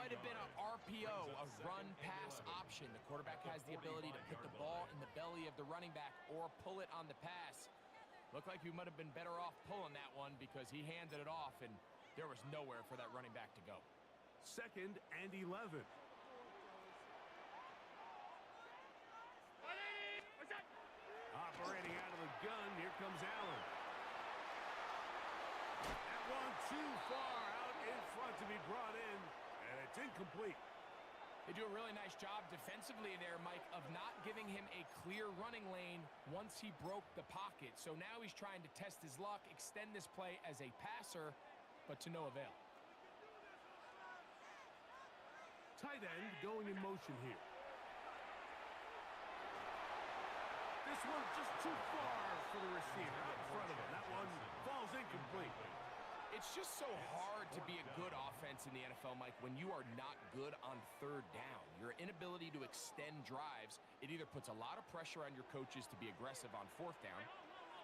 might have been an RPO, a run-pass option. The quarterback has the ability to put the ball in the belly of the running back or pull it on the pass. Looked like you might have been better off pulling that one because he handed it off, and there was nowhere for that running back to go. 2nd and 11. Operating out of the gun, here comes Allen. That one too far out in front to be brought in, and it's incomplete. They do a really nice job defensively there, Mike, of not giving him a clear running lane once he broke the pocket. So now he's trying to test his luck, extend this play as a passer, but to no avail. Tight end going in motion here. This one just too far for the receiver out in front of him. That one falls incomplete. It's just so hard to be a good offense in the NFL, Mike, when you are not good on 3rd down. Your inability to extend drives, it either puts a lot of pressure on your coaches to be aggressive on 4th down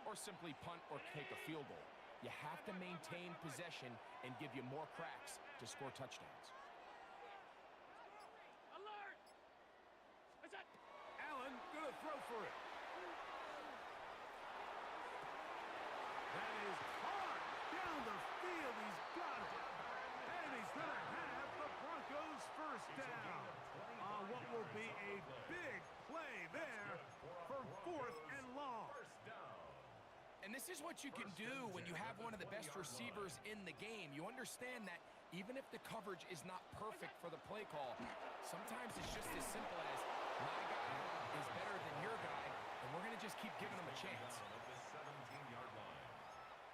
or simply punt or take a field goal. You have to maintain possession and give you more cracks to score touchdowns. Alert! Allen gonna throw for it. That is hard down the field. He's got it. And he's going to have the Broncos 1st down on what will be a big play there for 4th and long. And this is what you can do when you have one of the best receivers in the game. You understand that even if the coverage is not perfect for the play call, sometimes it's just as simple as my guy is better than your guy, and we're going to just keep giving him a chance.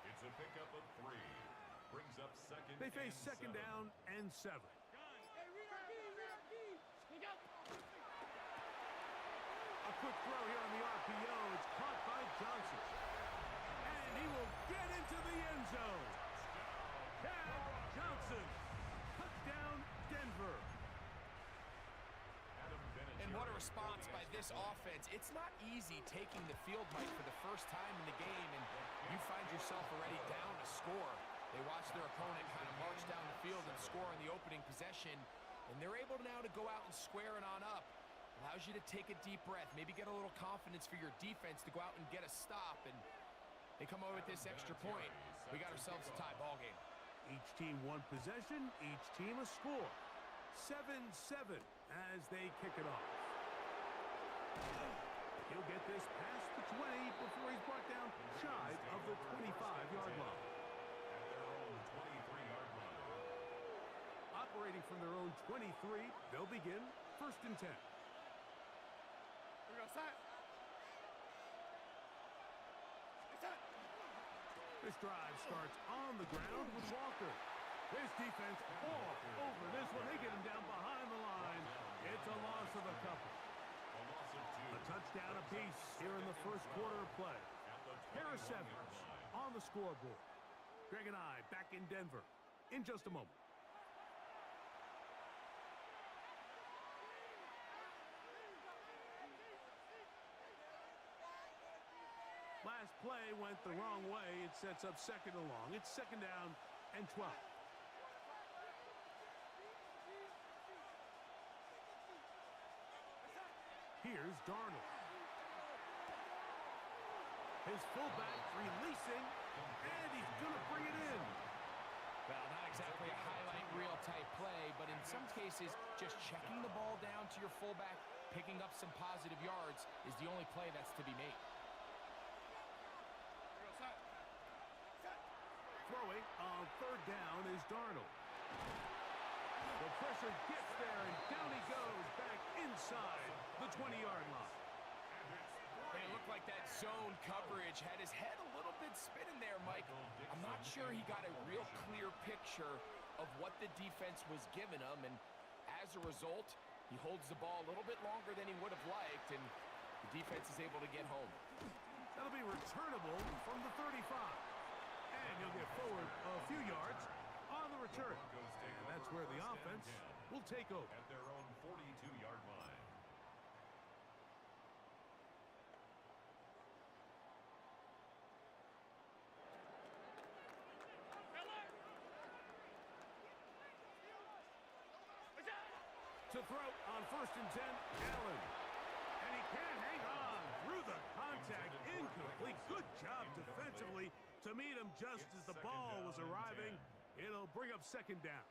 It's a pickup of 3. Brings up 2nd. They face 2nd down and 7. A quick throw here on the RPO. It's caught by Johnson. And he will get into the end zone. Cam Johnson. Touchdown, Denver. And what a response by this offense. It's not easy taking the field, Mike, for the first time in the game, and you find yourself already down a score. They watch their opponent kind of march down the field and score in the opening possession, and they're able now to go out and square it on up. Allows you to take a deep breath, maybe get a little confidence for your defense to go out and get a stop, and they come away with this extra point. We got ourselves a tie ball game. Each team one possession, each team a score. 7-7 as they kick it off. He'll get this past the 20 before he's brought down shy of the 25-yard line. At their own 23-yard line. Operating from their own 23, they'll begin 1st and 10. This drive starts on the ground with Walker. This defense all over this one. They get him down behind the line. It's a loss of a couple. A touchdown apiece here in the 1st quarter of play. Harris Evans on the scoreboard. Greg and I back in Denver in just a moment. Last play went the wrong way. It sets up 2nd and long. It's 2nd down and 12. Here's Darnold. His fullback releasing, and he's going to bring it in. Well, not exactly a highlight reel type play, but in some cases, just checking the ball down to your fullback, picking up some positive yards is the only play that's to be made. Throwing on 3rd down is Darnold. The pressure gets there, and down he goes back inside the 20-yard line. And it looked like that zone coverage had his head a little bit spinning there, Mike. I'm not sure he got a real clear picture of what the defense was giving him, and as a result, he holds the ball a little bit longer than he would have liked, and the defense is able to get home. That'll be returnable from the 35. And he'll get forward a few yards on the return. And that's where the offense will take over. At their own 42-yard line. To throw on 1st and 10, Allen. And he can't hang on through the contact. Incomplete. Good job defensively to meet him just as the ball was arriving. It'll bring up 2nd down.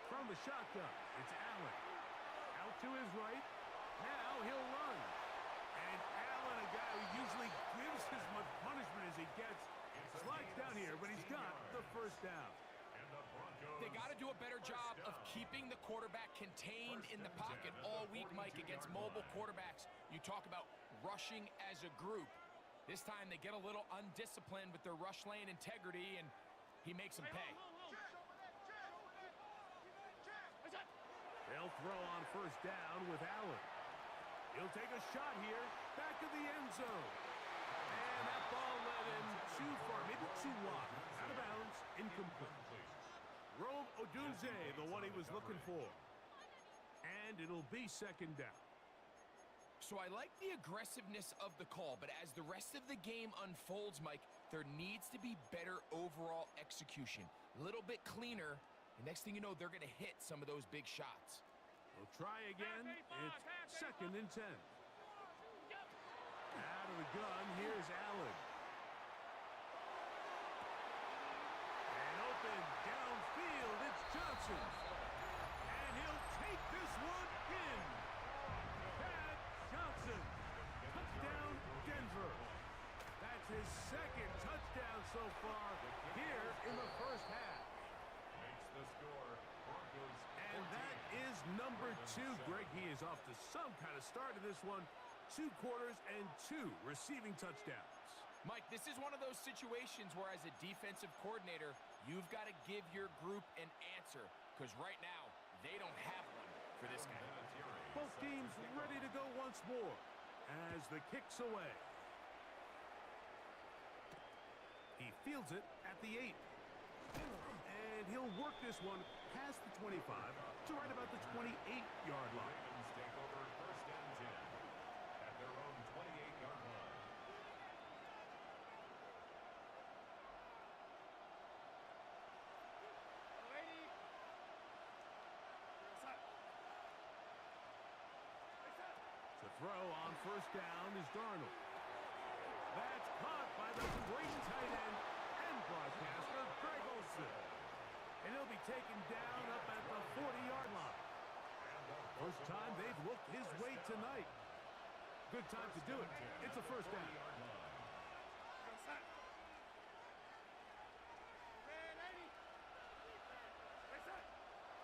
From the shotgun, it's Allen. Out to his right. Now he'll run. And Allen, a guy who usually gives as much punishment as he gets, slides down here, but he's got the 1st down. They got to do a better job of keeping the quarterback contained in the pocket all week, Mike, against mobile quarterbacks. You talk about rushing as a group. This time they get a little undisciplined with their rush lane integrity, and he makes them pay. They'll throw on 1st down with Allen. He'll take a shot here, back of the end zone. And that ball led him too far, maybe too wide. Out of bounds, incomplete. Rome Odunze, the one he was looking for. And it'll be 2nd down. So I like the aggressiveness of the call, but as the rest of the game unfolds, Mike, there needs to be better overall execution. A little bit cleaner, and next thing you know, they're going to hit some of those big shots. We'll try again. It's 2nd and 10. Out of the gun, here's Allen. And open downfield, it's Johnson. And he'll take this one in. Pat Johnson. Touchdown, Denver. That's his 2nd touchdown so far here in the 1st half. Makes the score. Broncos. And that is number 2. Greg, he is off to some kind of start in this one. 2 quarters and 2 receiving touchdowns. Mike, this is one of those situations where as a defensive coordinator, you've got to give your group an answer, because right now, they don't have one for this guy. Both teams ready to go once more as the kick's away. He fields it at the 8. And he'll work this one past the 25 to right about the 28-yard line. Ravens take over 1st and 10 at their own 28-yard line. To throw on 1st down is Darnold. That's caught by the great tight end and broadcaster, Greg Olsen. And he'll be taken down up at the 40-yard line. First time they've looked his way tonight. Good time to do it. It's a 1st down.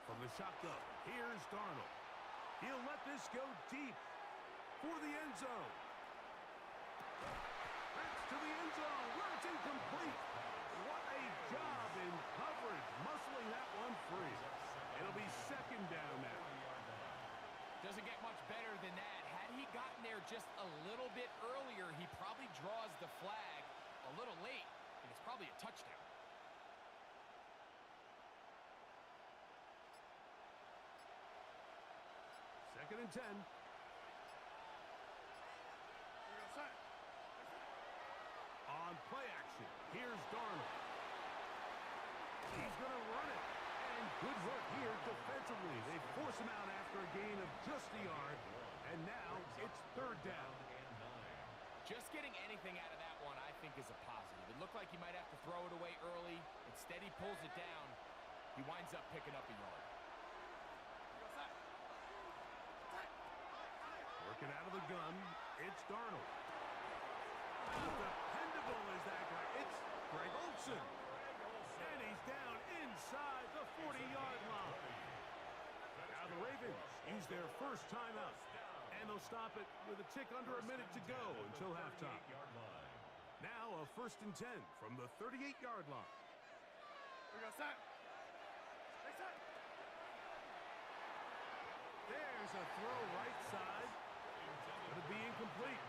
From the shotgun, here's Darnold. He'll let this go deep for the end zone. That's to the end zone where it's incomplete. What a job in coverage, muscling that one free. It'll be 2nd down now. Doesn't get much better than that. Had he gotten there just a little bit earlier, he probably draws the flag a little late, and it's probably a touchdown. Second and 10. On play action, here's Darnold. He's going to run it. And good work here defensively. They force him out after a gain of just a yard. And now it's 3rd down. Just getting anything out of that one, I think, is a positive. It looked like he might have to throw it away early. Instead, he pulls it down. He winds up picking up a yard. Working out of the gun, it's Darnold. How dependable is that guy? It's Greg Olsen. And he's down inside the 40-yard line. Now the Ravens use their first timeout. And they'll stop it with a tick under a minute to go until halftime. Now a 1st and 10 from the 38-yard line. There's a throw right side. It'll be incomplete.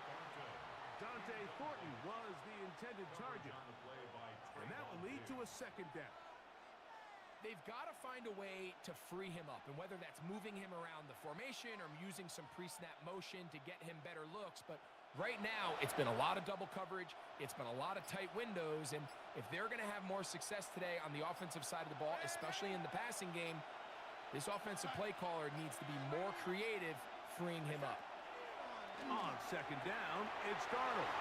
Dante Thornton was the intended target. And that will lead to a 2nd down. They've got to find a way to free him up, and whether that's moving him around the formation or using some pre-snap motion to get him better looks, but Right now, it's been a lot of double coverage. It's been a lot of tight windows. And if they're going to have more success today on the offensive side of the ball, especially in the passing game, this offensive play caller needs to be more creative, freeing him up. On second down, it's Darnold.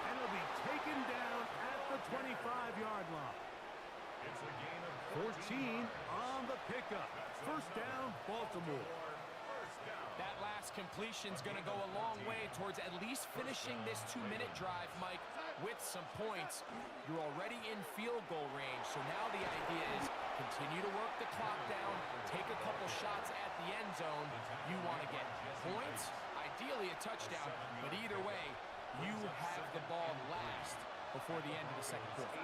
And it'll be taken down at the 25-yard line. It's a gain of 14 on the pickup. First down, Baltimore. That last completion's going to go a long way towards at least finishing this 2-minute drive, Mike, with some points. You're already in field goal range, so now the idea is continue to work the clock down, take a couple shots at the end zone. You want to get points, ideally a touchdown, but either way, you have the ball last before the end of the second quarter.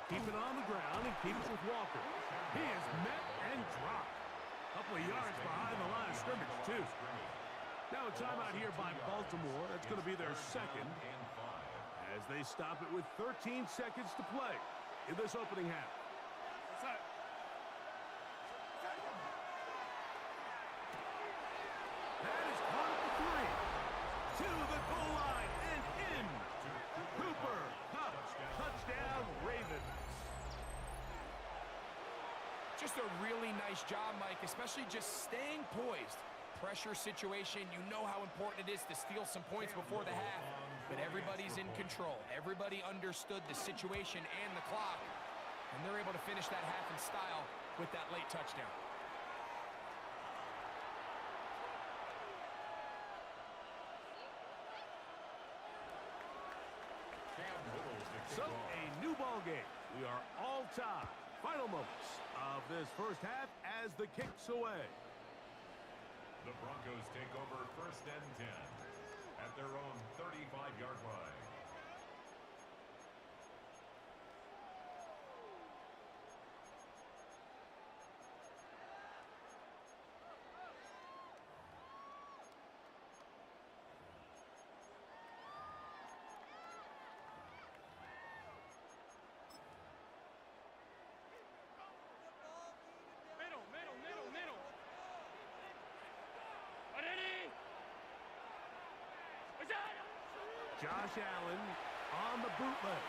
Keep it on the ground and keep it with Walker. He is met and dropped. Couple of yards behind the line of scrimmage, too. Now a timeout here by Baltimore. That's going to be their second, as they stop it with 13 seconds to play in this opening half. That is caught at the 3. To the goal line and in. Cooper Kupp, touchdown Ravens. Just a really nice job, Mike, especially just staying poised. Pressure situation, you know how important it is to steal some points before the half, but everybody's in control. Everybody understood the situation and the clock, and they're able to finish that half in style with that late touchdown. So, a new ball game. We are all tied. Final moments of this first half as the kick's away. The Broncos take over first and 10 at their own 35-yard line. Josh Allen on the bootleg.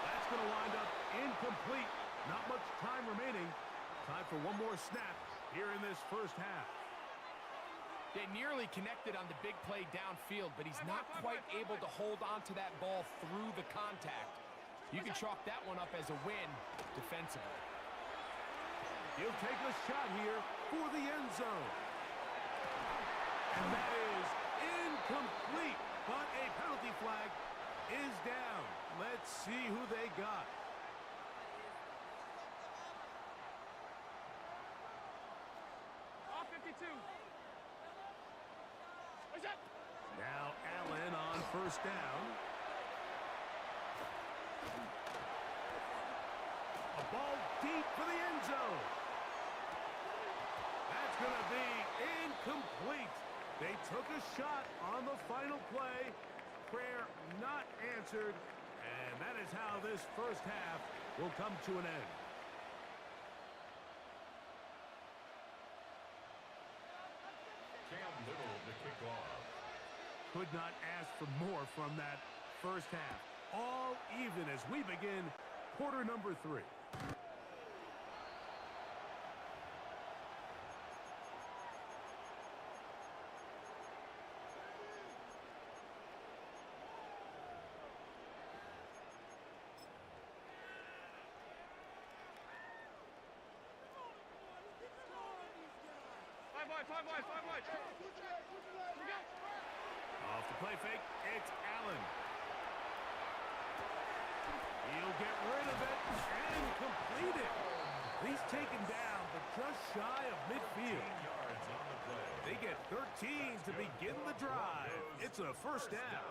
That's going to wind up incomplete. Not much time remaining. Time for one more snap here in this first half. They nearly connected on the big play downfield, but he's not quite able to hold on to that ball through the contact. You can chalk that one up as a win defensively. He'll take a shot here for the end zone. And that is incomplete, but a penalty flag is down. Let's see who they got. All 52. What's up? Now Allen on first down. A ball deep for the end zone. That's going to be incomplete. They took a shot on the final play. Prayer not answered. And that is how this first half will come to an end. Cam Little to kick off. Could not ask for more from that first half. All even as we begin quarter number 3. Five wide. Off the play fake, it's Allen. He'll get rid of it and complete it. He's taken down, but just shy of midfield. Yards on the play. They get 13 to begin the drive. It's a first down.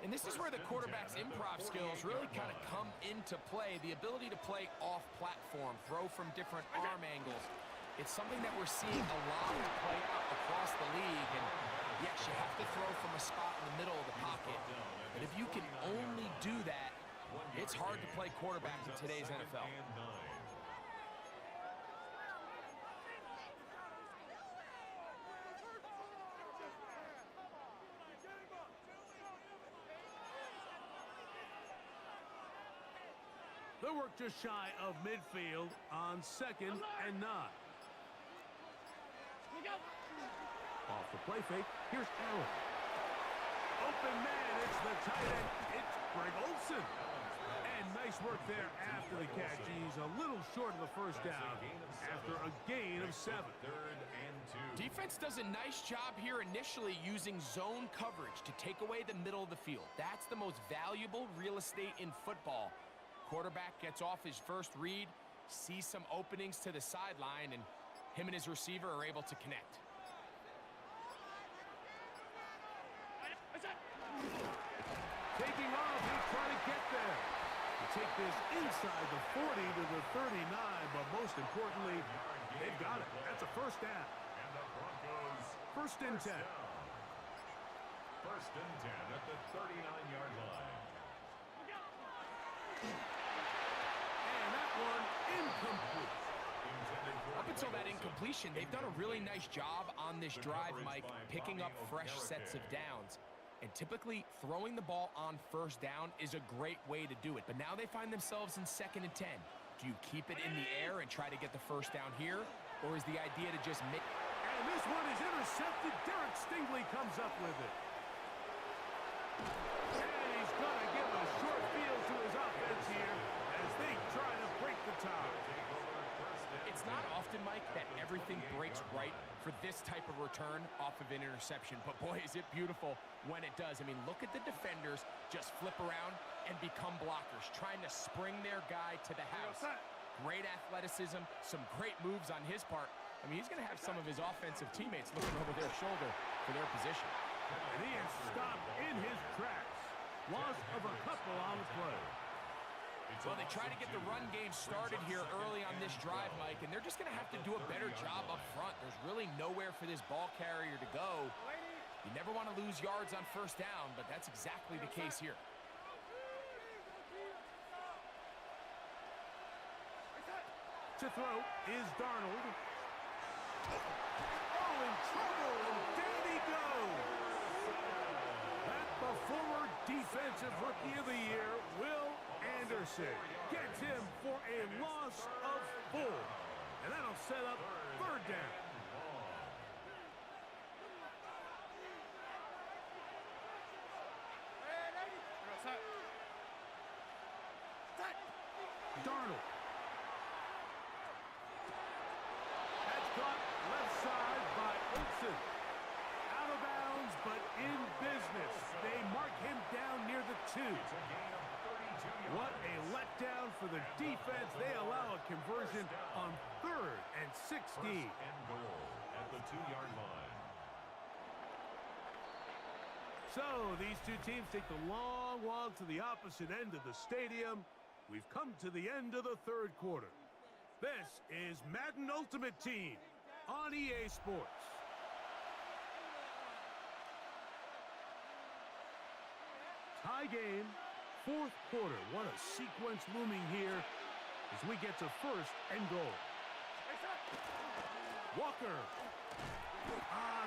And this is where the quarterback's improv skills really kind of come into play. The ability to play off platform, throw from different arm angles. It's something that we're seeing a lot play out across the league. And yes, you have to throw from a spot in the middle of the pocket. But if you can only do that, it's hard to play quarterback in today's NFL. They work just shy of midfield on 2nd and 9. Look out. Off the play fake, here's Allen. Open man, it's the tight end. It's Greg Olsen. And nice work there after the catch. He's a little short of the first down after a gain of 7. 3rd and 2. Defense does a nice job here initially using zone coverage to take away the middle of the field. That's the most valuable real estate in football. Quarterback gets off his first read, sees some openings to the sideline, and him and his receiver are able to connect. Taking off, he's trying to get there. To take this inside the 40 to the 39, but most importantly, they've got it. That's a first down. And the Broncos. First and 10. Down. First and 10 at the 39-yard line. And that one incomplete. Up until that incompletion, they've done a really nice job on this drive, Mike, picking up fresh sets of downs. And typically, throwing the ball on first down is a great way to do it. But now they find themselves in 2nd and 10. Do you keep it in the air and try to get the first down here? Or is the idea to just make... And this one is intercepted. Derek Stingley comes up with it. And he's going to give a short field to his offense here as they try to break the tie. It's not often, Mike, that everything breaks right for this type of return off of an interception. But boy, is it beautiful when it does. I mean, look at the defenders just flip around and become blockers, trying to spring their guy to the house. Great athleticism, some great moves on his part. I mean, he's going to have some of his offensive teammates looking over their shoulder for their position. And he is stopped in his tracks. Loss of a couple on the play. Well, they try to get the run game started here early on this drive, Mike, and they're just going to have to do a better job up front. There's really nowhere for this ball carrier to go. You never want to lose yards on first down, but that's exactly the case here. To throw is Darnold. Oh, in trouble, and down he goes. That the former Defensive Rookie of the Year, Will Anderson, gets him for a loss of 4. And that'll set up 3rd down. Darnold. That's caught left side by Olsen. Out of bounds, but in business. They mark him down near the 2. What a letdown for the defense. They allow a conversion on 3rd and 16. First and goal at the 2-yard line. So these two teams take the long walk to the opposite end of the stadium. We've come to the end of the 3rd quarter. This is Madden Ultimate Team on EA Sports. Tie game, 4th quarter. What a sequence looming here as we get to 1st and goal. Walker.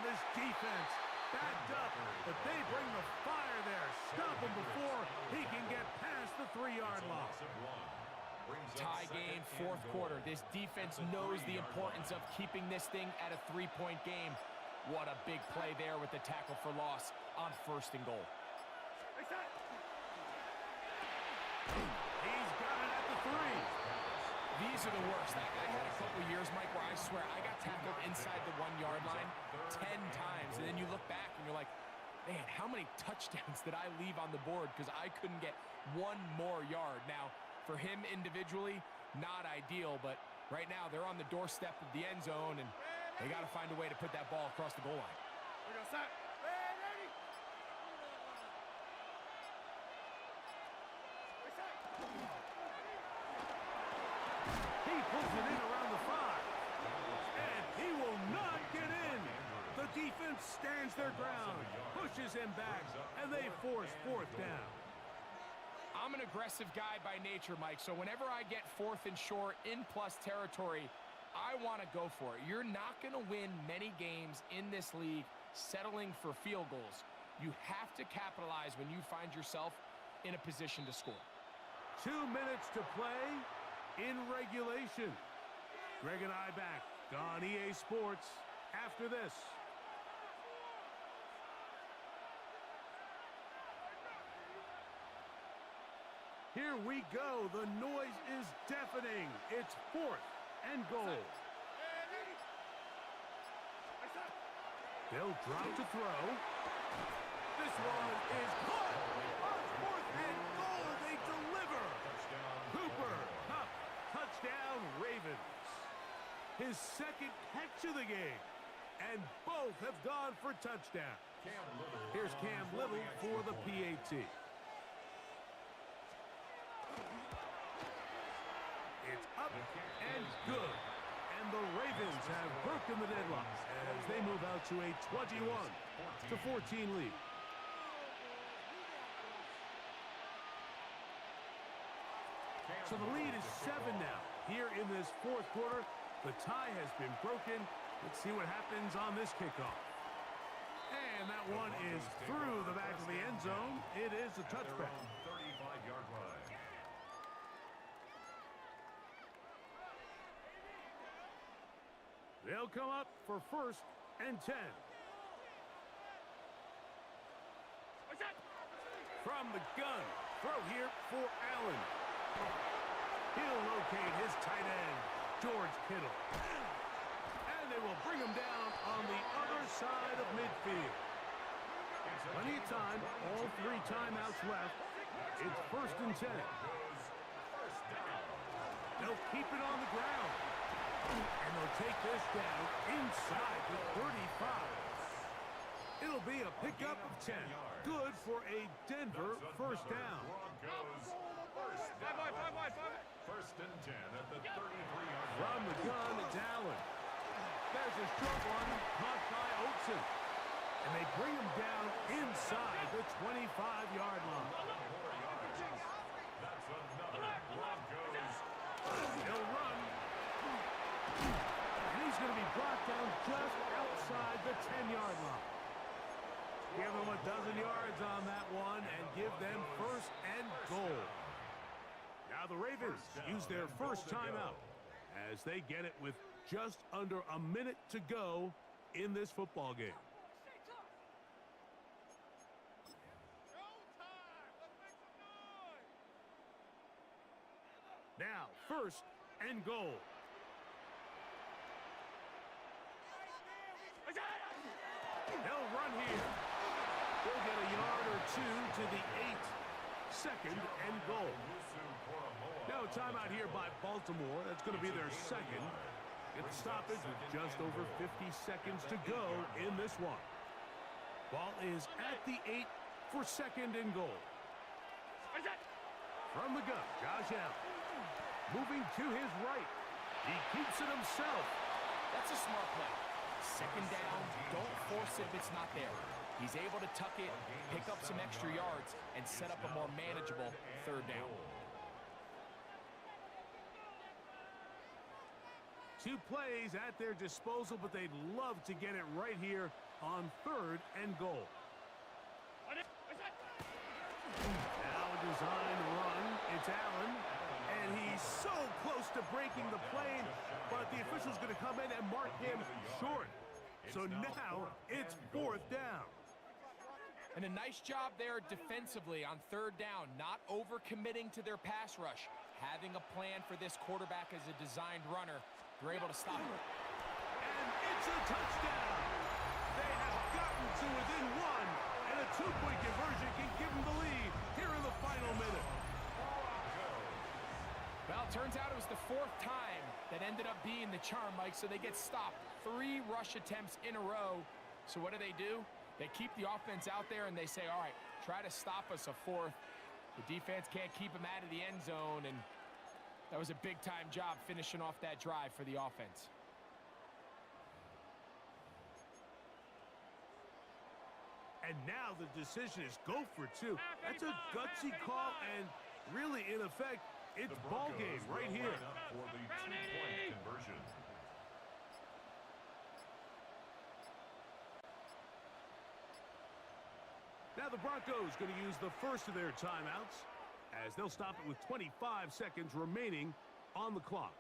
This defense backed up, but they bring the fire there. Stop him before he can get past the 3-yard line. Tie game, 4th quarter. This defense knows the importance of keeping this thing at a 3-point game. What a big play there with the tackle for loss on 1st and goal. He's got it at the 3. These are the worst. I had a couple years, Mike, where I swear I got tackled inside the 1-yard line 10 times, and then you look back and you're like, man, how many touchdowns did I leave on the board because I couldn't get one more yard? Now, for him individually, not ideal, but right now they're on the doorstep of the end zone, and they got to find a way to put that ball across the goal line. He pulls it in around the 5. And he will not get in. The defense stands their ground, pushes him back, and they force 4th down. I'm an aggressive guy by nature, Mike, so whenever I get 4th and short in plus territory, I want to go for it. You're not going to win many games in this league settling for field goals. You have to capitalize when you find yourself in a position to score. 2 minutes to play in regulation. Greg and I back on EA Sports after this. Here we go. The noise is deafening. It's 4th and goal. They'll drop to throw. This one is caught. On 4th and goal, they deliver. Cooper, Cup, touchdown, Ravens. His second catch of the game. And both have gone for touchdown. Here's Cam Little for the PAT. It's up and good. And the Ravens have broken the deadlock as they move out to a 21-14 lead. So the lead is 7 now. Here in this 4th quarter, the tie has been broken. Let's see what happens on this kickoff. And that one is through the back of the end zone. It is a touchback. 35-yard line. They'll come up for 1st and 10. From the gun, throw here for Allen. He'll locate his tight end, George Kittle. And they will bring him down on the other side of midfield. Plenty of time, all 3 timeouts left. It's 1st and 10. They'll keep it on the ground. And they'll take this down inside the 35. It'll be a pickup of 10. Good for a Denver 1st down. 1st and 10 at the 33-yard line. From the gun, it's Allen. There's a short one caught by Oatson. And they bring him down inside the 25-yard line. That's another Broncos. He'll run. And he's going to be brought down just outside the 10-yard line. Give them a dozen yards on that one and give them 1st and goal. Now the Ravens use their first timeout as they get it with just under a minute to go in this football game. Now 1st and goal. They'll run here. They'll get a yard or 2 to the 8. 2nd and goal. Now a timeout here by Baltimore. That's going to be their 2nd. Get the stoppage with just over 50 seconds to go in this one. Ball is at the 8 for 2nd and goal. From the gun, Josh Allen. Moving to his right. He keeps it himself. That's a smart play. 2nd down, don't force it if it's not there. He's able to tuck it, pick up some extra yards, and set up a more manageable 3rd down. 2 plays at their disposal, but they'd love to get it right here on 3rd and goal. Now a designed run. It's Allen. And he's so close to breaking the plane, but the official's going to come in and mark him short. So now it's 4th down. And a nice job there defensively on 3rd down, not overcommitting to their pass rush. Having a plan for this quarterback as a designed runner, they're able to stop him. And it's a touchdown. They have gotten to within 1, and a 2-point conversion can give them the lead here in the final minute. Well, it turns out it was the 4th time that ended up being the charm, Mike, so they get stopped 3 rush attempts in a row. So what do? They keep the offense out there and they say, all right, try to stop us a 4th. The defense can't keep them out of the end zone, and that was a big-time job finishing off that drive for the offense. And now the decision is go for 2. That's a gutsy call, and really, in effect, it's ball game right here. For the 2-point conversion. Now the Broncos going to use the first of their timeouts as they'll stop it with 25 seconds remaining on the clock.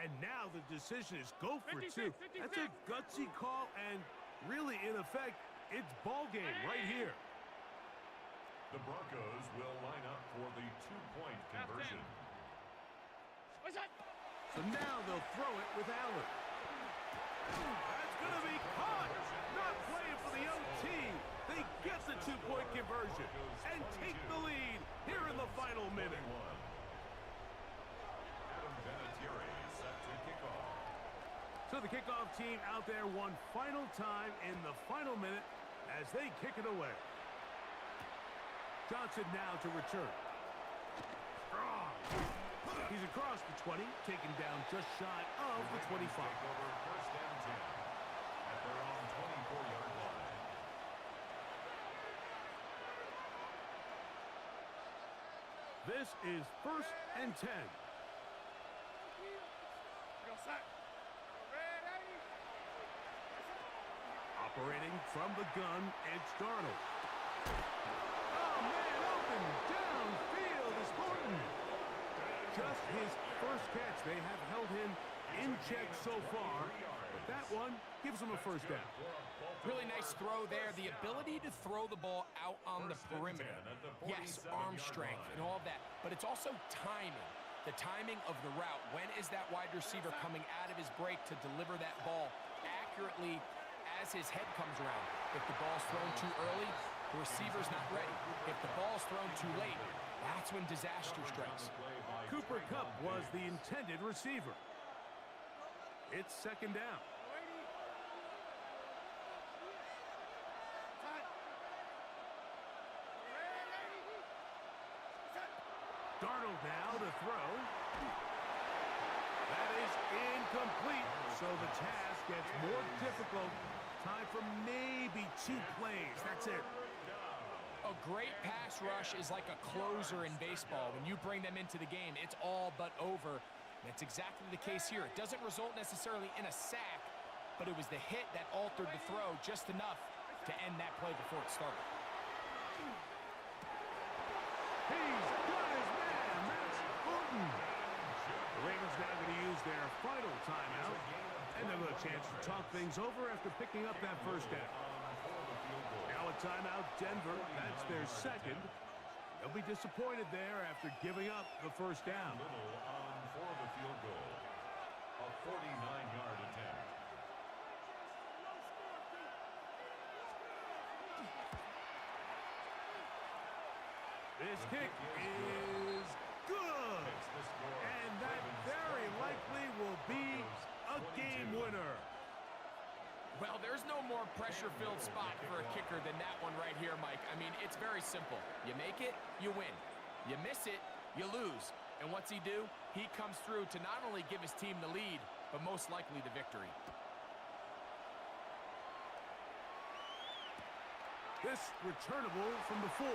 And now the decision is go for 56, two. 56. That's a gutsy call, and really, in effect, it's ball game right here. The Broncos will line up for the two-point conversion. What's that? So now they'll throw it with Allen. That's going to be caught. Not playing for the OT. They get the two-point conversion and take the lead here in the final minute. So the kickoff team out there one final time in the final minute as they kick it away. Johnson now to return. He's across the 20, taken down just shy of the 25. Over first and 10 at their own 24-yard line. This is first and 10. Go set. Ready. Operating from the gun, it's Darnold. Oh, man, open downfield is Thornton. Just his first catch. They have held him in check so far, but that one gives him a first down. Really nice throw there. The ability to throw the ball out on the perimeter. Yes, arm strength and all of that, but it's also timing. The timing of the route. When is that wide receiver coming out of his break to deliver that ball accurately as his head comes around? If the ball's thrown too early, the receiver's not ready. If the ball's thrown too late, that's when disaster strikes. Cooper Kupp was the intended receiver. It's second down. Darnold now to throw. That is incomplete, so the task gets more difficult. Time for maybe 2 plays. That's it. A great pass rush is like a closer in baseball. When you bring them into the game, it's all but over. That's exactly the case here. It doesn't result necessarily in a sack, but it was the hit that altered the throw just enough to end that play before it started. He's got his man. That's Thornton. The Ravens now going to use their final timeout, and they'll have a chance to talk things over after picking up that first down. Now a timeout, Denver. That's their second. They'll be disappointed there after giving up the first down. Little on for the field goal. A 49-yard attempt. This kick is good. And that very likely will be a game winner. Well, there's no more pressure-filled spot for a kicker than that one right here, Mike. I mean, it's very simple. You make it, you win. You miss it, you lose. And what's he do? He comes through to not only give his team the lead, but most likely the victory. This returnable from the 4.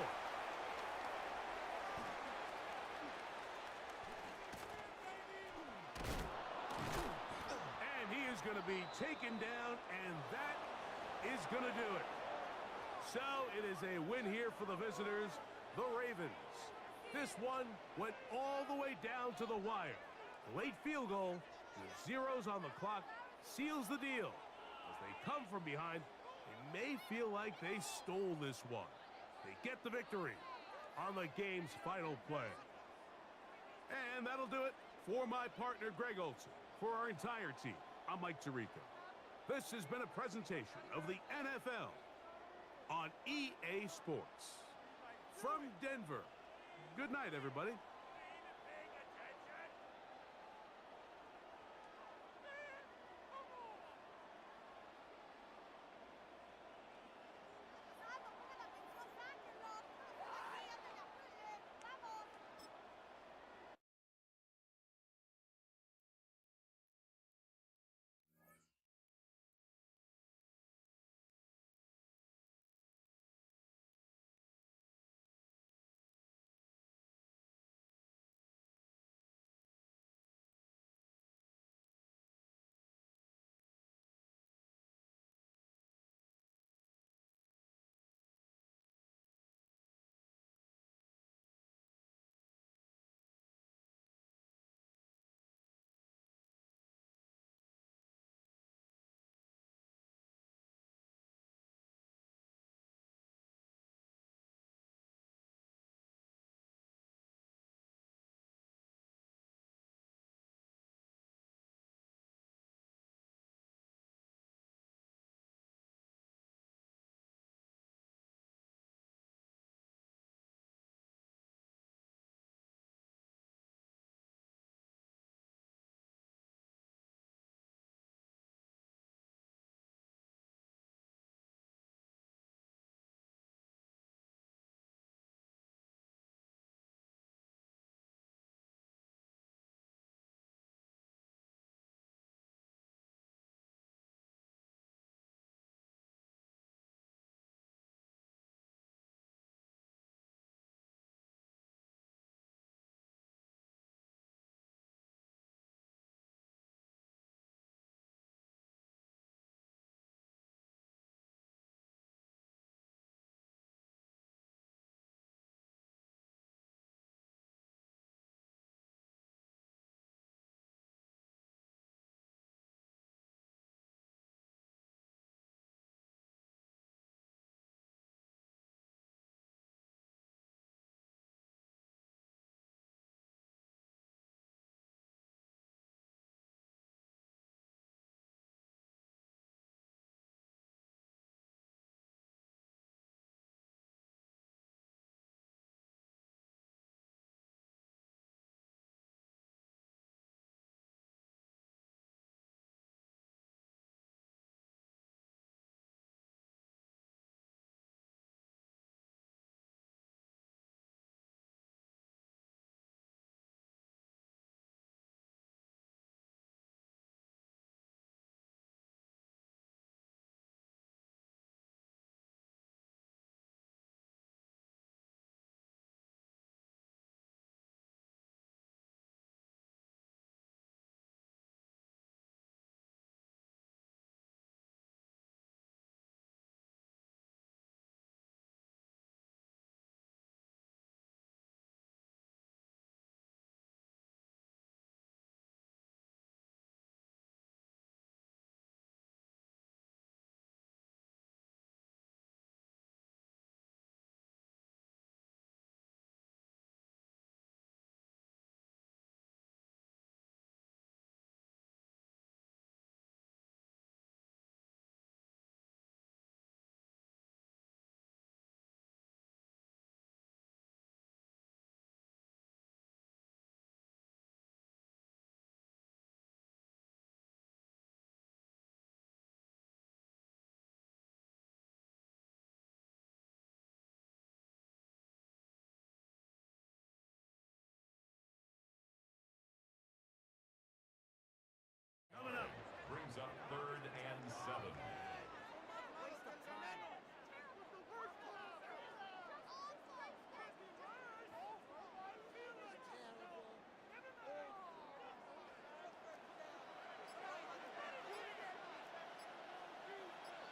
Going to be taken down, and that is going to do it. So it is a win here for the visitors, the Ravens. This one went all the way down to the wire. Late field goal with zeros on the clock seals the deal. As they come from behind, they may feel like they stole this one. They get the victory on the game's final play. And that'll do it for my partner, Greg Olson. For our entire team, I'm Mike Tirico. This has been a presentation of the NFL on EA Sports. From Denver, good night, everybody.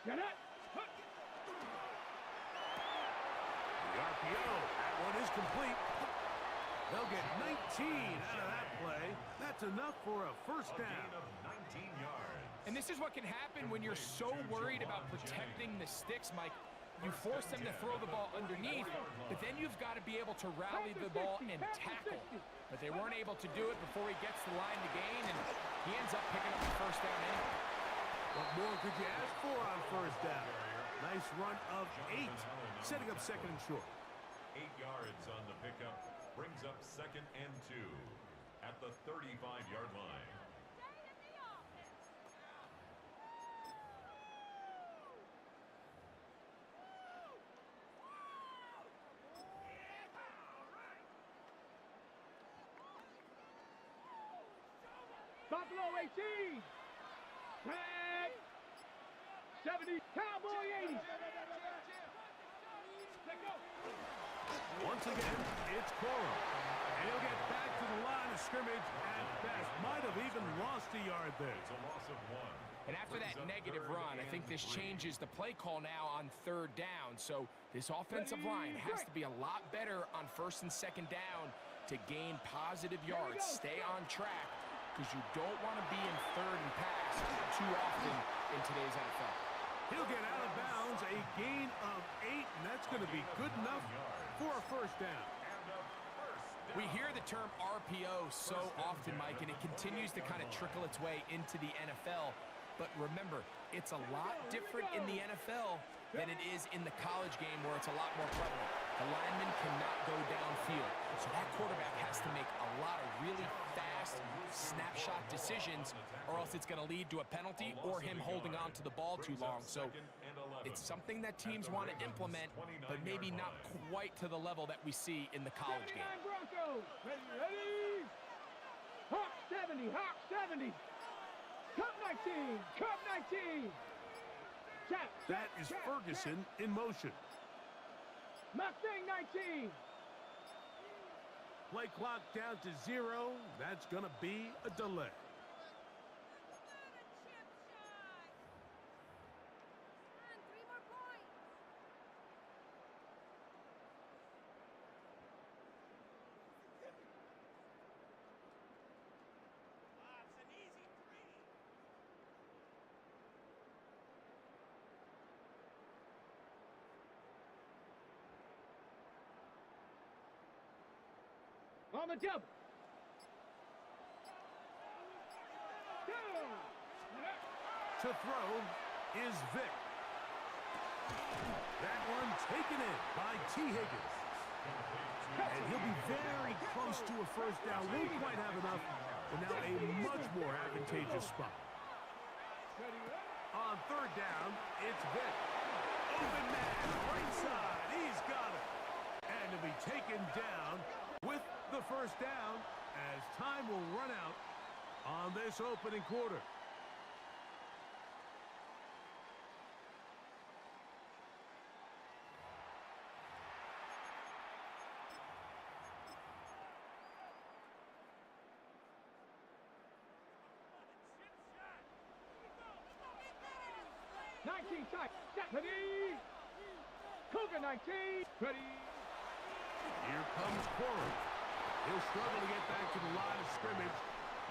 Get it. The RPO. That one is complete. They'll get 19 out of that play. That's enough for a first A gain down. of 19 yards. And this is what can happen when you're so worried about protecting the sticks, Mike. You force them to throw the ball underneath, but then you've got to be able to rally the ball and tackle. But they weren't able to do it before he gets the line to gain, and he ends up picking up the first down anyway. What more could you ask for on first down? Nice run of 8, setting up second and short. 8 yards on the pickup brings up second and 2 at the 35-yard line. Buffalo 18. Tag. 70. Cowboy 80. Let go. Once again, it's Coro. And he'll get back to the line of scrimmage at best. Might have even lost a yard there. It's a loss of 1. And after that negative run, I think this changes the play call now on third down. So this offensive line has to be a lot better on first and second down to gain positive yards. Stay on track, because you don't want to be in third and pass too often in today's NFL. He'll get out of bounds, a gain of 8, and that's going to be good enough for a first down. We hear the term RPO so often, Mike, and it continues to kind of trickle its way into the NFL. But remember, it's a lot different in the NFL than it is in the college game, where it's a lot more prevalent. The lineman cannot go downfield, so that quarterback has to make a lot of really fast snapshot decisions, or else it's going to lead to a penalty or him holding on to the ball too long. So it's something that teams want to implement, but maybe not quite to the level that we see in the college game. Broncos. Ready. Hawk 70. Hawk 70. Cup 19. Cup 19. Check. That is Ferguson in motion. Mustang 19. Play clock down to 0. That's going to be a delay. On the double. Down. To throw is Vic. That one taken in by T. Higgins. And he'll be very close to a first down. Won't quite have enough, but now a much more advantageous spot. On third down, it's Vic. Open man, right side. He's got it. And to be taken down with the first down as time will run out on this opening quarter. Tight. Ready. Cougar 19. Ready. Here comes Corey. He'll struggle to get back to the line of scrimmage.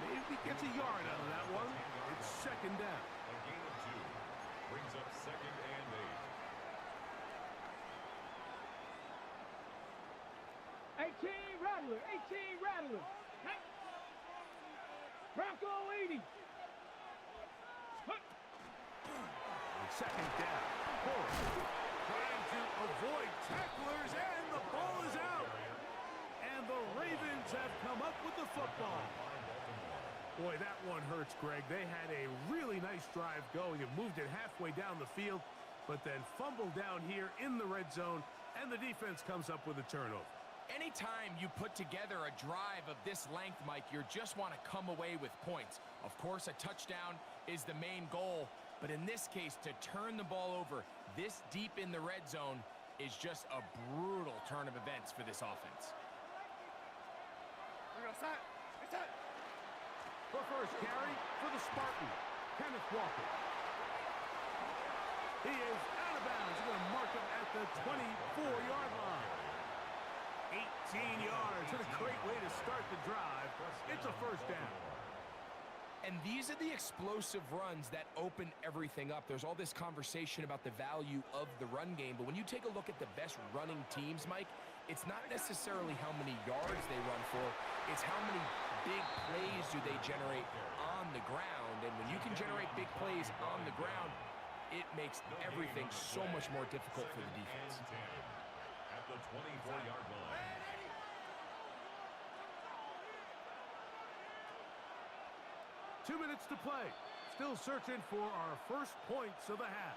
Maybe gets a yard out of that one. It's second down. A gain of 2 brings up second and 8. 18 Rattler. 18 Rattler. Hey. Bronco 80. Second down. Corey trying to avoid tacklers, and the ball is out. And the Ravens have come up with the football. Boy, that one hurts, Greg. They had a really nice drive going and moved it halfway down the field, but then fumbled down here in the red zone, and the defense comes up with a turnover. Anytime you put together a drive of this length, Mike, you just want to come away with points. Of course, a touchdown is the main goal, but in this case, to turn the ball over this deep in the red zone is just a brutal turn of events for this offense. The first carry for the Spartan, Kenneth Walker. He is out of bounds. He's going to mark him at the 24-yard line. 18 yards. What a great way to start the drive. It's a first down. And these are the explosive runs that open everything up. There's all this conversation about the value of the run game, but when you take a look at the best running teams, Mike, it's not necessarily how many yards they run for, it's how many big plays do they generate on the ground. And when you can generate big plays on the ground, it makes everything so much more difficult for the defense. At the 24-yard line. 2 minutes to play. Still searching for our first points of the half.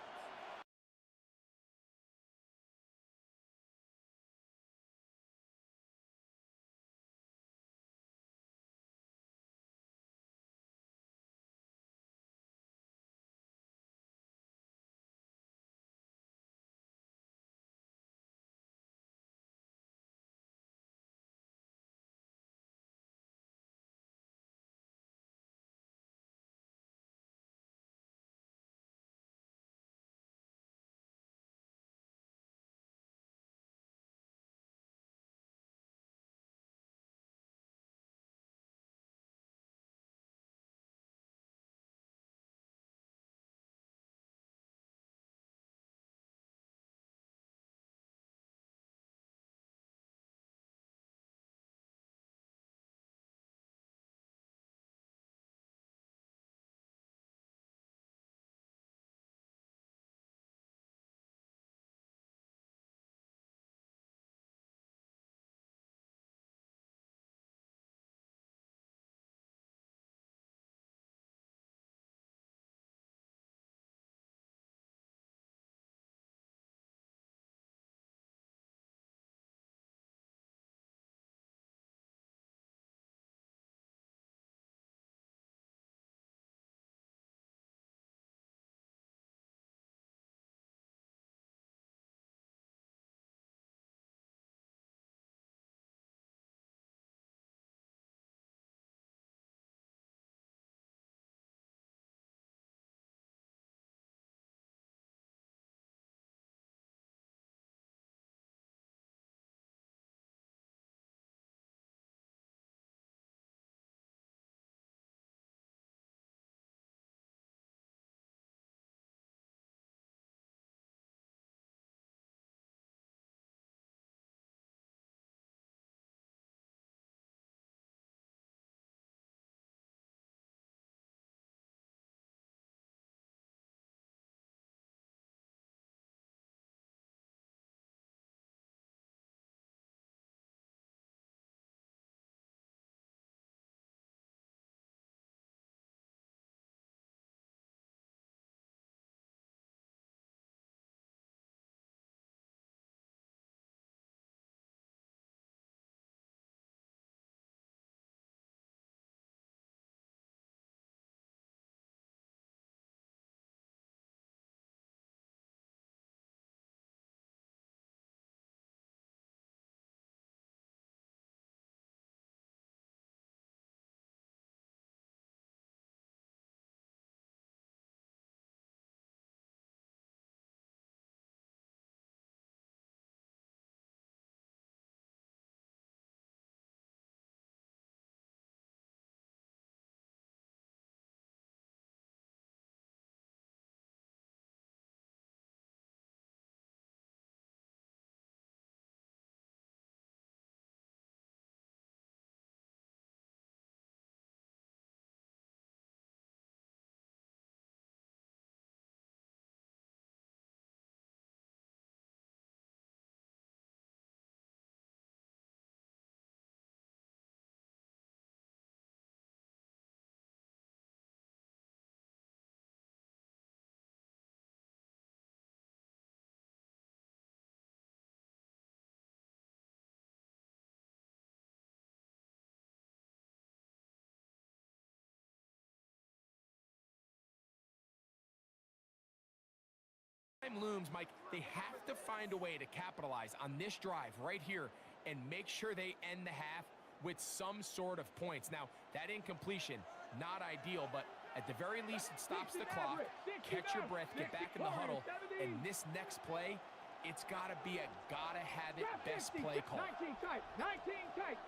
Time looms, Mike. They have to find a way to capitalize on this drive right here and make sure they end the half with some sort of points. Now, that incompletion, not ideal, but at the very least, it stops the clock. Catch your breath, get back in the huddle, And this next play, it's got to be a gotta-have-it best play call. 19 tight. 19 tight.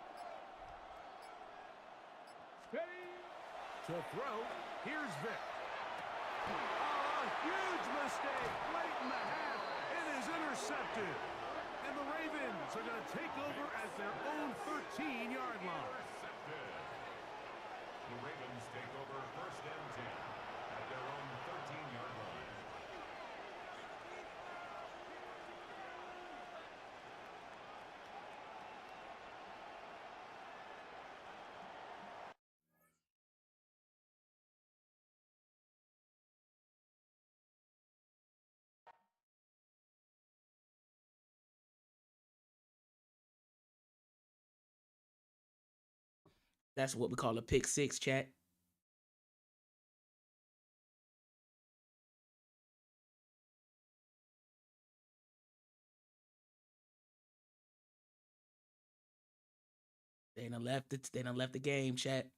Ready? To throw, here's Vic. Oh, a huge mistake late in the half. It is intercepted. And the Ravens are going to take over at their own 13-yard line. Intercepted. The Ravens take over first and 10 at their own 13-yard line. That's what we call a pick six, chat. They done left it. They done left the game, chat.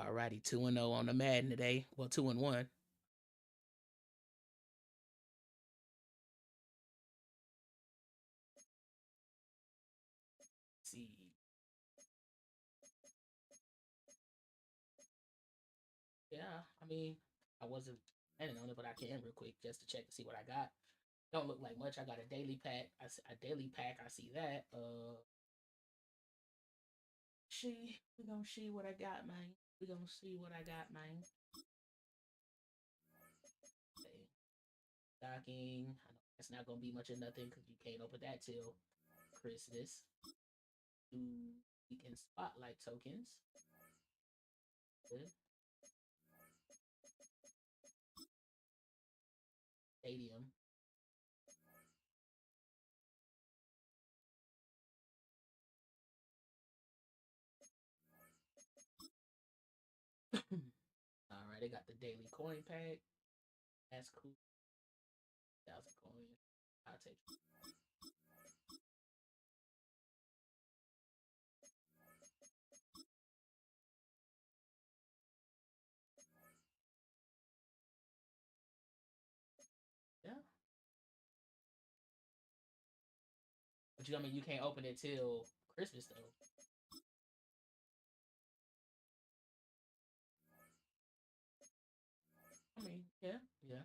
Alrighty, 2-0 on the Madden today. Well, 2-1. See. Yeah, I mean, I wasn't planning on it, but I can real quick just to check to see what I got. Don't look like much. I got a daily pack. A daily pack. I see that. We gonna see what I got, man. We gonna see what I got, man. Okay. Stocking. I know it's not gonna be much of nothing because you can't open that till Christmas. 2 weekend spotlight tokens. Good. Stadium. All right, they got the daily coin pack. That's cool. 1,000 coins. I'll take it. Yeah. But I mean, you can't open it till Christmas though. I mean, yeah, yeah.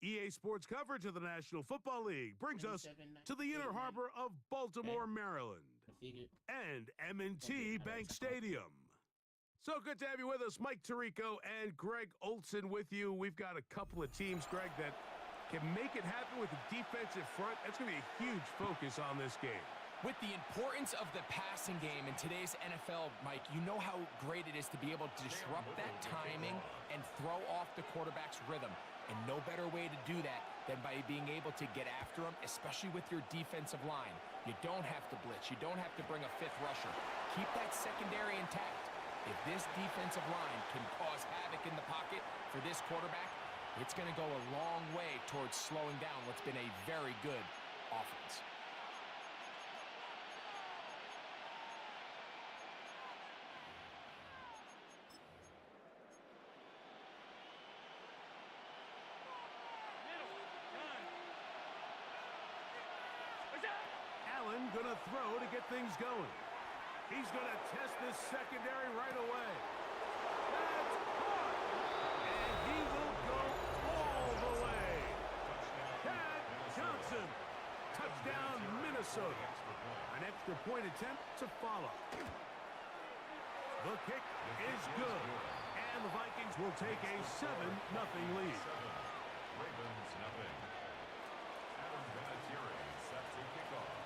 EA Sports coverage of the National Football League brings us 27, to the inner 89. harbor of Baltimore, Maryland, I figured. and M&T Bank Stadium. So good to have you with us. Mike Tirico and Greg Olson with you. We've got a couple of teams, Greg, that can make it happen with the defensive front. That's going to be a huge focus on this game. With the importance of the passing game in today's NFL, Mike, you know how great it is to be able to disrupt that timing and throw off the quarterback's rhythm. And no better way to do that than by being able to get after him, especially with your defensive line. You don't have to blitz. You don't have to bring a fifth rusher. Keep that secondary intact. If this defensive line can cause havoc in the pocket for this quarterback, it's going to go a long way towards slowing down what's been a very good offense. Allen gonna throw to get things going. He's gonna test this secondary right away. That's caught! And he will go all the way. Tad Johnson. Touchdown, Minnesota. An extra point attempt to follow. The kick is good. And the Vikings will take a 7-0 lead. Ravens nothing. Adam Vinatieri set to kick off.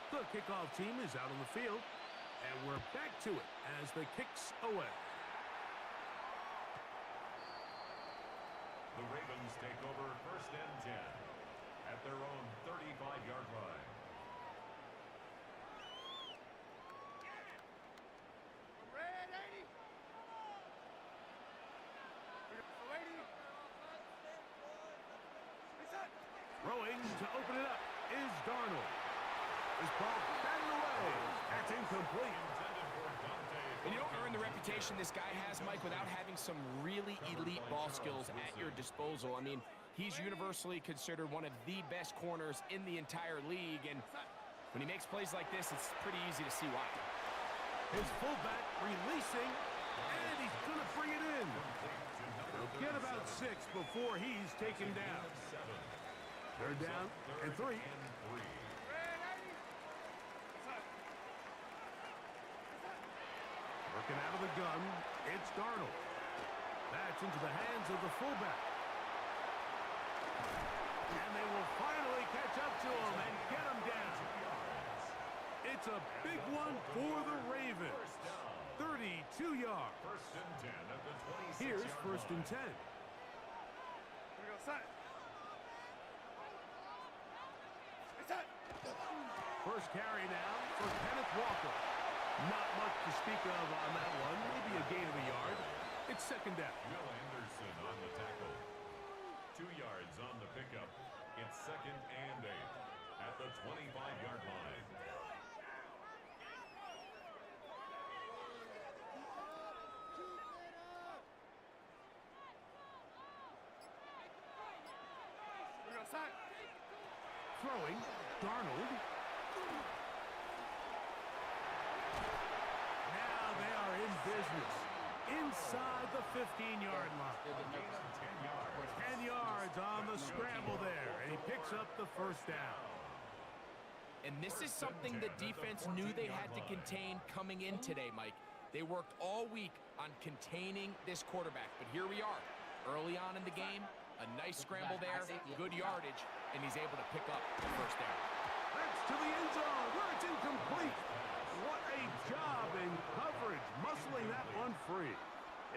The kickoff team is out on the field, and we're back to it as the kicks away. The Ravens take over 1st and 10 at their own 35-yard line. Throwing to open it up is Darnold. This ball batted away. That's incomplete. And you don't earn the reputation this guy has, Mike, without having some really elite ball skills at your disposal. I mean, he's universally considered one of the best corners in the entire league, and when he makes plays like this, it's pretty easy to see why. His fullback releasing, and he's going to bring it in. He'll get about 6 before he's taken down. They're down and 3. Working out of the gun, it's Darnold. That's into the hands of the fullback. And they will finally catch up to him and get him down. It's a big one for the Ravens. 32 yards. 1st and 10 at the 26-yard Here's line. 1st and 10. First carry now for Kenneth Walker. Not much to speak of on that one. Maybe a gain of a yard. It's 2nd down. Will Anderson on the tackle. 2 yards on the pickup. It's 2nd and 8 at the 25-yard line. Throwing, Darnold. Now they are in business. Inside the 15-yard line. 10 yards on the scramble there. And he picks up the 1st down. And this is something the defense knew they had to contain coming in today, Mike. They worked all week on containing this quarterback, but here we are. Early on in the game, a nice scramble there, good yardage, and he's able to pick up the 1st down. That's to the end zone where it's incomplete. What a job in coverage, muscling that one free.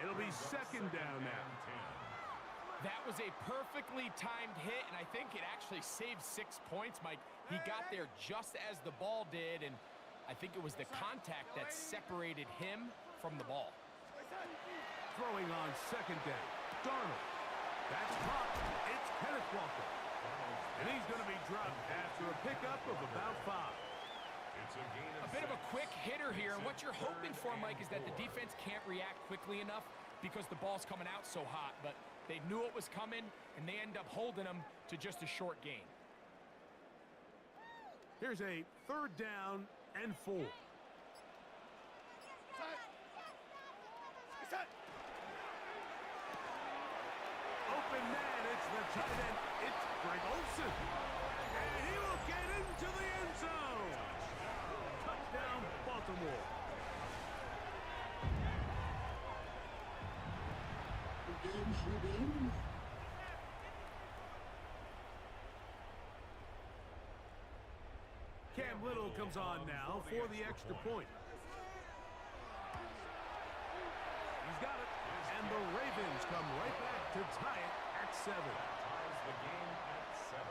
It'll be 2nd down now. That was a perfectly timed hit, and I think it actually saved 6 points, Mike. He got there just as the ball did, and I think it was the contact that separated him from the ball. Throwing on 2nd down, Darnold. That's caught. It's Kenneth Walker. And he's going to be dropped after a pickup of about 5. It's a gain of A bit of a 6. quick hitter here, and what you're hoping for, Mike, is that the defense can't react quickly enough because the ball's coming out so hot, but they knew it was coming, and they end up holding them to just a short gain. Here's a 3rd down and 4. Open man, it's the tight end, it's Greg Olsen. And he will get into the end zone. Touchdown, Baltimore. Cam Little comes on now for the extra point. He's got it. And the Ravens come right back to tie it at 7. Ties the game at 7.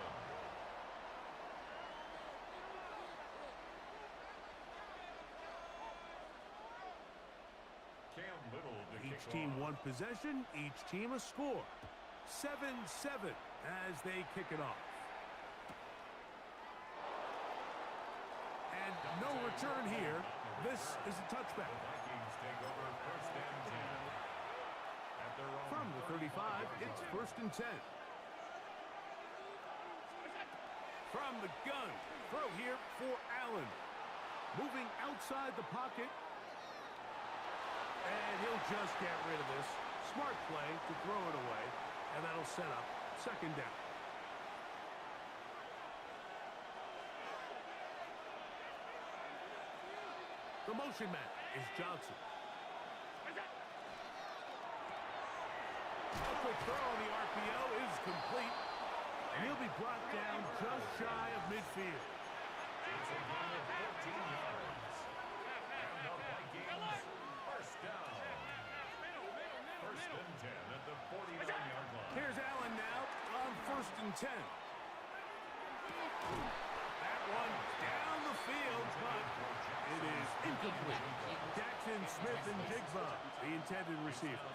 Cam Little to Each kick team off. one possession, each team a score. 7-7 as they kick it off. And no return here. This is a touchback. The Vikings take over first and 10. At their own From the 35, it's first and 10. From the gun, throw here for Allen. Moving outside the pocket. And he'll just get rid of this. Smart play to throw it away. And that'll set up second down. The motion man is Johnson. A quick throw on the RPO is complete. And he'll be brought down just shy of midfield. It's a gain of 14 yards. And the Vikings first down. First and 10 at the 49-yard line. Here's Allen now on first and 10. That one down the field, but it is incomplete. Jackson, Smith, and Jigba, the intended receiver.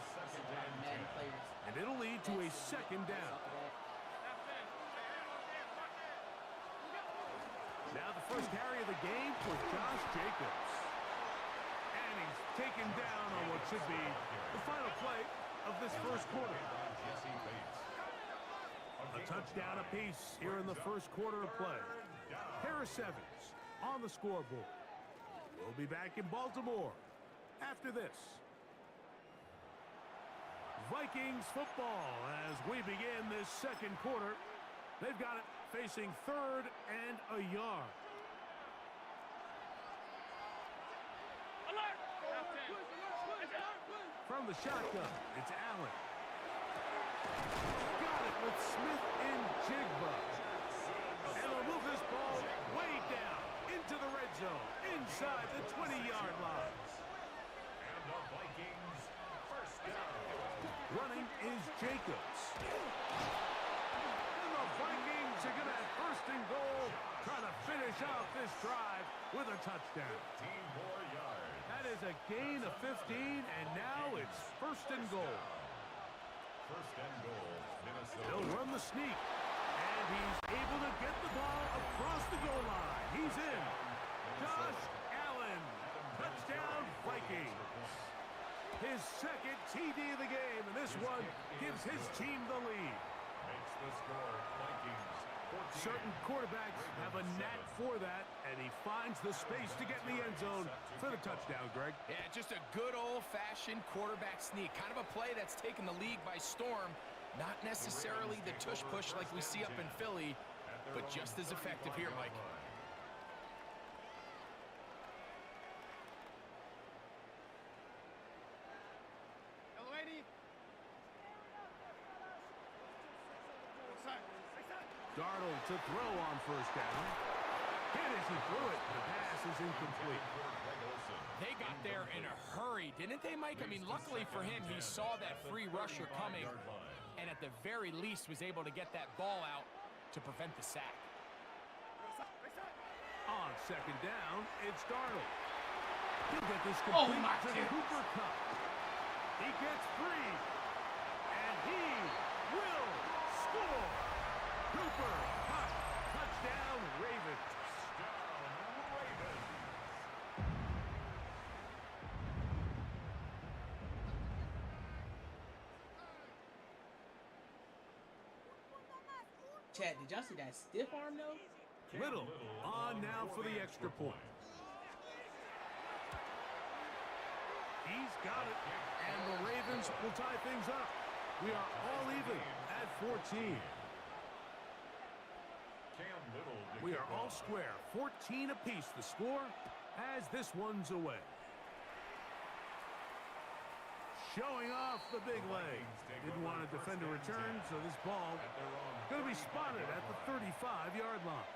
Madden players. And it'll lead to a second down. Now the first carry of the game for Josh Jacobs. And he's taken down on what should be the final play of this first quarter. A touchdown apiece here in the first quarter of play. Harris Evans on the scoreboard. We'll be back in Baltimore after this. Vikings football as we begin this second quarter. They've got it facing third and a yard. From the shotgun, it's Allen. Got it with Smith and Jigba. And they'll move this ball way down into the red zone, inside the 20-yard line. And the Vikings first down. Running is Jacobs. And the Vikings are going to have first and goal, trying to finish off this drive with a touchdown. 15 more yards. That is a gain of 15, and now it's first and goal. First and goal, Minnesota. He'll run the sneak, and he's able to get the ball across the goal line. He's in. Josh Allen, touchdown Vikings. His second TD of the game, and this one gives his team the lead. Makes the score Vikings 14. Certain quarterbacks have a knack for that, and he finds the space to get in the end zone for the touchdown, Greg. Yeah, just a good old-fashioned quarterback sneak. Kind of a play that's taken the league by storm. Not necessarily the tush-push like we see up in Philly, but just as effective here, Mike. Darnold to throw on first down. Hit as he threw it. The pass is incomplete. They got there in a hurry, didn't they, Mike? I mean, luckily for him, he saw that free rusher coming, and at the very least was able to get that ball out to prevent the sack. On second down, it's Darnold. He'll get this complete to the Cooper Cup. He gets free, and he will score. Cooper Cup, touchdown Ravens. Chad, did y'all see that stiff arm though? Little on now for the extra point. He's got it, and the Ravens will tie things up. We are all even at 14. We are all square. 14 apiece the score as this one's away. Showing off the big leg. Didn't want to defend a return, so this ball going to be spotted at the 35-yard line.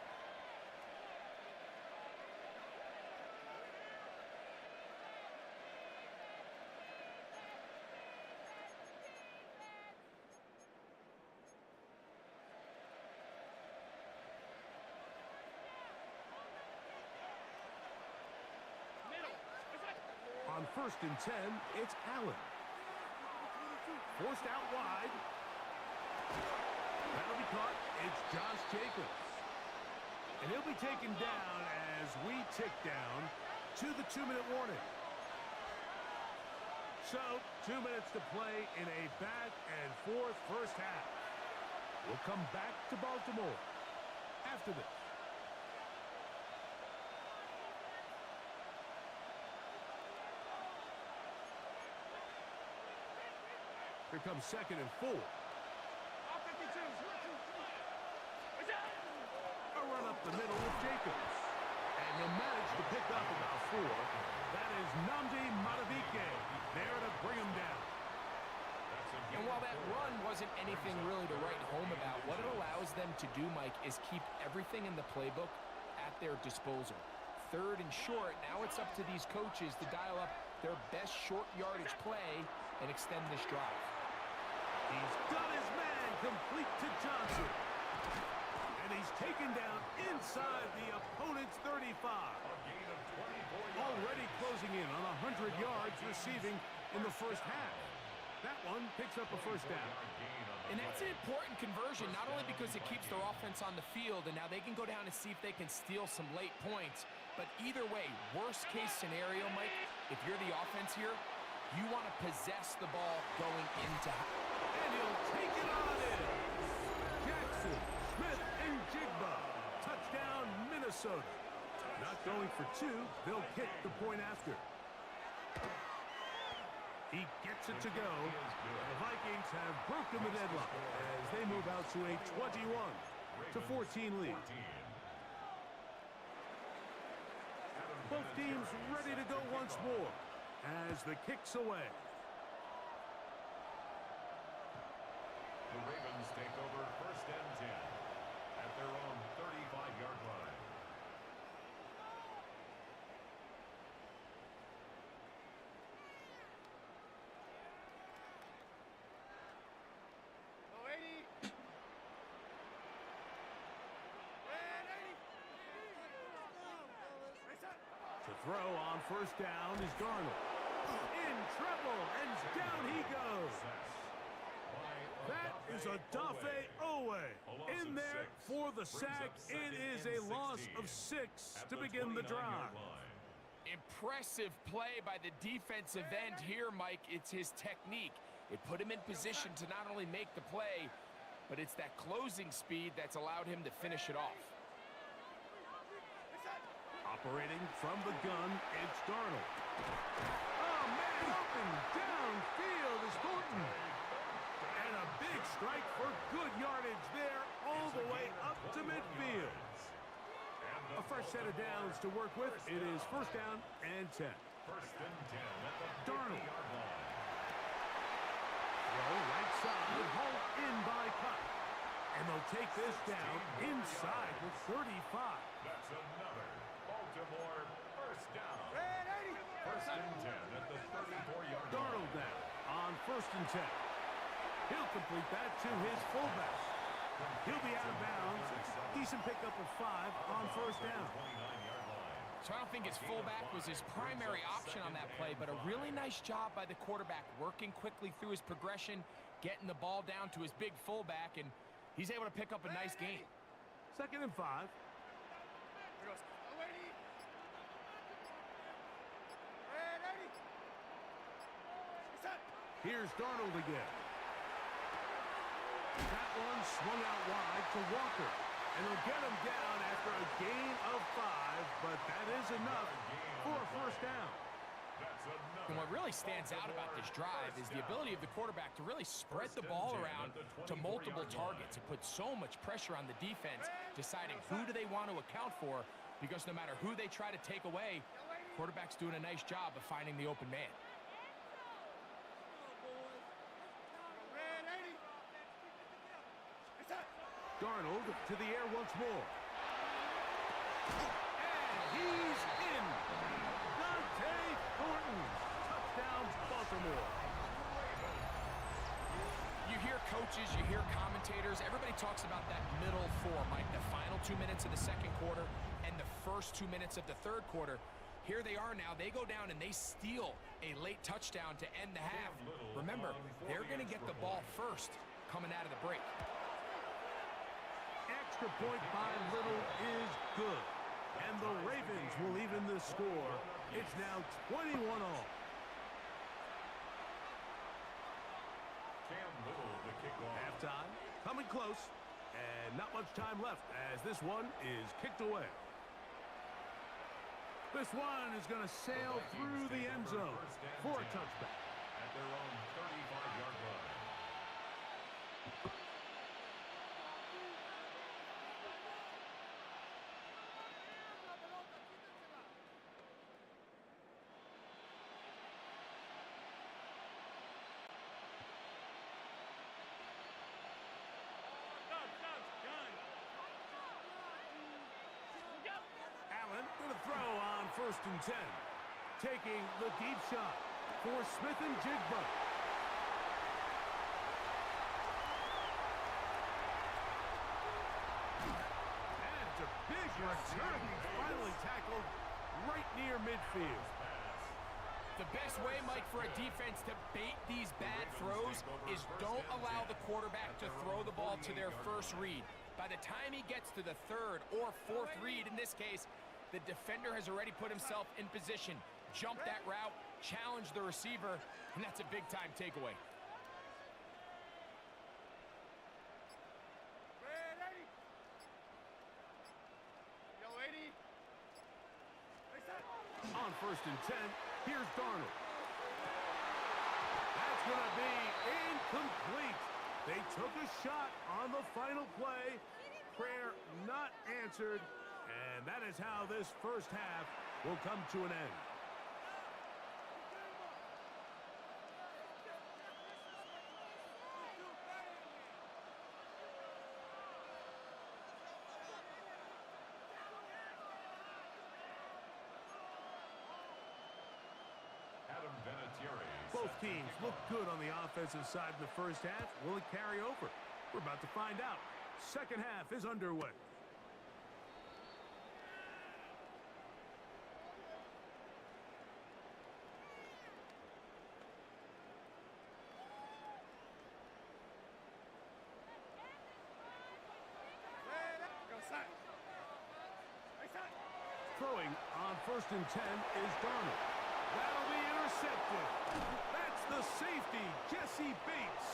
On 1st and 10, it's Allen. Forced out wide. That'll be caught. It's Josh Jacobs. And he'll be taken down as we tick down to the 2-minute warning. So, 2 minutes to play in a back-and-forth first half. We'll come back to Baltimore after this. Here comes 2nd and 4. A run up the middle with Jacobs. And he'll manage to pick up about 4. That is Nnamdi Madubuike there to bring him down. And while that run wasn't anything really to write home about, what it allows them to do, Mike, is keep everything in the playbook at their disposal. 3rd and short, now it's up to these coaches to dial up their best short yardage play and extend this drive. He's got his man complete to Johnson. And he's taken down inside the opponent's 35. Already closing in on 100 yards receiving in the first half. That one picks up a first down. And that's an important conversion, not only because it keeps their offense on the field, and now they can go down and see if they can steal some late points. But either way, worst case scenario, Mike, if you're the offense here, you want to possess the ball going into half. And he'll take it on in. Jackson, Smith, and Jigba. Touchdown, Minnesota. Not going for 2. They'll kick the point after. He gets it to go. The Vikings have broken the deadlock as they move out to a 21-14 lead. Both teams ready to go once more as the kick's away. The Ravens take over 1st and 10 at their own 35-yard line. To throw on 1st down is Darnold. In trouble, and down he goes. That is a Dafe Owe. In there for the sack. It is a loss of 6 to begin the drive. Impressive play by the defensive end here, Mike. It's his technique. It put him in position to not only make the play, but it's that closing speed that's allowed him to finish it off. Operating from the gun, it's Darnold. Oh, man, open downfield is Thornton. And a big strike for good yardage there all the way up to midfield. A fresh set of downs to work with. It is 1st down and 10. 1st and 10 at the Darnold. 50-yard line. Throw right side, hauled in by Cup. And they'll take this down inside the 35. That's another Baltimore 1st down. 1st and 10 at the 34-yard line. Darnold now on 1st and 10. He'll complete that to his fullback. He'll be out of bounds. Decent pickup of 5 on 1st down. So I don't think his fullback was his primary option on that play, but a really nice job by the quarterback, working quickly through his progression, getting the ball down to his big fullback, and he's able to pick up a nice gain. 2nd and 5. Here's Darnold again. That one swung out wide to Walker. And he'll get him down after a gain of 5, but that is enough for a 1st down. That's And what really stands out about this drive is the ability of the quarterback to really spread the ball around to multiple targets. It puts so much pressure on the defense, deciding who do they want to account for, because no matter who they try to take away, quarterback's doing a nice job of finding the open man. Darnold to the air once more. And he's in. Dante Thornton. Touchdown, Baltimore. You hear coaches, you hear commentators, everybody talks about that middle four, Mike, the final 2 minutes of the second quarter and the first 2 minutes of the third quarter. Here they are now. They go down and they steal a late touchdown to end the half. Remember, they're going to get the ball first coming out of the break. Extra point by Little is good. And the Ravens will even the score. It's now 21 all. Halftime, coming close, and not much time left as this one is kicked away. This one is going to sail through the end zone for a touchback. At their own 35-yard line. Allen going to throw on 1st and 10. Taking the deep shot for Smith and Jigba. And it's a big return. He's finally tackled right near midfield. The best way, Mike, for a defense to bait these bad throws is don't allow the quarterback to throw the ball to their first read. By the time he gets to the third or fourth read, in this case, the defender has already put himself in position, jump that route, challenge the receiver, and that's a big-time takeaway. On 1st and 10, here's Darnold. That's going to be incomplete. They took a shot on the final play. Prayer not answered. And that is how this first half will come to an end. Both teams look good on the offensive side in the first half. Will it carry over? We're about to find out. Second half is underway. Throwing on 1st and 10 is Darnold. That'll be intercepted. That's the safety, Jesse Bates.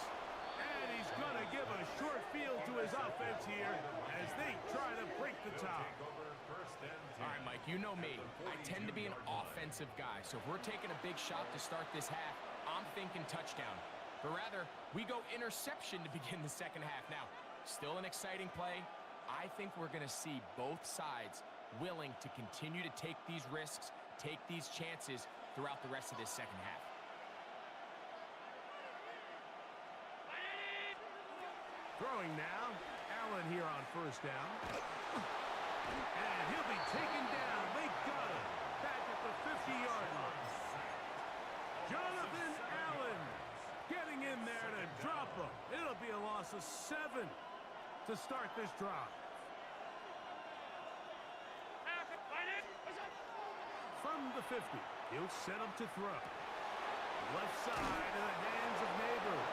And he's going to give a short field to his offense here as they try to break the tie. All right, Mike, you know me. I tend to be an offensive guy, so if we're taking a big shot to start this half, I'm thinking touchdown. But rather, we go interception to begin the second half. Now, still an exciting play. I think we're going to see both sides willing to continue to take these risks, take these chances throughout the rest of this second half. Throwing now, Allen here on 1st down. And he'll be taken down. They got him back at the 50-yard line. Jonathan Allen getting in there to drop him. It'll be a loss of 7 to start this drive. From the 50, he'll set up to throw. Left side in the hands of Neighbors.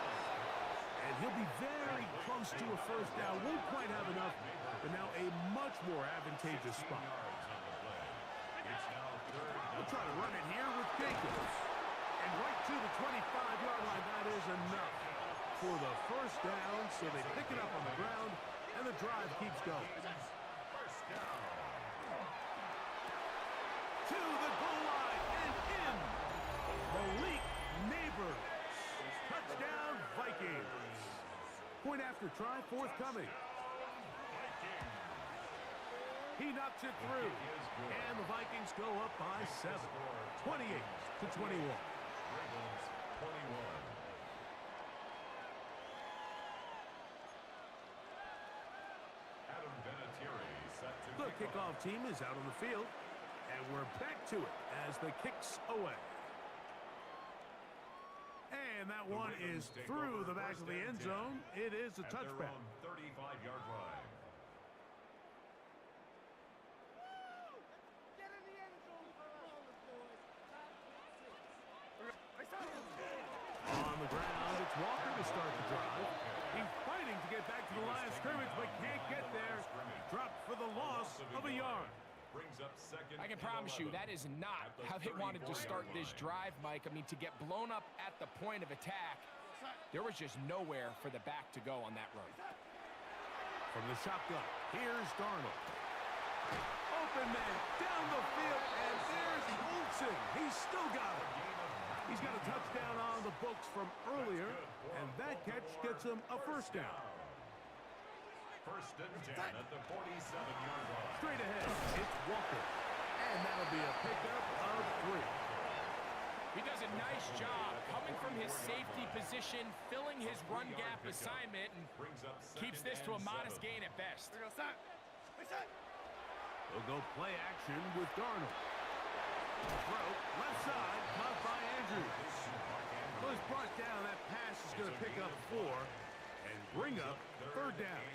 And he'll be very close to a first down. Won't quite have enough, but now a much more advantageous spot. We'll try to run it here with Jacobs. And right to the 25-yard line, that is enough for the first down. So they pick it up on the ground, and the drive keeps going. First down. To the goal line and in. Reverse. Touchdown, Vikings. Point after try forthcoming. He knocks it through. And the Vikings go up by 7. 28-21. Ravens 21. Adam Vinatieri set to The kick off. kickoff team is out on the field. And we're back to it as the kick's away. And that one is through the back of the end zone. It is a At their touchback. own 35-yard line. On the ground, it's Walker to start the drive. He's fighting to get back to the line of scrimmage, but can't get there. Dropped for the loss of a yard. Brings up second. I can promise you that is not how they wanted to start this drive, Mike. I mean, to get blown up at the point of attack, there was just nowhere for the back to go on that run. From the shotgun, here's Darnold. Open man, down the field, and there's Olsen. He's still got it. He's got a touchdown on the books from earlier, and that catch gets him a first down. First and 10 at the 47-yard line. Straight ahead, it's Walker. And that'll be a pickup of 3. He does a nice job coming from his safety position, filling his run gap assignment, and Brings up keeps second this to a and modest 7. gain at best. They'll go play action with Darnold. Throw, left side, caught by Andrews. Well, it's brought down. That pass is going to pick up 4 and bring up third down.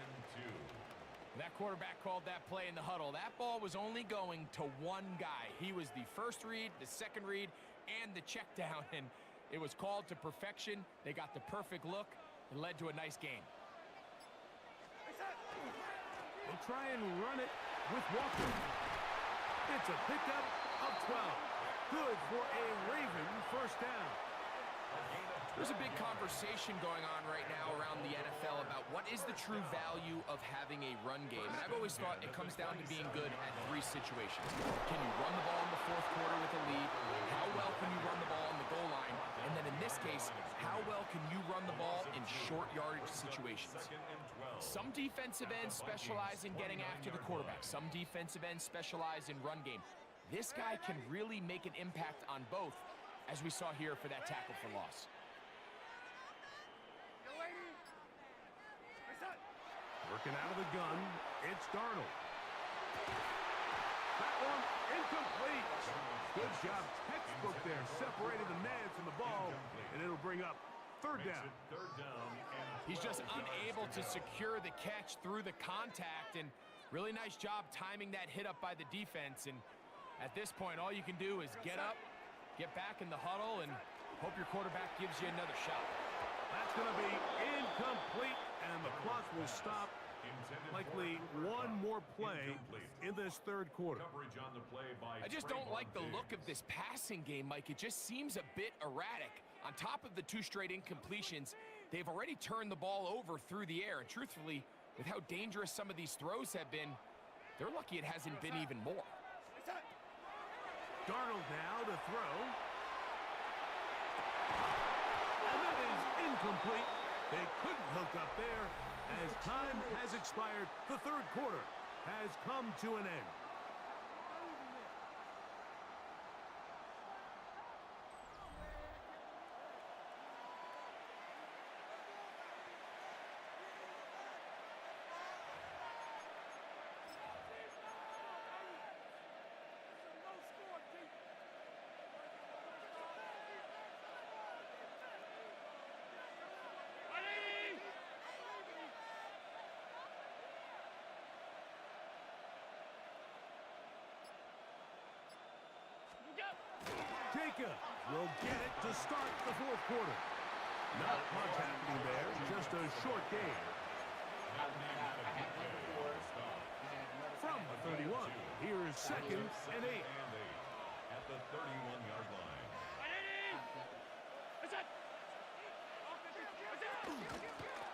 That quarterback called that play in the huddle. That ball was only going to one guy. He was the first read, the second read, and the check down, and it was called to perfection. They got the perfect look. It led to a nice game. They'll try and run it with Walker. It's a pickup of 12. Good for a Raven first down. There's a big conversation going on right now around the NFL about what is the true value of having a run game. And I've always thought it comes down to being good at 3 situations. Can you run the ball in the fourth quarter with a lead? How well can you run the ball on the goal line? And then in this case, how well can you run the ball in short yardage situations? Some defensive ends specialize in getting after the quarterback. Some defensive ends specialize in run game. This guy can really make an impact on both, as we saw here for that tackle for loss. Working out of the gun, it's Darnold. That one incomplete. Good job, textbook there, separating the man from the ball, and it'll bring up third down. He's just unable to secure the catch through the contact, and really nice job timing that hit up by the defense. And at this point, all you can do is get up, get back in the huddle, and hope your quarterback gives you another shot. That's going to be incomplete, and the clock will stop. Likely one more play in this third quarter. I just don't like the look of this passing game, Mike. It just seems a bit erratic. On top of the 2 straight incompletions, they've already turned the ball over through the air. And truthfully, with how dangerous some of these throws have been, they're lucky it hasn't been even more. Darnold now to throw. And that is incomplete. They couldn't hook up there. As time has expired, the third quarter has come to an end. Jacob will get it to start the fourth quarter. Not much happening there, just a short game. From the 31, here is second and 8. At the 31-yard line.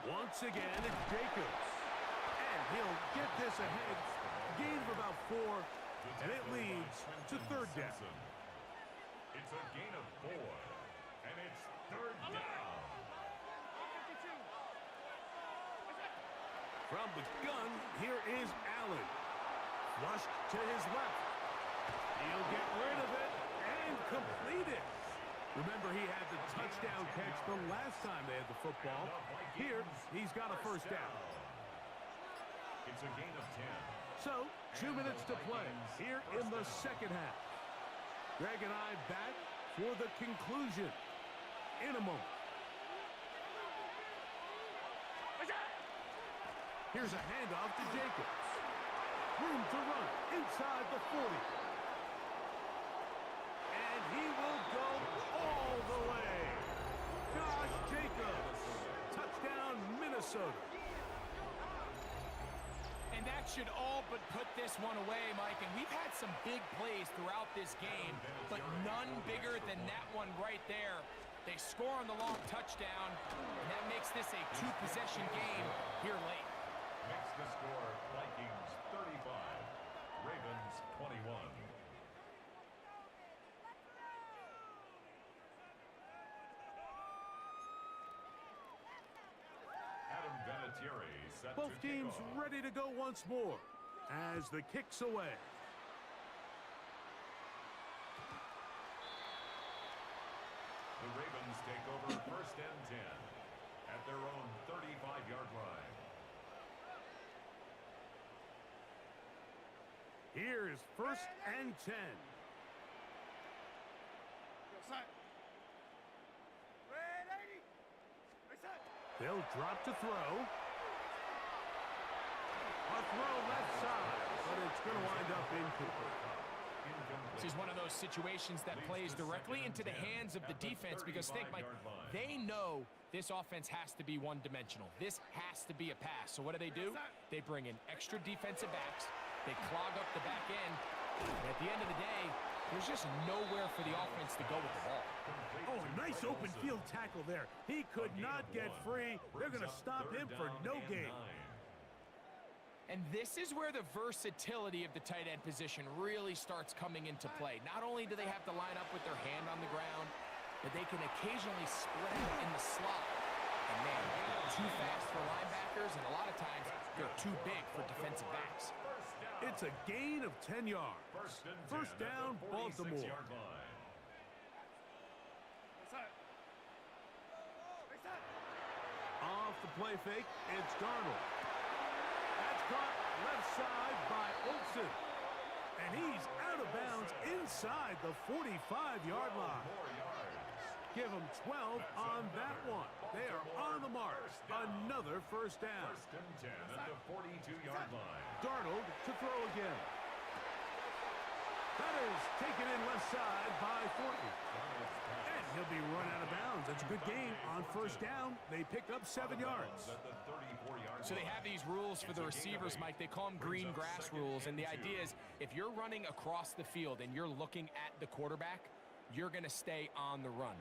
Once again, it's Jacobs. And he'll get this ahead. Gain of about 4, and it leads to third down. It's a gain of 4, and it's third From the gun, here is Allen. Flushed to his left. He'll get rid of it and complete it. Remember, he had the touchdown catch the last time they had the football. Here, he's got a first down. It's a gain of 10. So, 2 minutes to play here in the second half. Greg and I back for the conclusion in a moment. Here's a handoff to Jacobs. Room to run inside the 40. And he will go all the way. Josh Jacobs. Touchdown, Minnesota. And that should all but put this one away, Mike. And we've had some big plays throughout this game, but none bigger than that one right there. They score on the long touchdown, and that makes this a two-possession game here late. Makes the score Vikings 35, Ravens 21. Adam Vinatieri set Both to teams kickoff. ready to go once more as the kick's away. The Ravens take over first and 10 at their own 35-yard line. Here's first and 10. They'll drop to throw. A throw left side, but it's going to wind up incomplete. This is one of those situations that plays directly into the hands of the defense because think, Mike, they know this offense has to be one-dimensional. This has to be a pass. So what do? They bring in extra defensive backs. They clog up the back end. And at the end of the day, there's just nowhere for the offense to go with the ball. Oh, a nice open field tackle there. He could not get free. They're going to stop him for no gain. And this is where the versatility of the tight end position really starts coming into play. Not only do they have to line up with their hand on the ground, but they can occasionally split out in the slot. And man, they're too fast for linebackers, and a lot of times they're too big for defensive backs. It's a gain of 10 yards. First down, Baltimore. Off the play fake, it's Darnold. That's caught left side by Olsen. And he's out of bounds inside the 45-yard line. Give him 12 on that one. They are on the mark. Another first down. First and 10 at the 42-yard line. Darnold to throw again. That is taken in left side by Thornton. And he'll be run out of bounds. It's a good game on first down. They pick up 7 yards. So they have these rules for the receivers, Mike. They call them green grass rules. And the idea is if you're running across the field and you're looking at the quarterback, you're going to stay on the run.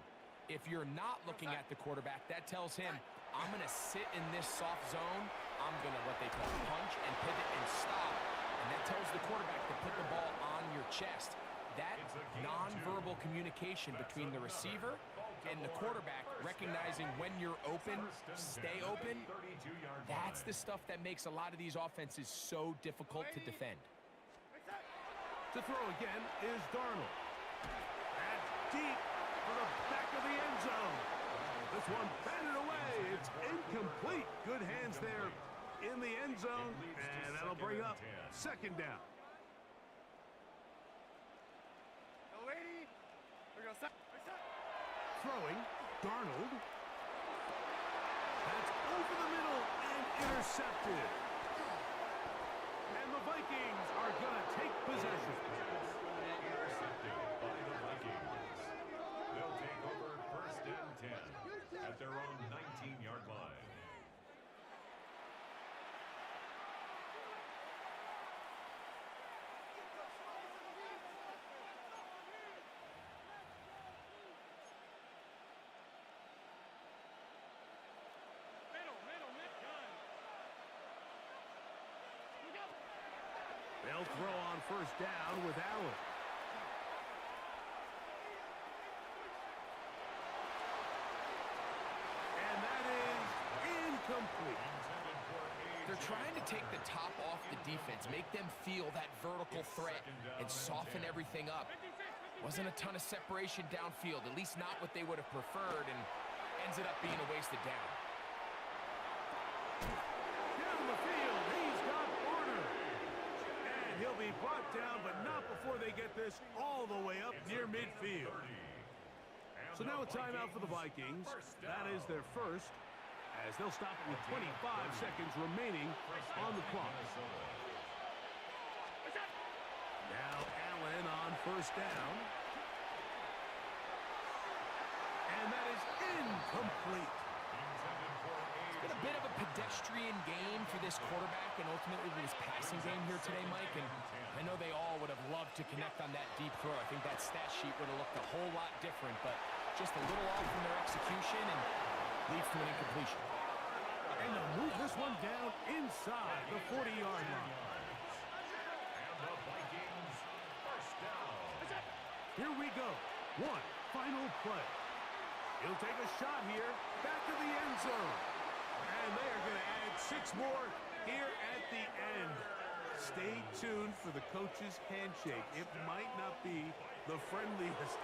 If you're not looking at the quarterback, that tells him, I'm going to sit in this soft zone. I'm going to what they call punch and pivot and stop. And that tells the quarterback to put the ball on your chest. That nonverbal communication between the receiver and the quarterback, recognizing when you're open, stay open, that's the stuff that makes a lot of these offenses so difficult to defend. To throw again is Darnold. That's deep for the back of the end zone. This one batted away. It's incomplete. Good hands there in the end zone, and that'll bring up second down. Throwing, Darnold. That's over the middle and intercepted. And the Vikings are going to take possession. Intercepted by the Vikings. They'll take over first and 10 at their own 19-yard line. They'll throw on first down with Allen. And that is incomplete. Intended for a They're trying to take the top off the defense, make them feel that vertical threat, and soften everything up. Wasn't a ton of separation downfield, at least not what they would have preferred, and ends it up being a wasted down. Down the field, he's got Warner. And he'll be brought down, but not before they get this all the way up near midfield. So now a timeout for the Vikings. That is their first, as they'll stop it with 25 seconds remaining on the clock. Now Allen on first down. And that is incomplete. It's been a bit of a pedestrian game for this quarterback and ultimately this passing game here today, Mike. And I know they all would have loved to connect on that deep throw. I think that stat sheet would have looked a whole lot different, but just a little off from their execution and leads to an incompletion. And they'll move this one down inside the 40-yard line. And the Vikings first down. Here we go. One final play. He'll take a shot here, back to the end zone. And they are going to add 6 more here at the end. Stay tuned for the coach's handshake. It might not be the friendliest.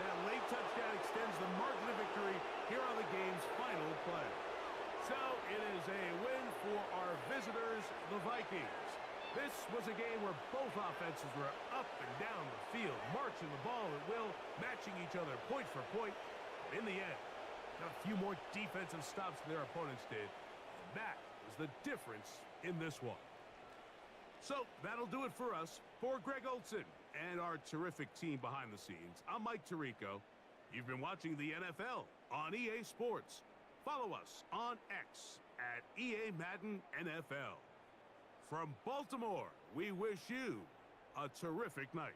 That late touchdown extends the margin of victory here on the game's final play. So it is a win for our visitors, the Vikings. This was a game where both offenses were up and down the field, marching the ball at will, matching each other point for point. In the end, got a few more defensive stops than their opponents did. And that was the difference in this one. So that'll do it for us. For Greg Olson and our terrific team behind the scenes, I'm Mike Tirico. You've been watching the NFL on EA Sports. Follow us on X at EA Madden NFL. From Baltimore, we wish you a terrific night.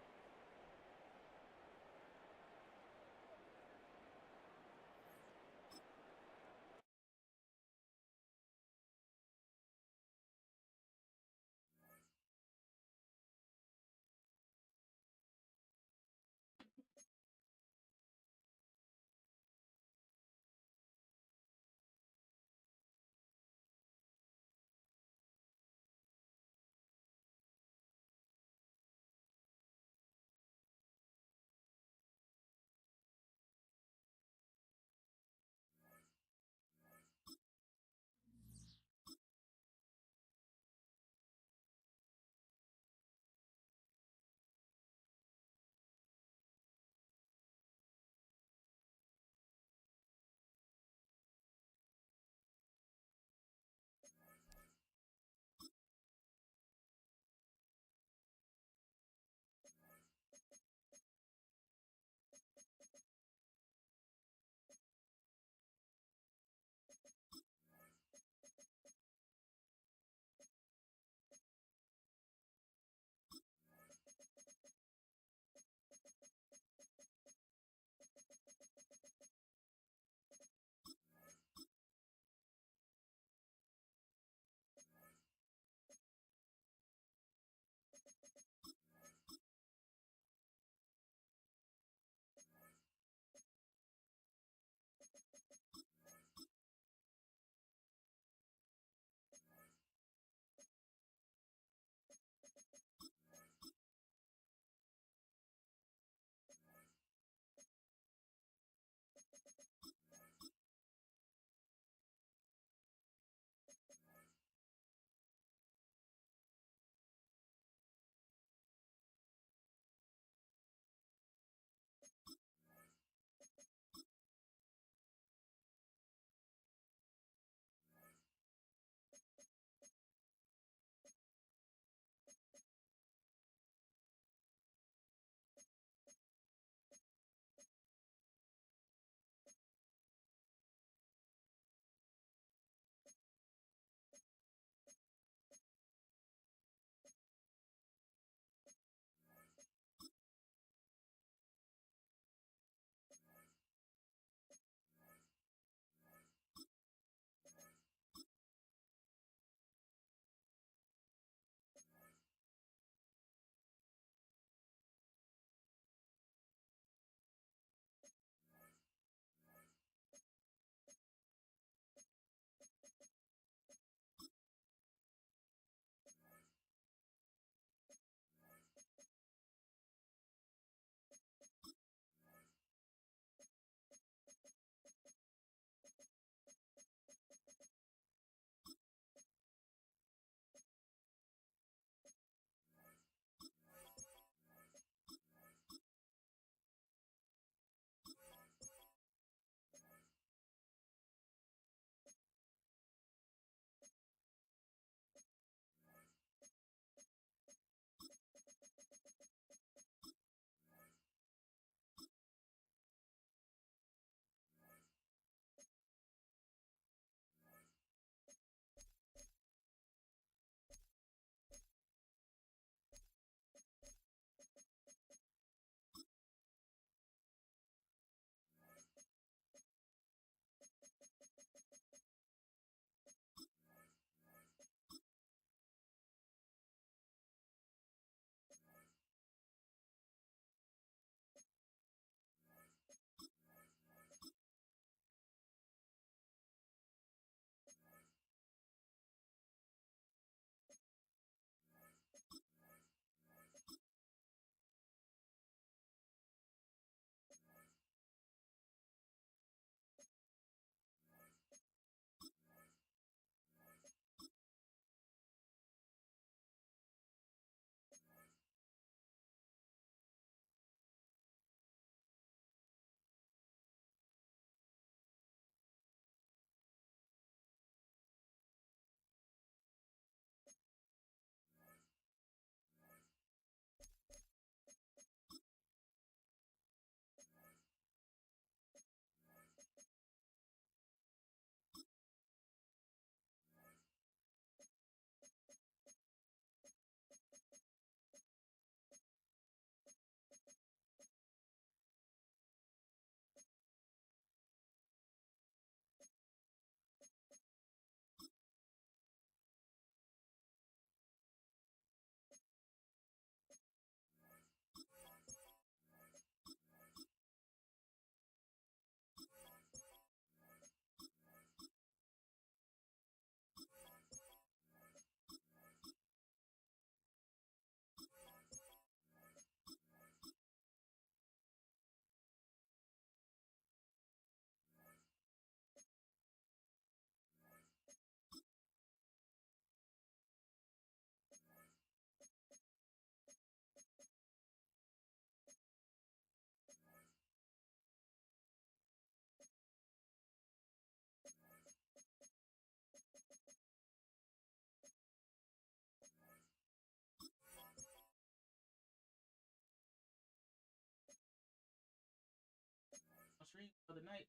for the night.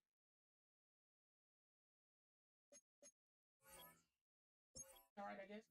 All right, I guess.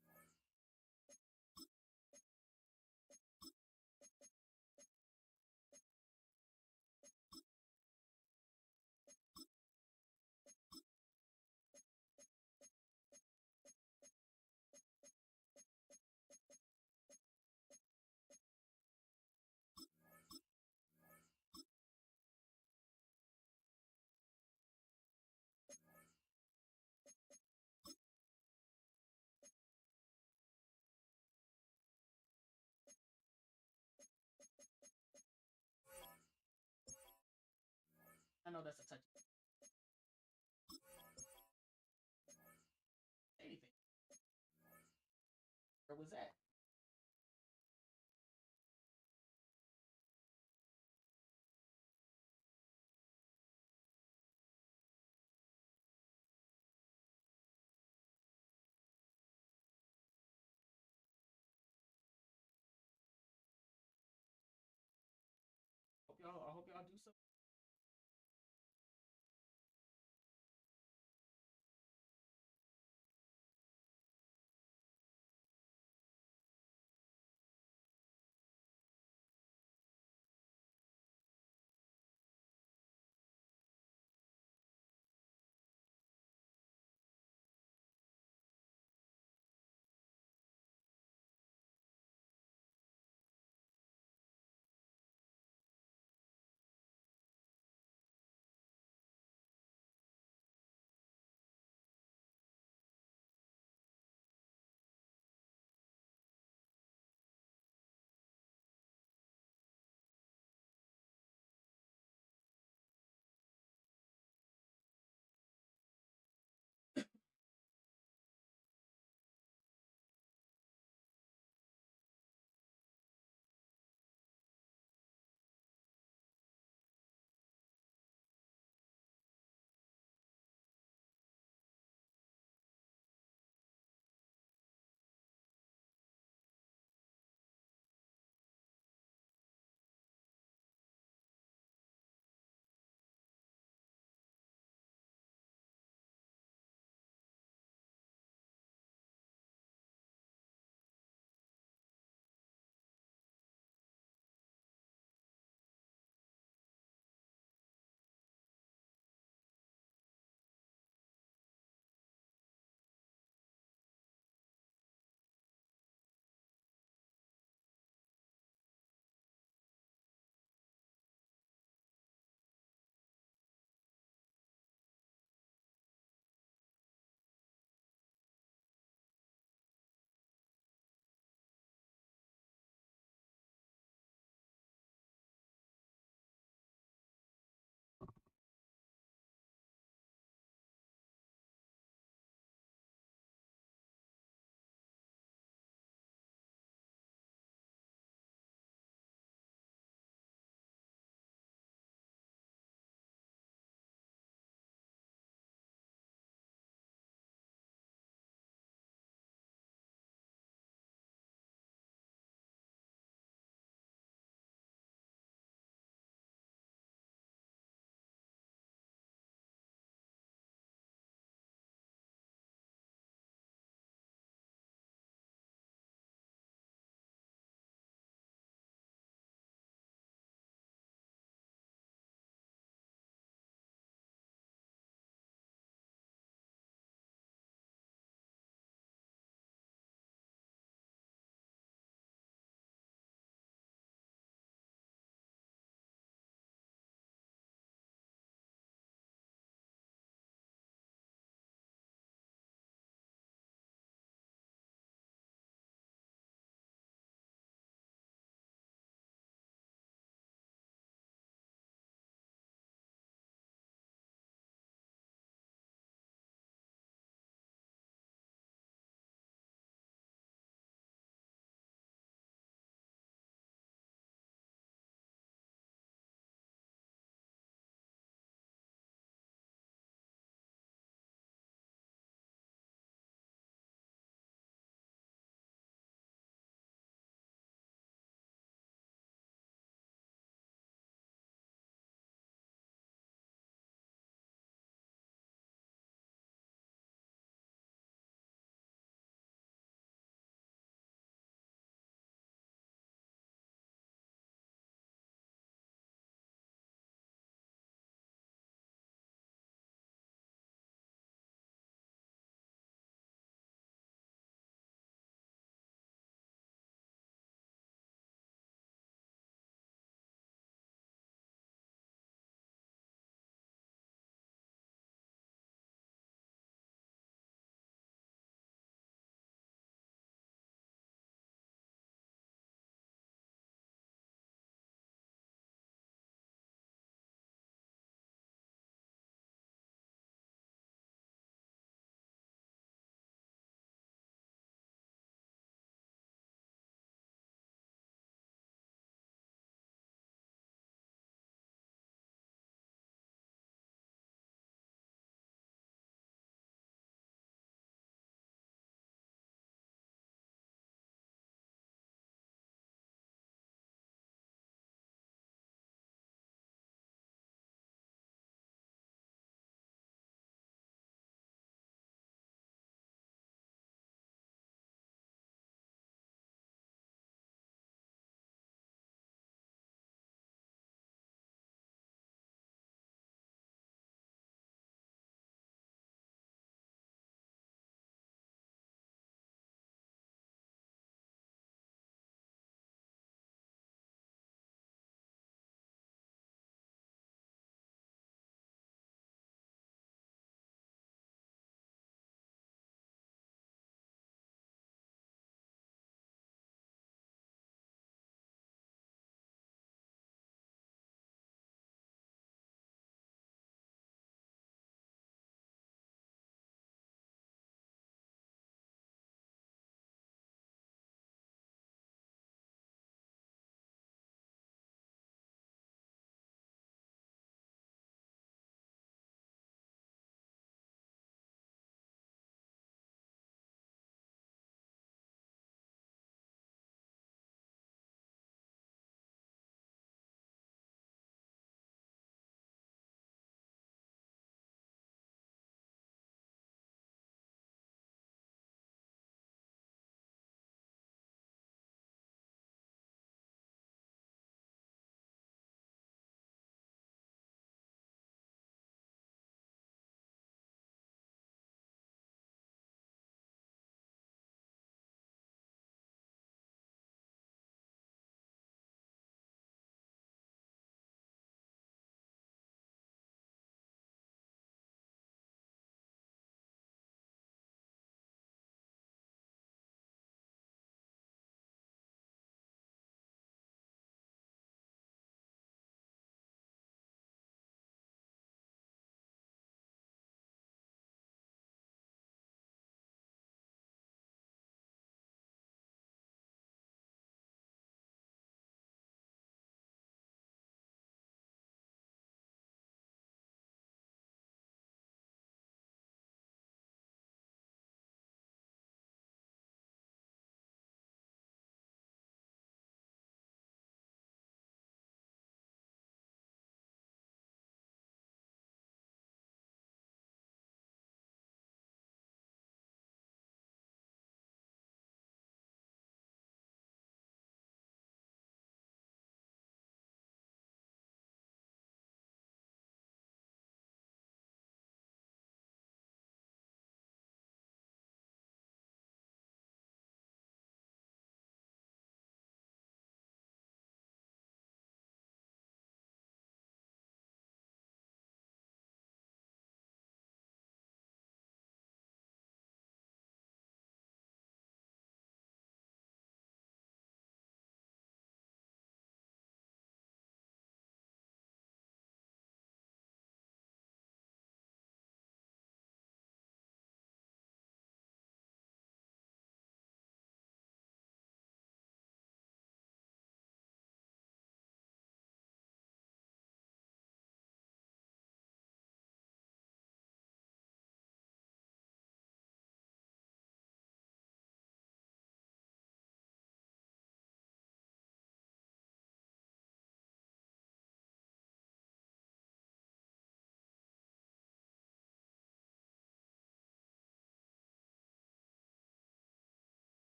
I know that's a touch. Anything. Where was that? I hope y'all do something.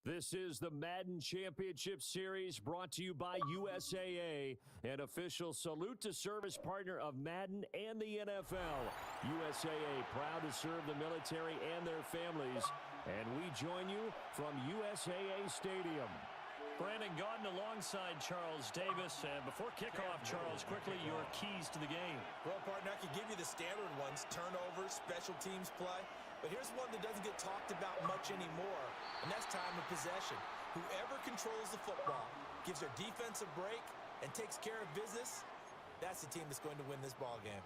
This is the Madden Championship Series brought to you by USAA, an official salute to service partner of Madden and the NFL. USAA, proud to serve the military and their families. And we join you from USAA Stadium. Brandon Gaudin alongside Charles Davis. And before kickoff, Charles, quickly your keys to the game. Well, partner, I could give you the standard ones, turnovers, special teams play. But here's one that doesn't get talked about much anymore, and that's time of possession. Whoever controls the football, gives their defense a break, and takes care of business, that's the team that's going to win this ball game.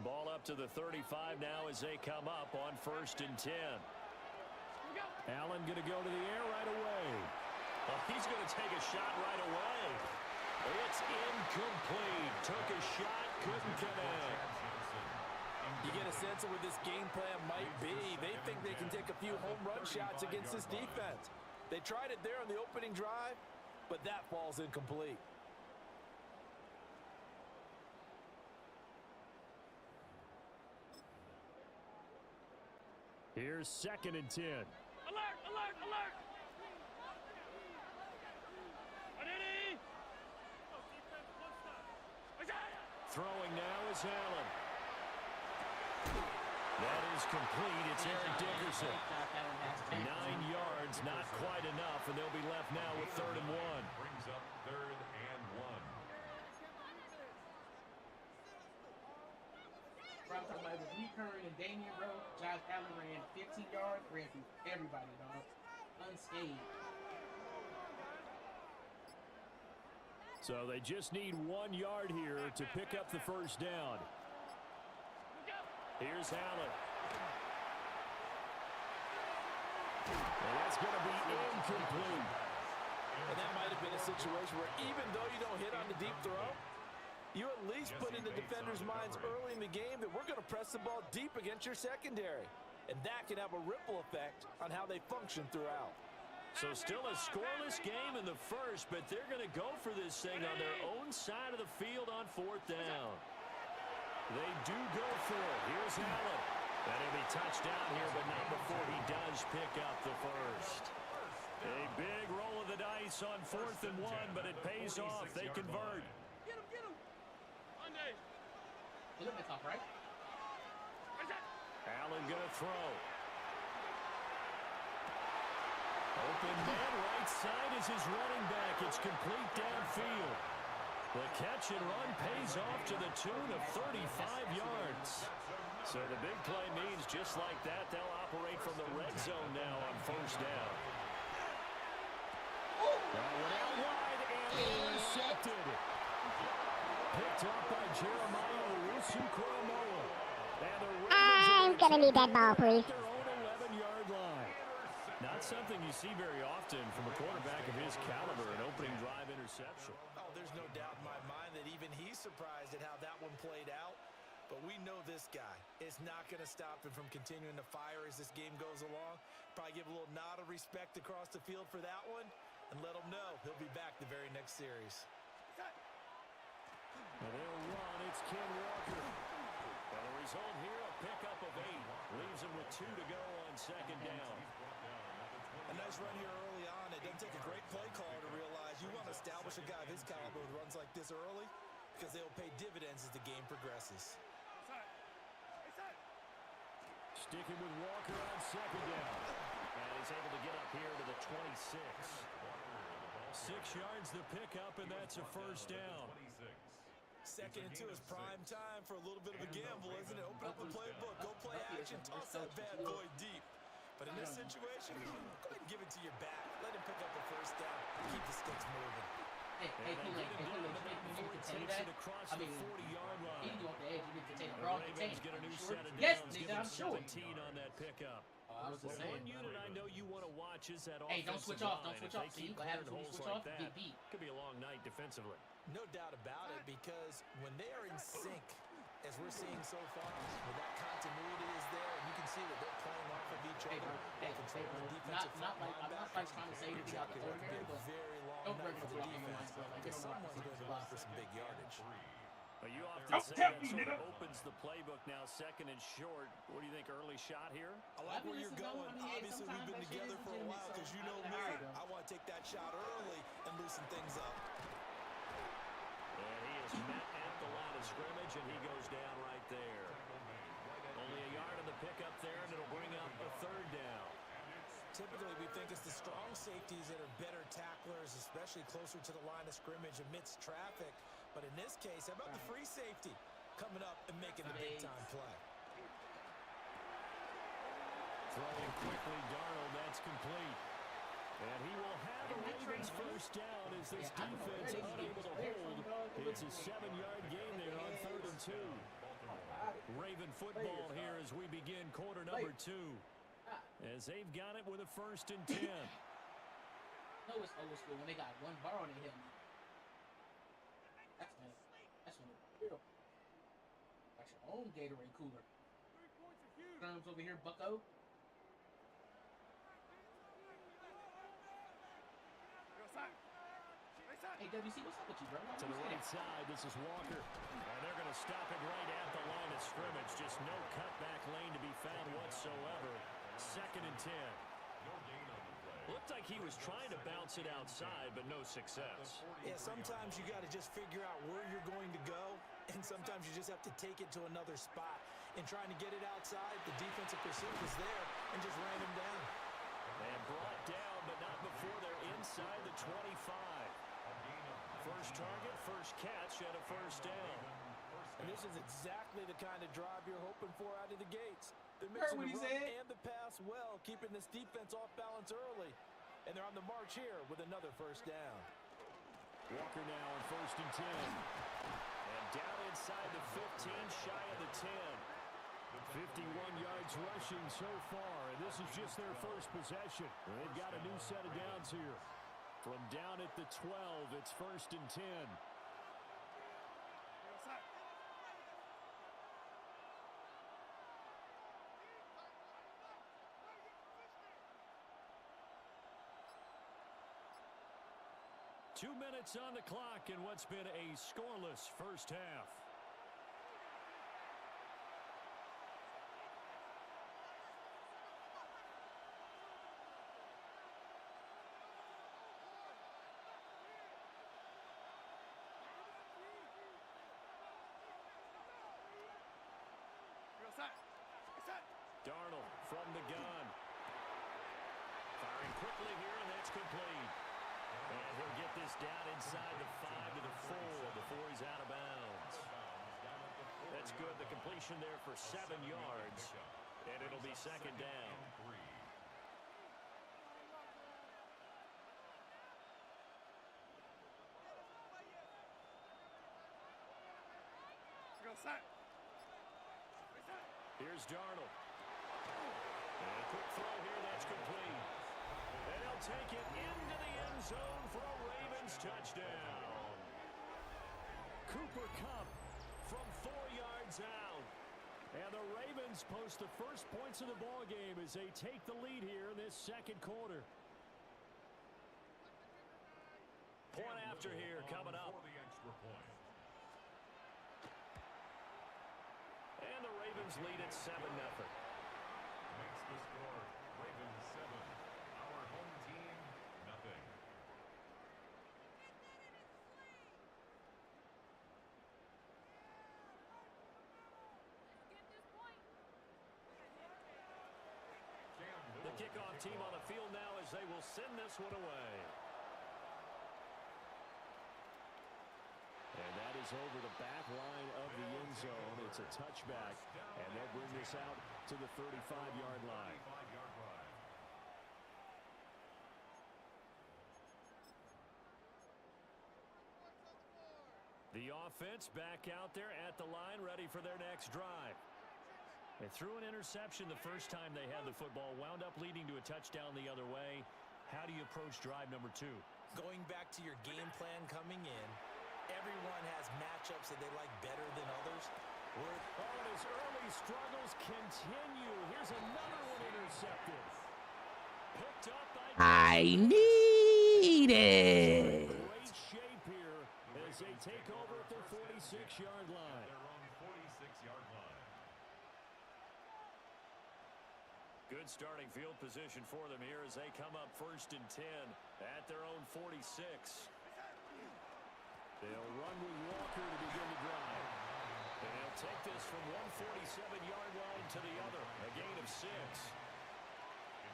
Ball up to the 35 now as they come up on 1st and 10. Allen going to go to the air right away. Well, he's going to take a shot right away. It's incomplete. Took a shot, couldn't connect. You get a sense of what this game plan might be. They think they can take a few home run shots against this defense. They tried it there on the opening drive, but that falls incomplete. Here's 2nd and 10. Alert, alert, alert! Throwing now is Allen. That is complete. It's Eric Dickerson. 9 yards, not quite enough, and they'll be left now with 3rd and 1. Brings up 3rd and 1. I'm talking about Lee Curry and Damian Rowe. Josh Allen ran 15 yards, ran through everybody, dog. Unscathed. So they just need 1 yard here to pick up the 1st down. Here's Allen. And that's going to be incomplete. And that might have been a situation where even though you don't hit on the deep throw, you at least put in the defenders' minds early in the game that we're going to press the ball deep against your secondary. And that can have a ripple effect on how they function throughout. So still a scoreless game in the 1st, but they're going to go for this thing on their own side of the field on 4th down. They do go for it. Here's Allen. That'll be touchdown here, but not before he does pick up the 1st. A big roll of the dice on 4th and 1, but it pays off. They convert. Get him, get him! Monday! A little bit tough, right? Allen going to throw. Open man, right side is his running back. It's complete downfield. The catch and run pays off to the tune of 35 yards. So the big play means just like that, they'll operate from the red zone now on 1st down. That went out wide and intercepted. Picked up by Jeremiah Owusu-Koramoah. I'm gonna need that ball, please. Their own 11-yard line. Not something you see very often from a quarterback of his caliber, an opening drive interception. Oh, there's no doubt in my mind that even he's surprised at how that one played out. But we know this guy is not going to stop him from continuing to fire as this game goes along. Probably give a little nod of respect across the field for that one and let him know he'll be back the very next series. And they'll run. It's Ken Walker. And the result here, a pickup of 8. Leaves him with 2 to go on 2nd down. A nice run here early on. It doesn't take a great play caller to realize you want to establish a guy of his caliber who runs like this early because they'll pay dividends as the game progresses. Sticking with Walker on 2nd down. And he's able to get up here to the 26. 6 yards the pickup, and that's a 1st down. 2nd and 2 is prime time for a little bit of a gamble, isn't it? Open up the playbook, go play action, toss that bad boy deep. But in this situation, go ahead and give it to your back. Let him pick up the 1st down. Keep the sticks moving. Hey, Kool-Aid, you need to contain that. I mean, you off the edge, you need to contain the broad contain. Get a new set of Yes, downs. nigga, I'm sure. 17 on that pickup. I was just saying. One unit I know you want to watch is that Hey, don't offensive switch off. line. Don't switch If they off. See, keep what happens when you clearing switch holes off? like Get that, beat. could be a long night defensively. No doubt about it, because when they are in sync, as we're seeing so far, when that continuity is there, and you can see that they're playing off of each other. Hey, bro, controlling the defensive not front like, I'm not linebackers. like trying to say anything out the It could be ordinary, a but very long Don't enough break for the the block on the line, defense. bro. Like, they Because don't block someone's the going to block. look for some big yardage. You often Don't say tap that me, sort nigga. of opens the playbook now, second and short. What do you think, early shot here? I like where you're Obviously, no. going. I mean, hey, Obviously, we've sometimes been that shit together is for a legitimate, while so because you I'll know be like, me. all right, bro. I want to take that shot early and loosen things up. And he is met at the line of scrimmage, and he goes down right there. Only a yard on the pickup there, and it'll bring up a third down. Typically, we think it's the strong safeties that are better tacklers, especially closer to the line of scrimmage amidst traffic. But in this case, how about the free safety coming up and making the big-time play? Throwing quickly, Darnold, that's complete. And he will have a Ravens first down as this defense unable to hold. It's a 7-yard gain there on 3rd and 2. Raven football here as we begin quarter number 2. As they've got it with a 1st and 10. No, it's old school when they got one bar on their helmet. That's when it's real. Got your own Gatorade cooler. Terms over here, bucko. Hey, WC, what's up with you, bro? To the right side, this is Walker. And they're going to stop it right at the line of scrimmage. Just no cutback lane to be found whatsoever. 2nd and 10. Looked like he was trying to bounce it outside, but no success. Yeah, sometimes you got to just figure out where you're going to go, and sometimes you just have to take it to another spot. In trying to get it outside, the defensive pursuit was there and just ran him down. And brought down, but not before they're inside the 25. First target, first catch, and a first down. And this is exactly the kind of drive you're hoping for out of the gates. They're Heard mixing what the he run said. and the pass well, keeping this defense off balance early. And they're on the march here with another first down. Walker now on 1st and 10. And down inside the 15, shy of the 10. 51 yards rushing so far, and this is just their first possession. They've got a new set of downs here. From down at the 12, it's 1st and 10. Two minutes on the clock in what's been a scoreless first half. Darnold from the gun. Firing quickly here, and that's complete. And he'll get this down inside the 5 to the 4 before he's out of bounds. That's good. The completion there for 7 yards. And it'll be 2nd down. Here's Darnold. And a quick throw here, that's complete. And he'll take it into the end zone for a Ravens touchdown. Cooper Kupp from 4 yards out. And the Ravens post the first points of the ball game as they take the lead here in this 2nd quarter. Point after here coming up. And the Ravens lead at 7-0. Makes the score Ravens 7. Our home team, nothing. The kickoff team on the field now as they will send this one away. And that is over the back line of the end zone. It's a touchback, and they'll bring this out to the 35-yard line. The offense back out there at the line, ready for their next drive. They threw an interception the first time they had the football, wound up leading to a touchdown the other way. How do you approach drive number 2? Going back to your game plan coming in, everyone has matchups that they like better than others. Oh, and his early struggles continue. Here's another one intercepted. Picked up by... I need Cheated. Great shape here as they take over at their 46-yard line. Their own 46-yard line. Good starting field position for them here as they come up 1st and 10 at their own 46. They'll run with Walker to begin the drive. And they'll take this from one 47-yard line to the other, a gain of 6.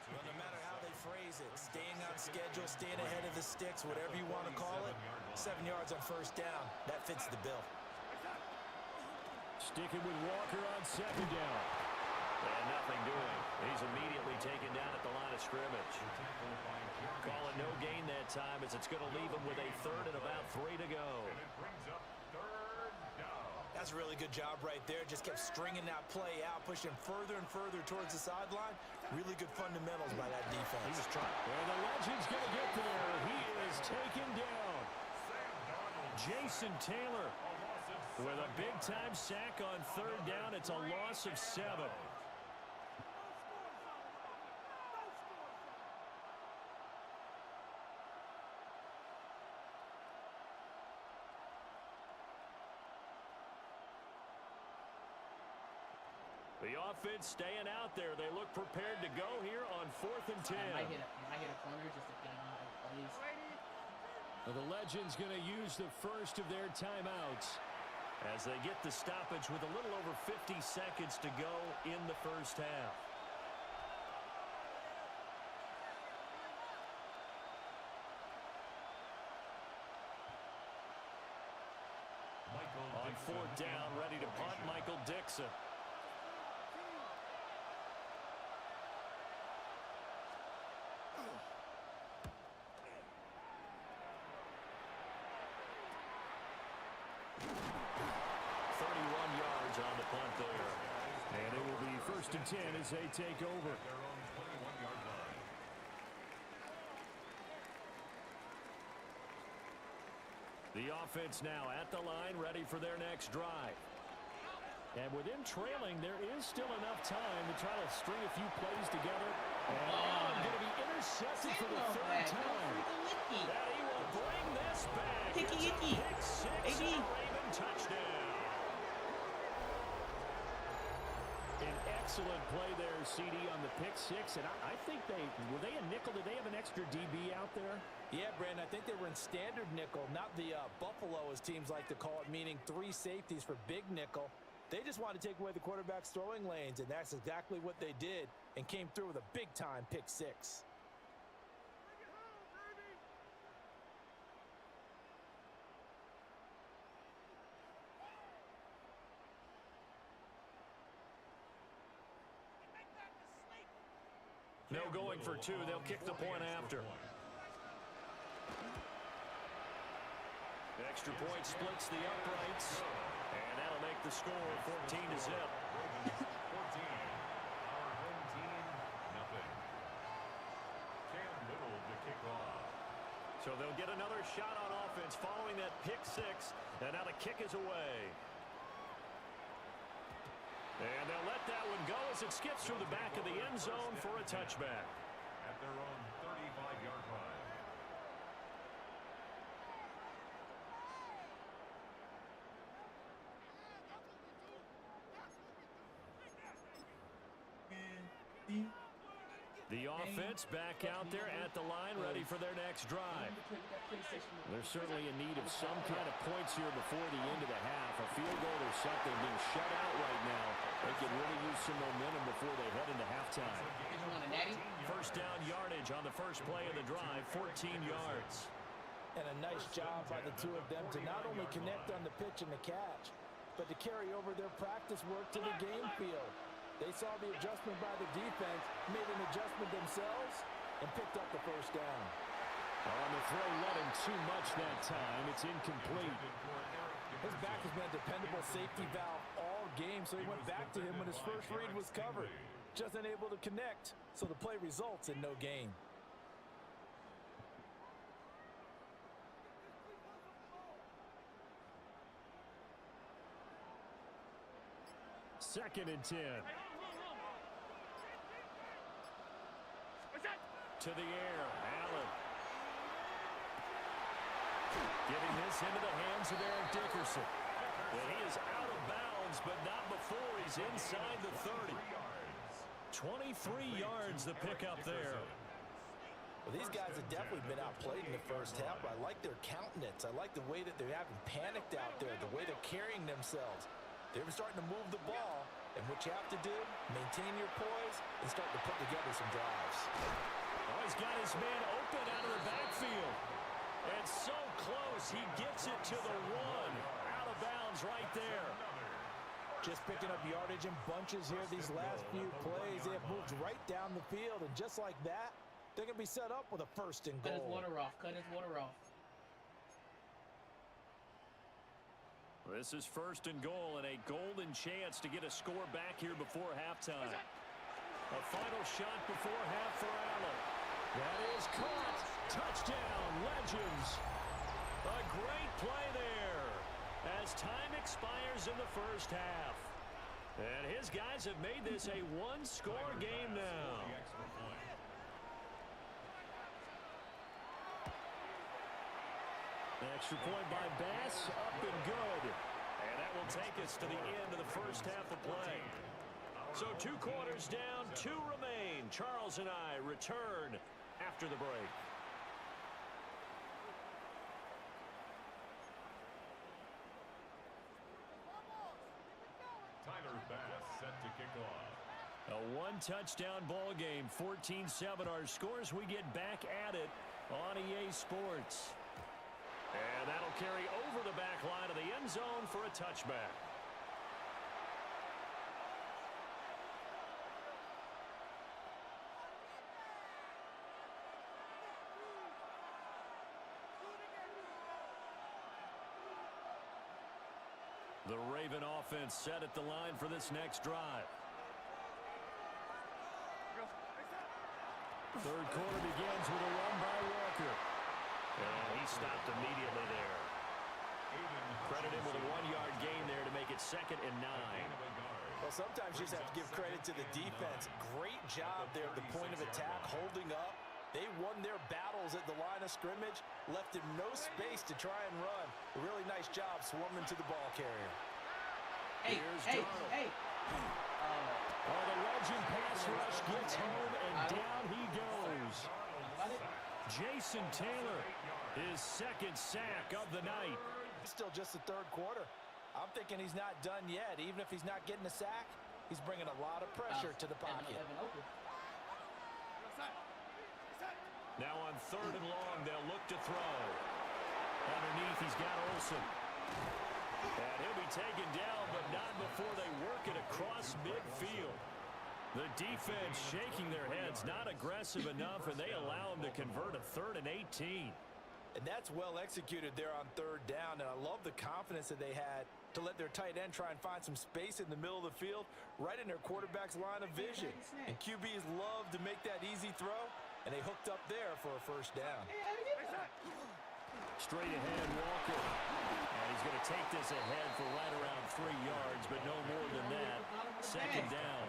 Well, no matter how they phrase it, staying on schedule, staying ahead of the sticks, whatever you want to call it, 7 yards on 1st down. That fits the bill. Sticking with Walker on 2nd down. And nothing doing. He's immediately taken down at the line of scrimmage. Calling no gain that time as it's going to leave him with a 3rd and about 3 to go. And it brings up 3rd down. That's a really good job right there. Just kept stringing that play out, pushing further and further towards the sideline. Really good fundamentals by that defense. He was trying. And the Legend's going to get there. He is taken down. Jason Taylor with a big-time sack on 3rd down. It's a loss of 7. The offense staying out there. They look prepared to go here on 4th and 10. I might hit a corner just to get on the plays. Well, the Legends going to use the first of their timeouts as they get the stoppage with a little over 50 seconds to go in the 1st half. On 4th down, ready to punt, Michael Dixon. On the punt there. And it will be 1st and 10 as they take over. Their own 21-yard line. The offense now at the line, ready for their next drive. And with them trailing, there is still enough time to try to string a few plays together. And Allen going to be intercepted for the 3rd time. And he will bring this back. Hickey. Pick 6 and a Raven touchdown. An excellent play there, CD, on the pick 6. And I think were they a nickel? Did they have an extra DB out there? Yeah, Brandon, I think they were in standard nickel, not the Buffalo, as teams like to call it, meaning 3 safeties for big nickel. They just wanted to take away the quarterback's throwing lanes, and that's exactly what they did and came through with a big-time pick 6. No going for 2. They'll kick the point after. The extra point splits the uprights. And that'll make the score 14 to zip. 14. Our home team, nothing. Cam Little to kick off. So they'll get another shot on offense following that pick 6. And now the kick is away. And they'll let that one go as it skips through the back of the end zone for a touchback. At their own 35-yard line. The offense back out there at the line, ready for their next drive. They're certainly in need of some kind of points here before the end of the half. A field goal or something, being shut out right now. They can really use some momentum before they head into halftime. 1st down yardage on the first play of the drive, 14 yards. And a nice job by the two of them to not only connect on the pitch and the catch, but to carry over their practice work to the game field. They saw the adjustment by the defense, made an adjustment themselves, and picked up the 1st down. On the throw, let him too much that time. It's incomplete. His back has been a dependable safety valve all game, so he went back to him when his first read was covered. Just unable to connect, so the play results in no gain. 2nd and 10. To the air, Allen. It's into the hands of Eric Dickerson. And he is out of bounds, but not before he's inside the 30. 23 yards the pickup there. Well, these guys have definitely been outplayed in the first half. I like their countenance. I like the way that they haven't panicked out there, the way they're carrying themselves. They're starting to move the ball, and what you have to do, maintain your poise and start to put together some drives. Oh, he's got his man open out of the backfield. And so close, he gets it to the 1. Out of bounds right there. Just picking up yardage in bunches here these last few plays. They have moved right down the field, and just like that, they're going to be set up with a 1st and goal. Cut his water off. Cut his water off. This is 1st and goal and a golden chance to get a score back here before halftime. A final shot before half for Allen. That is caught. Touchdown, Legends. A great play there as time expires in the first half. And his guys have made this a one-score game now. Extra point by Bass, up and good. And that will take us to the end of the first half of play. So 2 quarters down, 2 remain. Charles and I return after the break. Tyler Bass set to kick off. A 1-touchdown ball game, 14-7 our scores. We get back at it on EA Sports. And that'll carry over the back line of the end zone for a touchback. The Raven offense set at the line for this next drive. Third quarter begins with a run by Walker. And he stopped immediately there. Credit him with a 1-yard gain there to make it 2nd and 9. Well, sometimes you just have to give credit to the defense. Great job there at the point of attack, holding up. They won their battles at the line of scrimmage, left him no space to try and run. A really nice job swarming to the ball carrier. Here's Darnold. Oh, the Legend pass rush gets home, and down he goes. Jason Taylor, his 2nd sack of the night. Still just the 3rd quarter. I'm thinking he's not done yet. Even if he's not getting a sack, he's bringing a lot of pressure to the pocket. Now on 3rd and long, they'll look to throw. Underneath, he's got Olsen. And he'll be taken down, but not before they work it across midfield. The defense shaking their heads, not aggressive enough, and they allow him to convert a 3rd and 18. And that's well executed there on 3rd down, and I love the confidence that they had to let their tight end try and find some space in the middle of the field, right in their quarterback's line of vision. And QBs love to make that easy throw, and they hooked up there for a 1st down. Straight ahead, Walker. And he's going to take this ahead for right around 3 yards, but no more than that. 2nd down.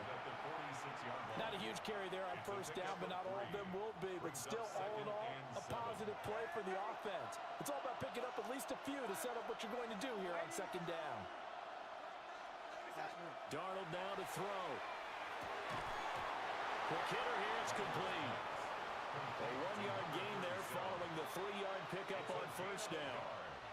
Not a huge carry there on 1st down, but not all of them will be. But still, all in all, a positive play for the offense. It's all about picking up at least a few to set up what you're going to do here on 2nd down. Darnold now to throw. Quick hitter here, it's complete. A 1-yard gain there following the 3-yard pickup on 1st down.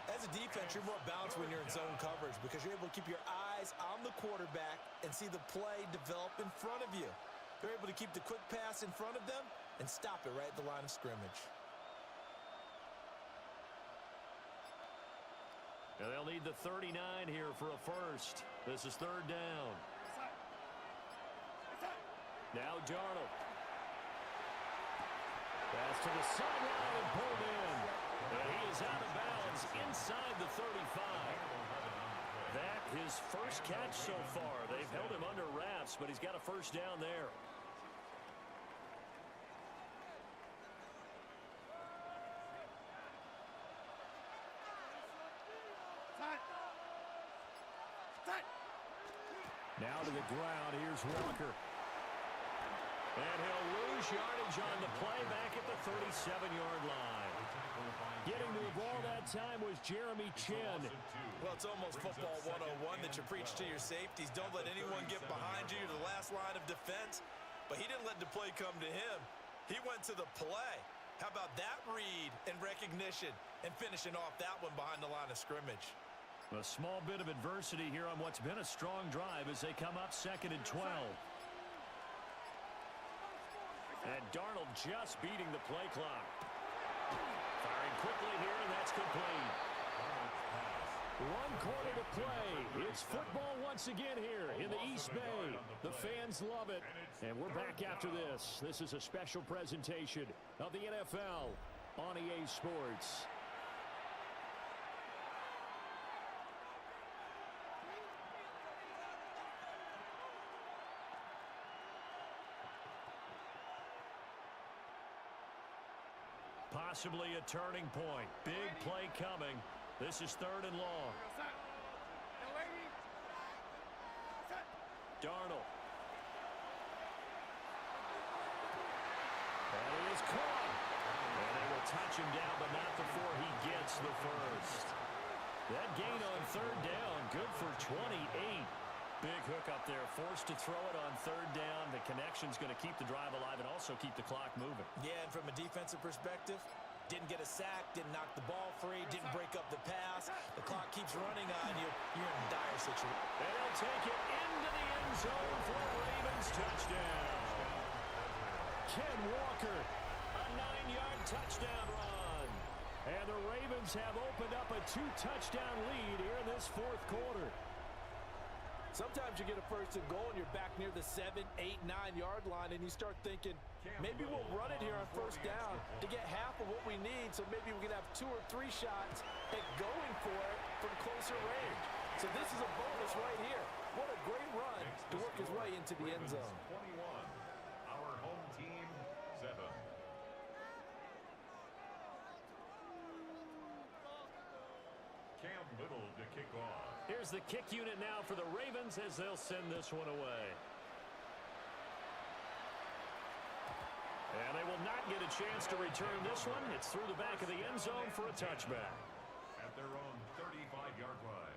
As a defense, you're more balanced when you're in zone coverage because you're able to keep your eyes on the quarterback and see the play develop in front of you. They're able to keep the quick pass in front of them and stop it right at the line of scrimmage. Now they'll need the 39 here for a 1st. This is 3rd down. Now Darnold. Pass to the sideline and pulled in. And he is out of bounds inside the 35. That his 1st catch so far. They've held him under wraps, but he's got a 1st down there. Now to the ground. Here's Walker. And he'll lose yardage on the play back at the 37-yard line. Getting to the ball that time was Jeremy Chin. Well, it's almost football 101 that you preach to your safeties. Don't let anyone get behind you to the last line of defense. But he didn't let the play come to him. He went to the play. How about that read and recognition and finishing off that one behind the line of scrimmage? A small bit of adversity here on what's been a strong drive as they come up 2nd and 12. And Darnold just beating the play clock. Firing quickly here, and that's complete. 1 quarter to play. It's football once again here in the East Bay. The fans love it. And we're back after this. This is a special presentation of the NFL on EA Sports. Possibly a turning point. Big play coming. This is 3rd and long. Darnold. And it is caught. And they will touch him down, but not before he gets the first. That gain on 3rd down, good for 28. Big hook up there, forced to throw it on 3rd down. The connection's going to keep the drive alive and also keep the clock moving. Yeah, and from a defensive perspective, didn't get a sack, didn't knock the ball free, didn't break up the pass. The clock keeps running on you. You're in a dire situation. And they'll take it into the end zone for a Ravens touchdown. Ken Walker, a 9-yard touchdown run. And the Ravens have opened up a 2-touchdown lead here in this 4th quarter. Sometimes you get a 1st and goal and you're back near the 7, 8, 9-yard line and you start thinking, maybe we'll run it here on 1st down to get half of what we need, so maybe we can have 2 or 3 shots at going for it from closer range. So this is a bonus right here. What a great run to work his way into the end zone. 21, our home team 7. Cam Little to kick off. Here's the kick unit now for the Ravens as they'll send this one away. And they will not get a chance to return this one. It's through the back of the end zone for a touchback. At their own 35-yard line.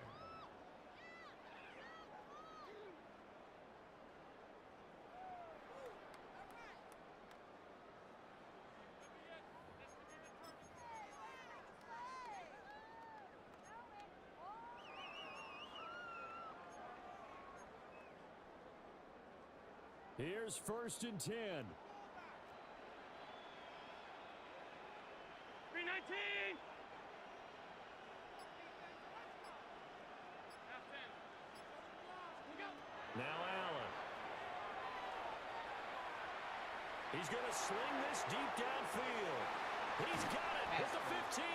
Here's 1st and 10. 319. Now Allen. He's going to sling this deep downfield. He's got it at the 15.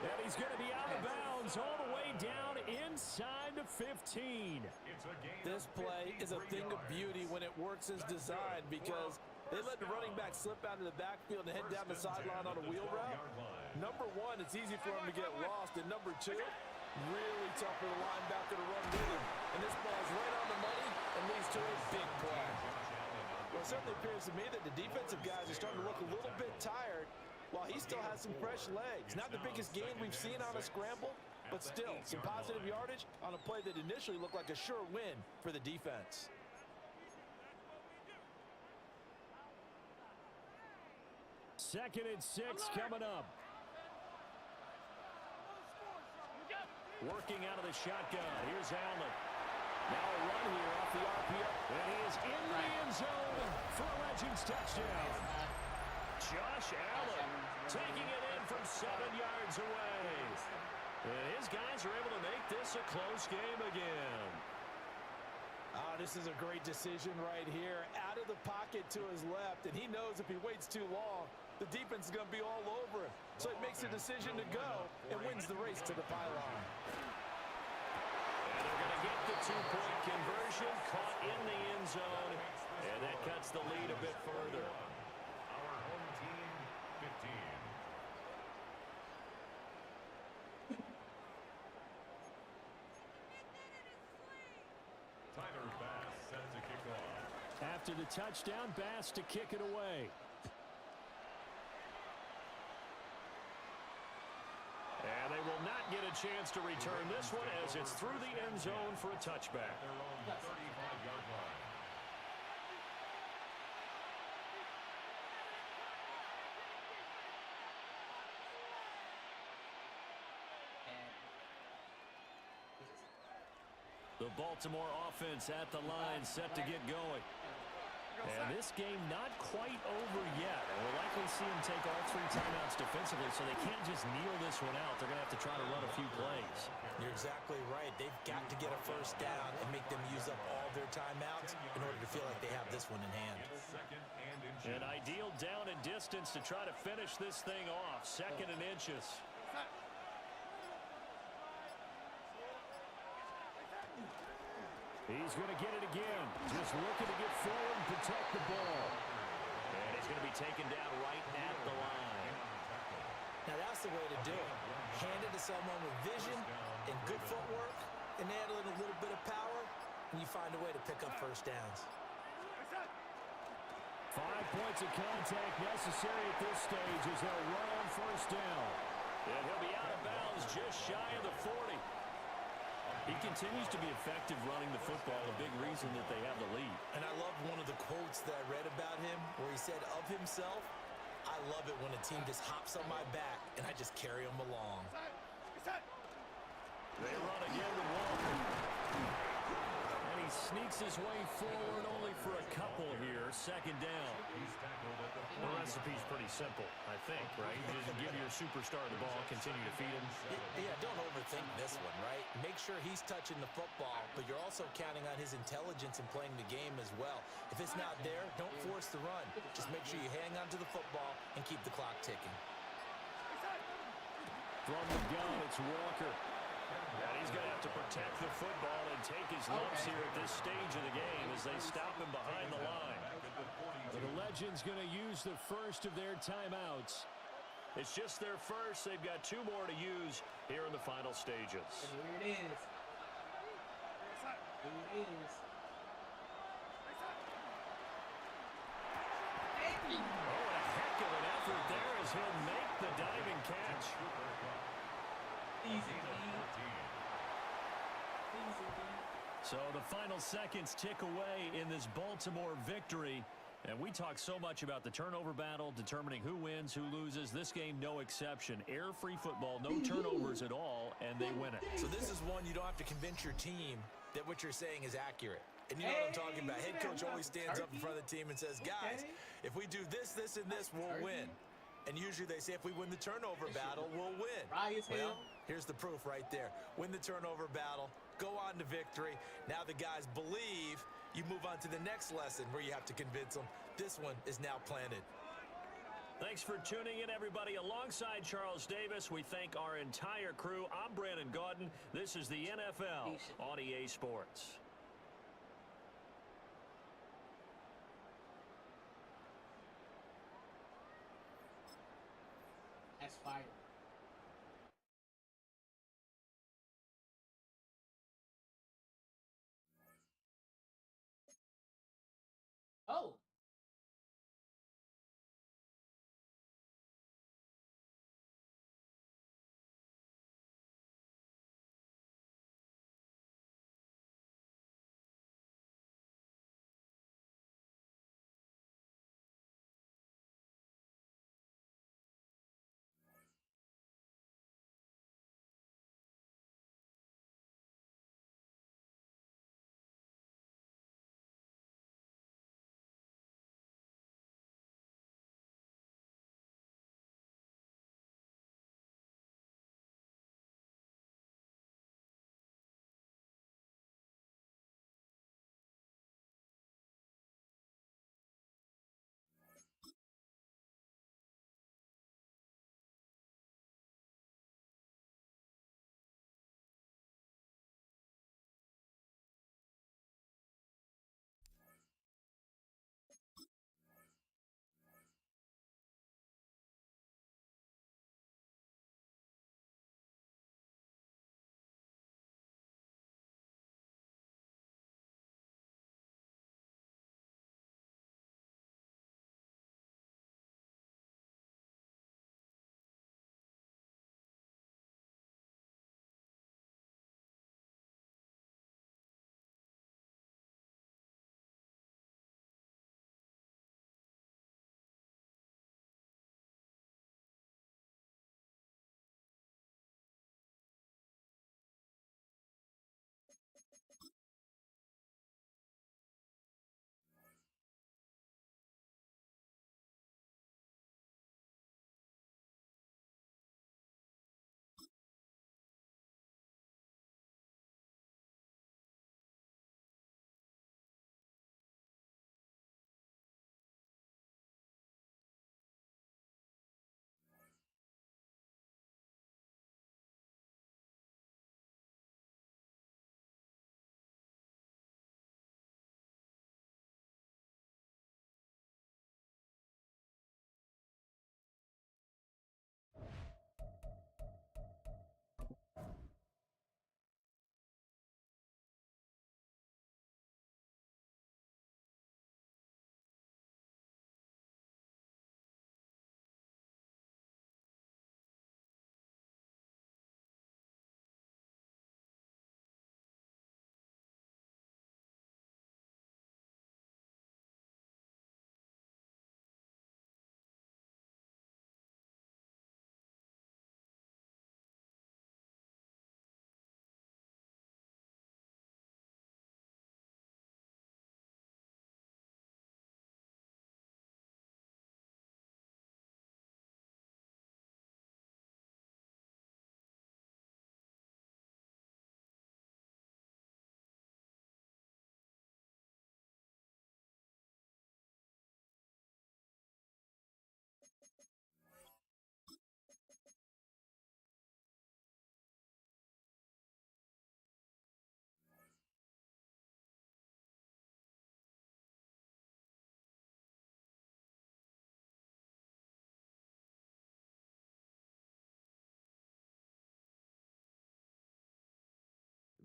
And he's going to be out of bounds all the way down inside the 15. This play is a thing of beauty when it works as designed because they let the running back slip out of the backfield and head down the sideline on a wheel route. Number 1, it's easy for him to get lost. And number 2, really tough for the linebacker to run with him. And this ball is right on the money and leads to a big play. Well, it certainly appears to me that the defensive guys are starting to look a little bit tired while he still has some fresh legs. Not the biggest gain we've seen on a scramble, but still some positive yardage on a play that initially looked like a sure win for the defense. Second and 6 coming up. Working out of the shotgun. Here's Allen. Now a run here off the RPO. And he is in the end zone for a Legends touchdown. Josh Allen taking it in from 7 yards away. And his guys are able to make this a close game again. This is a great decision right here. Out of the pocket to his left, and he knows if he waits too long, the defense is going to be all over him. So he makes a decision to go and wins the race to the pylon. And they're going to get the 2-point conversion, caught in the end zone, and that cuts the lead a bit further. Our home team 15. Tyler Bass set to kick off. After the touchdown, Bass to kick it away. chance to return this one as it's through the end zone for a touchback. Their own 35-yard line. The Baltimore offense at the line, set to get going. And this game not quite over yet. And we'll likely see them take all 3 timeouts defensively, so they can't just kneel this one out. They're going to have to try to run a few plays. You're exactly right. They've got to get a first down and make them use up all their timeouts in order to feel like they have this one in hand. An ideal down and distance to try to finish this thing off. 2nd and inches. He's going to get it again. Just looking to get forward and protect the ball. And he's going to be taken down right at the line. Now that's the way to do it. Hand it to someone with vision and good footwork, and add in a little bit of power, and you find a way to pick up first downs. 5 points of contact necessary at this stage as they'll run on first down. And he'll be out of bounds just shy of the 40. He continues to be effective running the football, a big reason that they have the lead. And I love one of the quotes that I read about him where he said of himself, I love it when a team just hops on my back and I just carry them along. They run again with Walker. And he sneaks his way forward only for a couple here. 2nd down. The recipe's pretty simple, I think, right? Just give your superstar the ball, continue to feed him. Yeah, don't overthink this one, right? Make sure he's touching the football, but you're also counting on his intelligence in playing the game as well. If it's not there, don't force the run. Just make sure you hang on to the football and keep the clock ticking. From the gun, it's Walker. And he's going to have to protect the football and take his lumps here at this stage of the game as they stop him behind the line. But the Legends going to use the first of their timeouts. It's just their first. They've got 2 more to use here in the final stages. And here it is. Here it is. Oh, a heck of an effort there as he'll make the diving catch. Easy. So the final seconds tick away in this Baltimore victory. And we talk so much about the turnover battle, determining who wins, who loses. This game, no exception. Air-free football, no turnovers at all, and they win it. So this is one you don't have to convince your team that what you're saying is accurate. And you know what I'm talking about. Head coach always stands up in front of the team and says, guys, if we do this, this, and this, we'll win. And usually they say if we win the turnover battle, we'll win. Well, here's the proof right there. Win the turnover battle, go on to victory. Now the guys believe. You move on to the next lesson where you have to convince them. This one is now planted. Thanks for tuning in, everybody. Alongside Charles Davis, we thank our entire crew. I'm Brandon Gaudin. This is the NFL on EA Sports. That's fire.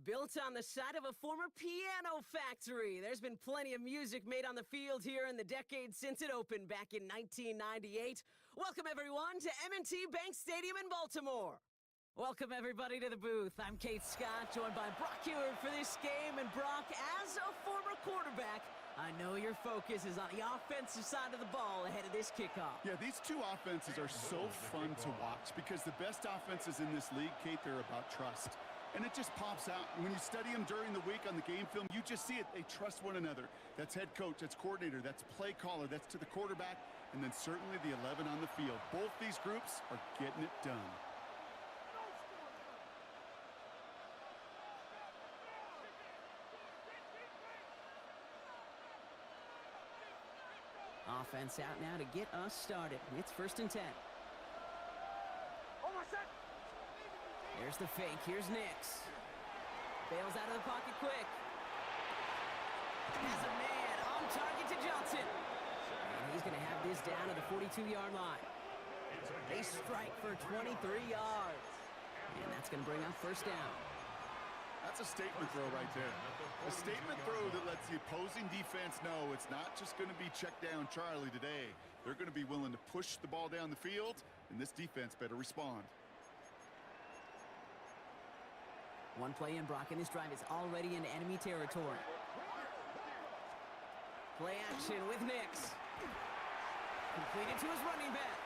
Built on the site of a former piano factory, there's been plenty of music made on the field here in the decade since it opened back in 1998. Welcome, everyone, to M&T Bank Stadium in Baltimore. Welcome, everybody, to the booth. I'm Kate Scott, joined by Brock Ewert for this game. And Brock, as a former quarterback, I know your focus is on the offensive side of the ball ahead of this kickoff. Yeah, these two offenses are so fun to watch because the best offenses in this league, Kate, they're about trust. And it just pops out. When you study them during the week on the game film, you just see it. They trust one another. That's head coach, that's coordinator, that's play caller, that's to the quarterback, and then certainly the 11 on the field. Both these groups are getting it done. Offense out now to get us started. It's 1st and 10. There's the fake. Here's Nix. Bails out of the pocket quick. Has a man on target to Johnson. And he's going to have this down to the 42-yard line. They strike for 23 yards. And that's going to bring up 1st down. That's a statement throw right there. A statement throw that lets the opposing defense know it's not just going to be check down Charlie today. They're going to be willing to push the ball down the field, and this defense better respond. One play in, Brock, and this drive is already into enemy territory. Play action with Nix. Completed to his running back.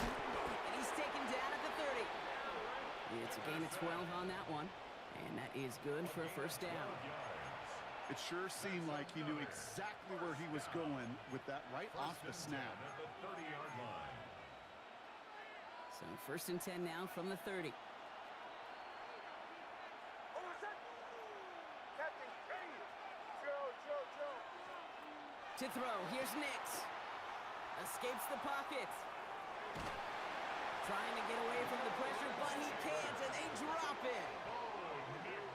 And he's taken down at the 30. It's a gain of 12 on that one. And that is good for a 1st down. It sure seemed like he knew exactly where he was going with that right off the snap. So 1st and 10 now from the 30. To throw, here's Nix. Escapes the pocket. Trying to get away from the pressure, but he can't, and they drop it.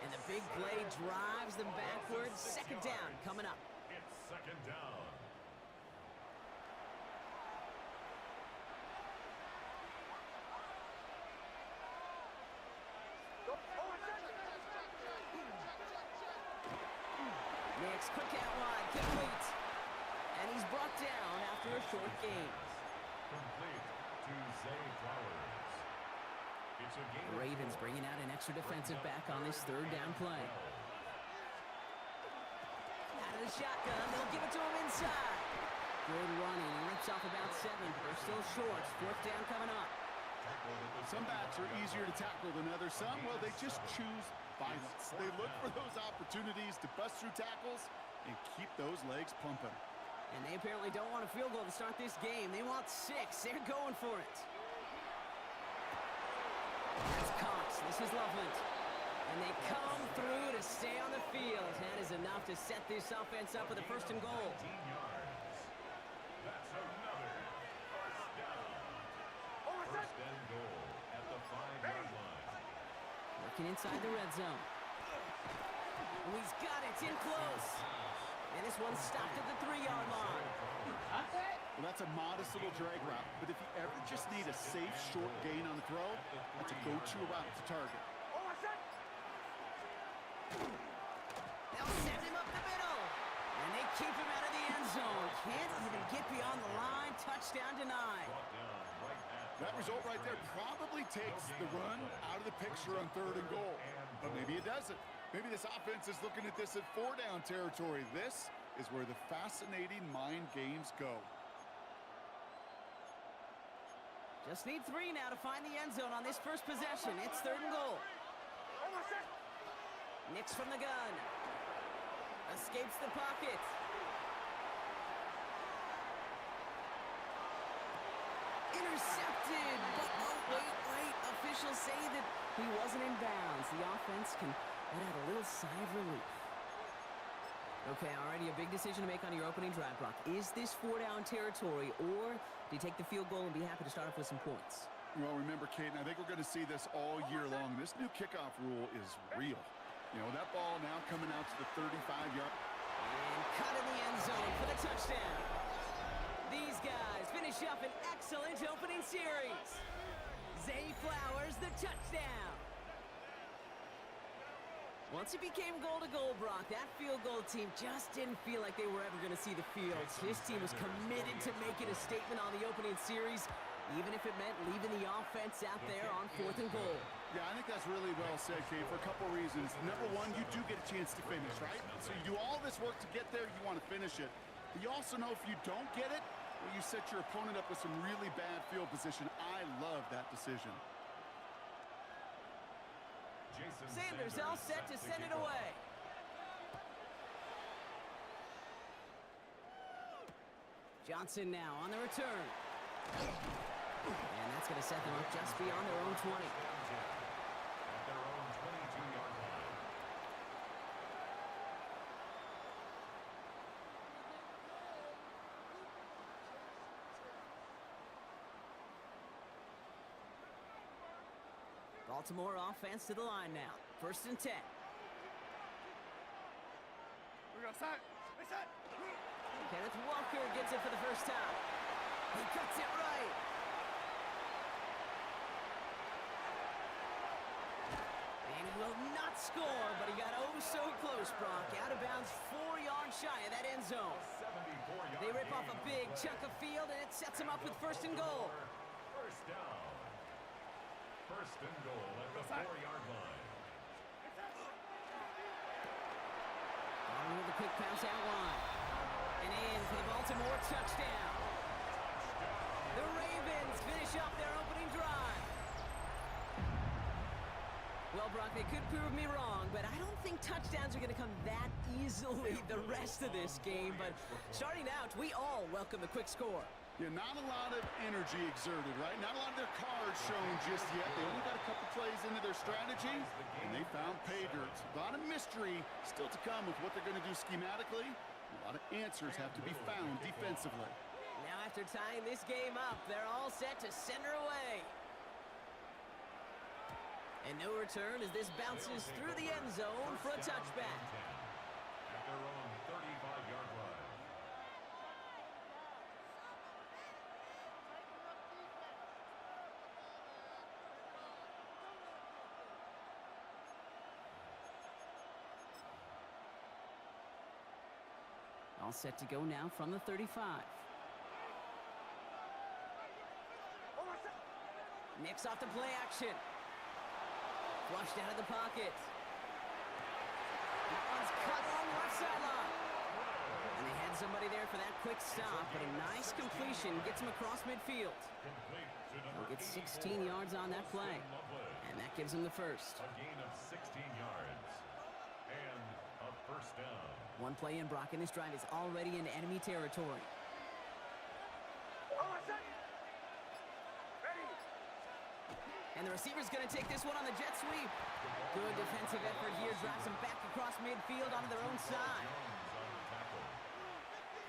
And the big play drives them backwards. 2nd down coming up. It's 2nd down. Nix, quick out wide, complete. And he's brought down after a short gain. Complete to Zay Flowers. It's a game. The Ravens bringing out an extra defensive back on this 3rd down play. Out of the shotgun, they'll give it to him inside. Good running, he rips off about 7. They're still short. 4th down coming up. Some backs are easier to tackle than others. Some, well, they just choose violence. They look for those opportunities to bust through tackles and keep those legs pumping. And they apparently don't want a field goal to start this game. They want 6. They're going for it. That's Cox. This is Loveland. And they come through to stay on the field. That is enough to set this offense up with a 1st and goal. 19 yards. That's another 1st down. 1st and goal at the 5-yard line. Working inside the red zone. Oh, he's got it in close. And this one's stopped at the 3-yard line. Well, that's a modest little drag route, but if you ever just need a safe, short gain on the throw, that's a go-to route to target. They'll send him up the middle. And they keep him out of the end zone. Can't even get beyond the line. Touchdown denied. That result right there probably takes the run out of the picture on 3rd and goal. But maybe it doesn't. Maybe this offense is looking at this at 4-down territory. This is where the fascinating mind games go. Just need 3 now to find the end zone on this first possession. It's 3rd and goal. Nix from the gun. Escapes the pocket. Intercepted. But wait. Officials say that he wasn't in bounds. The offense can let out a little sigh of relief. Okay, already a big decision to make on your opening drive, Brock. Is this 4-down territory, or do you take the field goal and be happy to start off with some points? Well, remember, Kate, and I think we're going to see this all year long. This new kickoff rule is real. You know, that ball now coming out to the 35-yard. And cut in the end zone for the touchdown. These guys finish up an excellent opening series. Zay Flowers, the touchdown. Once it became goal-to-goal, Brock, that field goal team just didn't feel like they were ever going to see the field. This team was committed to making a statement on the opening series, even if it meant leaving the offense out there on 4th and goal. Yeah, I think that's really well said, Kate, for a couple reasons. Number one, you do get a chance to finish, right? So you do all this work to get there, you want to finish it. But you also know if you don't get it, well, you set your opponent up with some really bad field position. I love that decision. Sanders all set to send it away. Johnson now on the return. And that's going to set them up just beyond their own 20. At their own 22-yard line. Baltimore offense to the line now. 1st and 10. Kenneth Walker gets it for the first time. He cuts it right. And he will not score, but he got oh so close, Brock. Out of bounds, 4 yards shy of that end zone. They rip off a big chunk of field, and it sets them up with 1st and goal. First down. 1st and goal at the 4-yard line. On with a quick pass out wide. And in for the Baltimore touchdown. The Ravens finish up their opening drive. Well, Brock, they could prove me wrong, but I don't think touchdowns are going to come that easily the rest of this game. But starting out, we all welcome the quick score. Yeah, not a lot of energy exerted, right? Not a lot of their cards shown just yet. They only got a couple plays into their strategy, and they found pay dirt. A lot of mystery still to come with what they're going to do schematically. A lot of answers have to be found defensively. Now after tying this game up, they're all set to center away. And no return as this bounces through the end zone for a touchback. At their own 35-yard line. All set to go now from the 35. Nicks off the play action. Flushed out of the pocket. That one's cut on the left sideline. And they had somebody there for that quick stop, but a nice completion gets him across midfield. He'll get 16 yards on that play, and that gives him the first. A gain of 16 yards. And a first down. One play in, Brock, and this drive is already in enemy territory. And the receiver's going to take this one on the jet sweep. Good defensive effort here. Drives him back across midfield onto their own side.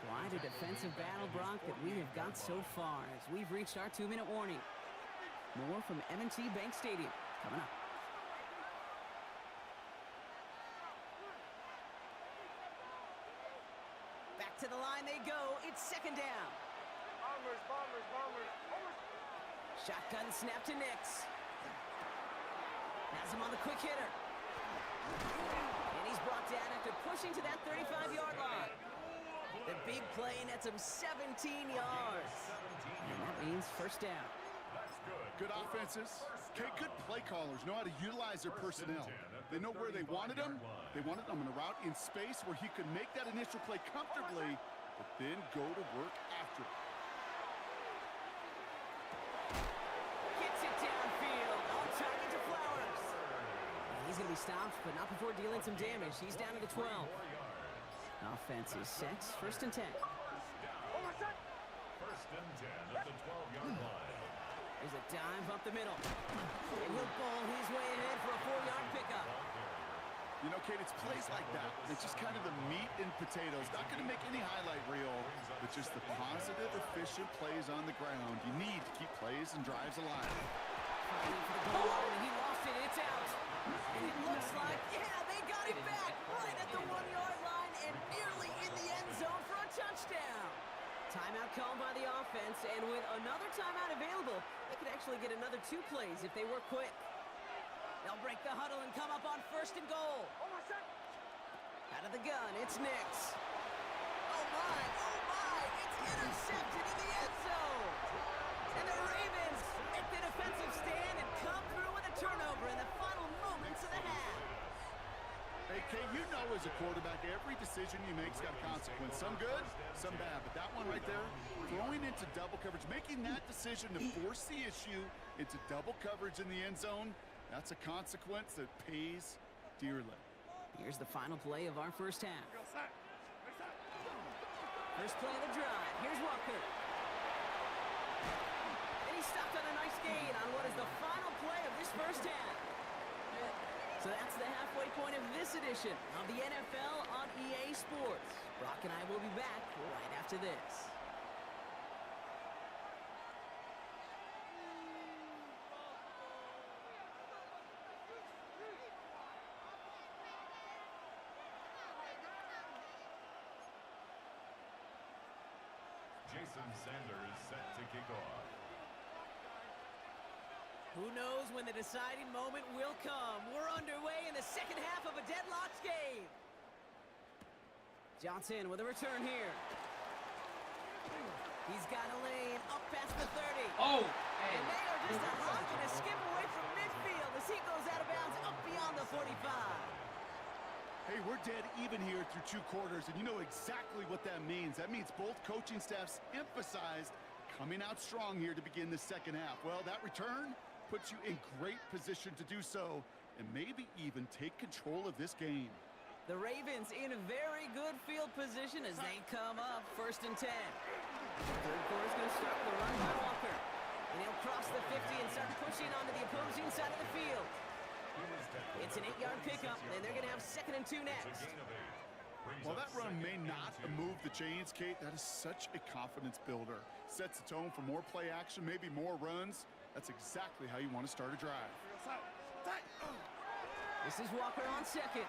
Quite a defensive battle, Brock, that we have got so far as we've reached our 2-minute warning. More from M&T Bank Stadium coming up. Back to the line they go. It's 2nd down. Bombers. Shotgun snap to Nicks. Has him on the quick hitter. And he's brought down after pushing to that 35-yard line. The big play nets him 17 yards. And that means first down. Good offenses. Okay, good play callers know how to utilize their personnel. They know where they wanted him. They wanted him in a route in space where he could make that initial play comfortably, but then go to work after it. Gets it downfield. On target to Flowers. And he's going to be stopped, but not before dealing some damage. He's down to the 12. Offense is set. 1st and 10. First and 10 at the 12-yard line. There's a dive up the middle. And he'll ball his way ahead for a 4-yard pickup. You know, Kate, it's plays like that. It's just kind of the meat and potatoes. Not going to make any highlight reel, but just the positive, efficient plays on the ground. You need to keep plays and drives alive. Fighting for the goal line, and he lost it. It's out. And it looks like, yeah, they got it back right at the 1-yard line and nearly in the end zone for a touchdown. Timeout called by the offense, and with another timeout available, they could actually get another 2 plays if they were quick. They'll break the huddle and come up on 1st and goal. Out of the gun, it's Nix. Oh my, it's intercepted in the end zone. And the Ravens make the defensive stand and come through with a turnover in the final moments of the half. Hey, Kate, you know as a quarterback, every decision you make's got a consequence. Some good, some bad. But that one right there, throwing into double coverage, making that decision to force the issue into double coverage in the end zone, that's a consequence that pays dearly. Here's the final play of our first half. First play of the drive. Here's Walker. And he stopped on a nice gain on what is the final play of this first half. So that's the halfway point of this edition of the NFL on EA Sports. Brock and I will be back right after this. Jason Sanders set to kick off. Who knows when the deciding moment will come? We're underway in the second half of a deadlocked game. Johnson with a return here. He's got a lane up past the 30. Oh! And they are just a hop and a skip away from midfield as he goes out of bounds up beyond the 45. Hey, we're dead even here through 2 quarters, and you know exactly what that means. That means both coaching staffs emphasized coming out strong here to begin the second half. Well, that return puts you in great position to do so and maybe even take control of this game. The Ravens in a very good field position as they come up 1st and 10. Third quarter's going to start with a run by Walker. And he'll cross the 50 and start pushing onto the opposing side of the field. It's an 8-yard pickup, and they're going to have 2nd and 2 next. While that run may not move the chains, Kate, that is such a confidence builder. Sets the tone for more play action, maybe more runs. That's exactly how you want to start a drive. This is Walker on 2nd.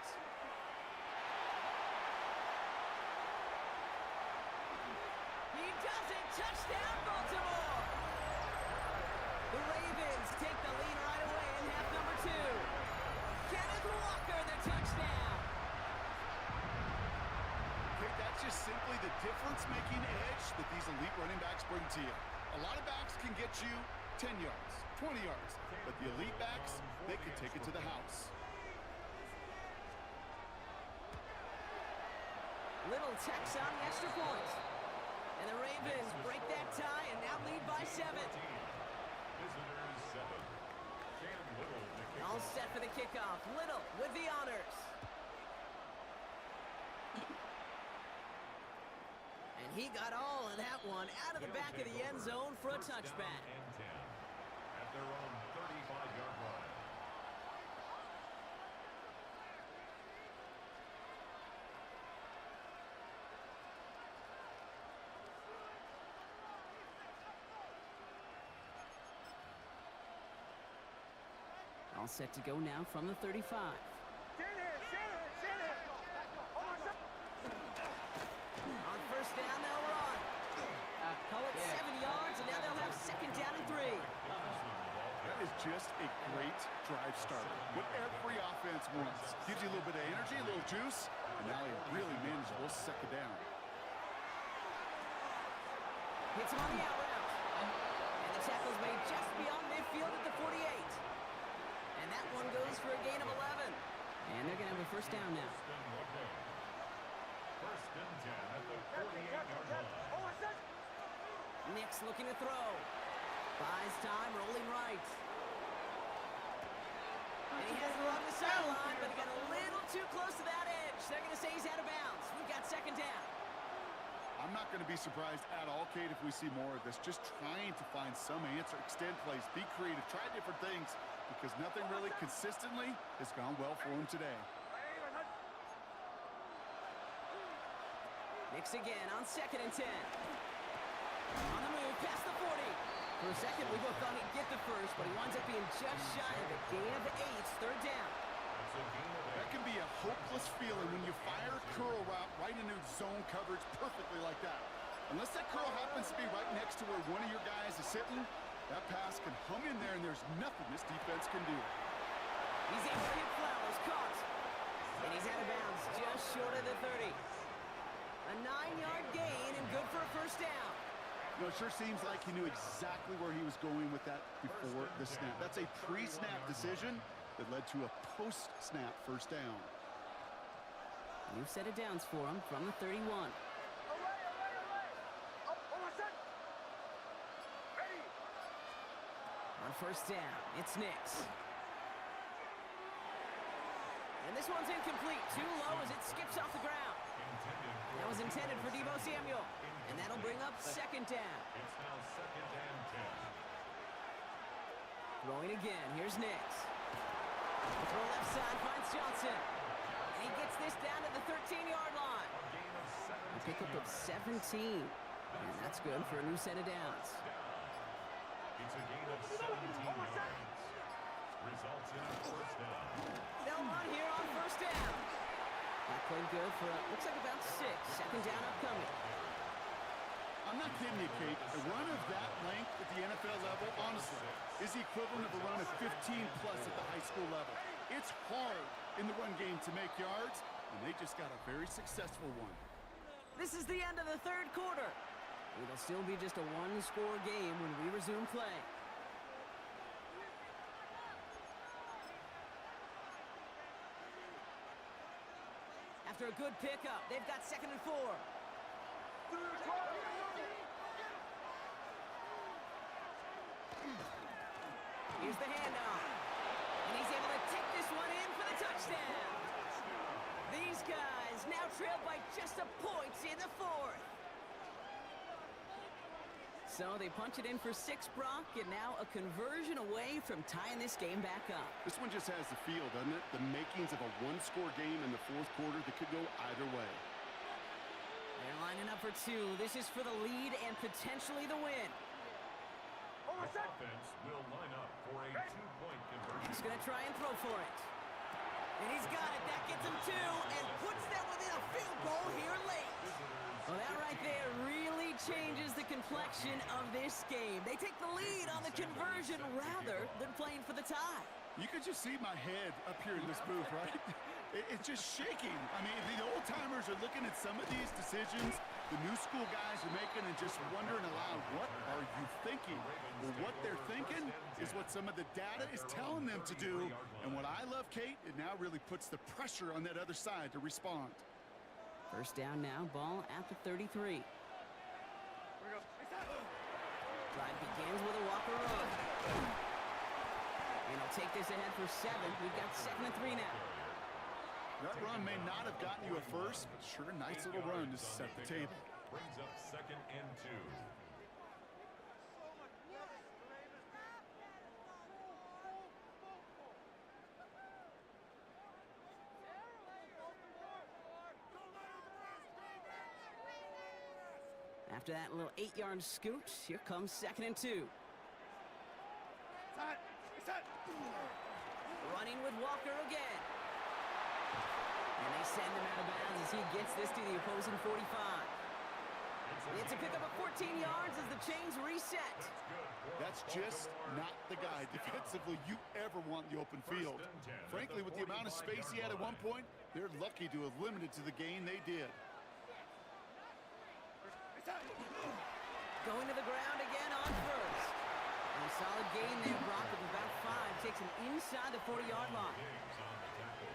He does it! Touchdown, Baltimore! The Ravens take the lead right away in half number 2. Kenneth Walker, the touchdown! Kate, that's just simply the difference-making edge that these elite running backs bring to you. A lot of backs can get you 10 yards, 20 yards, but the elite backs, they can take it to the house. Little Tex on the extra point. And the Ravens break that tie and now lead by 7. Visitors 7. Cam Little to kick All off. set for the kickoff. Little with the honors. And he got all of that one out of the back of the end zone for a touchback. And 10 at their own 35-yard line. All set to go now from the 35. On 1st down, they'll run. Call it 7 yards, and now they'll have 2nd down and 3. That is just a great drive starter. What every offense wants. Gives you a little bit of energy, a little juice, and now a really manageable 2nd down. Hits him on the out route. And the tackle's made just beyond midfield at the 48. And that one goes for a gain of 11. And they're going to have a 1st down now. 1st and 10 at the 48-yard line. Nix looking to throw. Buys time, rolling right. And he has it along the sideline, but he got a little too close to that edge. They're going to say he's out of bounds. We've got 2nd down. I'm not going to be surprised at all, Kate, if we see more of this. Just trying to find some answer, extend plays, be creative, try different things, because nothing really consistently has gone well for him today. Nix again on 2nd and 10. On the move, past the 40. For a second, we both thought he'd get the first, but he winds up being just shy of a gain of 8, 3rd down. That can be a hopeless feeling when you fire a curl route right into zone coverage perfectly like that. Unless that curl happens to be right next to where one of your guys is sitting, that pass can hum in there and there's nothing this defense can do. He's able to hit Flowers, caught. And he's out of bounds, just short of the 30. A 9-yard gain and good for a first down. You know, it sure seems like he knew exactly where he was going with that before the snap. That's a pre-snap decision that led to a post-snap first down. New set of downs for him from the 31. On first down, it's Nix. And this one's incomplete. Too low as it skips off the ground. That was intended for Deebo Samuel. And that'll bring up second down. It's now second and 10. Throwing again. Here's Nix. The throw left side finds Johnson. And he gets this down to the 13-yard line. A pickup of 17. And that's good for a new set of downs. It's a gain of 17 yards. Results in a first down. They'll run here on first down. That played good for, looks like about 6. Second down upcoming. I'm not kidding you, Kate. A run of that length at the NFL level, honestly, is the equivalent of a run of 15-plus at the high school level. It's hard in the run game to make yards, and they just got a very successful one. This is the end of the third quarter. It'll still be just a one-score game when we resume play. After a good pickup, they've got 2nd and 4. Here's the handoff. And he's able to take this one in for the touchdown. These guys now trailed by just a point in the 4th. So they punch it in for 6, Brock, and now a conversion away from tying this game back up. This one just has the feel, doesn't it? The makings of a one-score game in the fourth quarter that could go either way. They're lining up for 2. This is for the lead and potentially the win. The offense will line up for a 2-point conversion. He's going to try and throw for it. And he's got it. That gets him 2 and puts them within a field goal here late. Well, that right there really changes the complexion of this game. They take the lead on the conversion rather than playing for the tie. You could just see my head up here in this booth, right? It's just shaking. I mean, the old-timers are looking at some of these decisions the new school guys are making and just wondering aloud, what are you thinking? Well, what they're thinking is what some of the data is telling them to do. And what I love, Kate, it now really puts the pressure on that other side to respond. First down now, ball at the 33. Drive begins with a Walker run. And he'll take this ahead for 7. We've got 2nd and 3 now. That run may not have gotten you a first, but sure, nice little run to set the table. Brings up 2nd and 2. After that little 8-yard scoot, here comes 2nd and 2. Running with Walker again. And they send him out of bounds as he gets this to the opposing 45. It's a pickup of 14 yards as the chains reset. That's just not the guy defensively you ever want in the open field. Frankly, with the amount of space he had at one point, they're lucky to have limited to the gain they did. Going to the ground again on first. And a solid gain there, Brock, of about 5. Takes him inside the 40-yard line.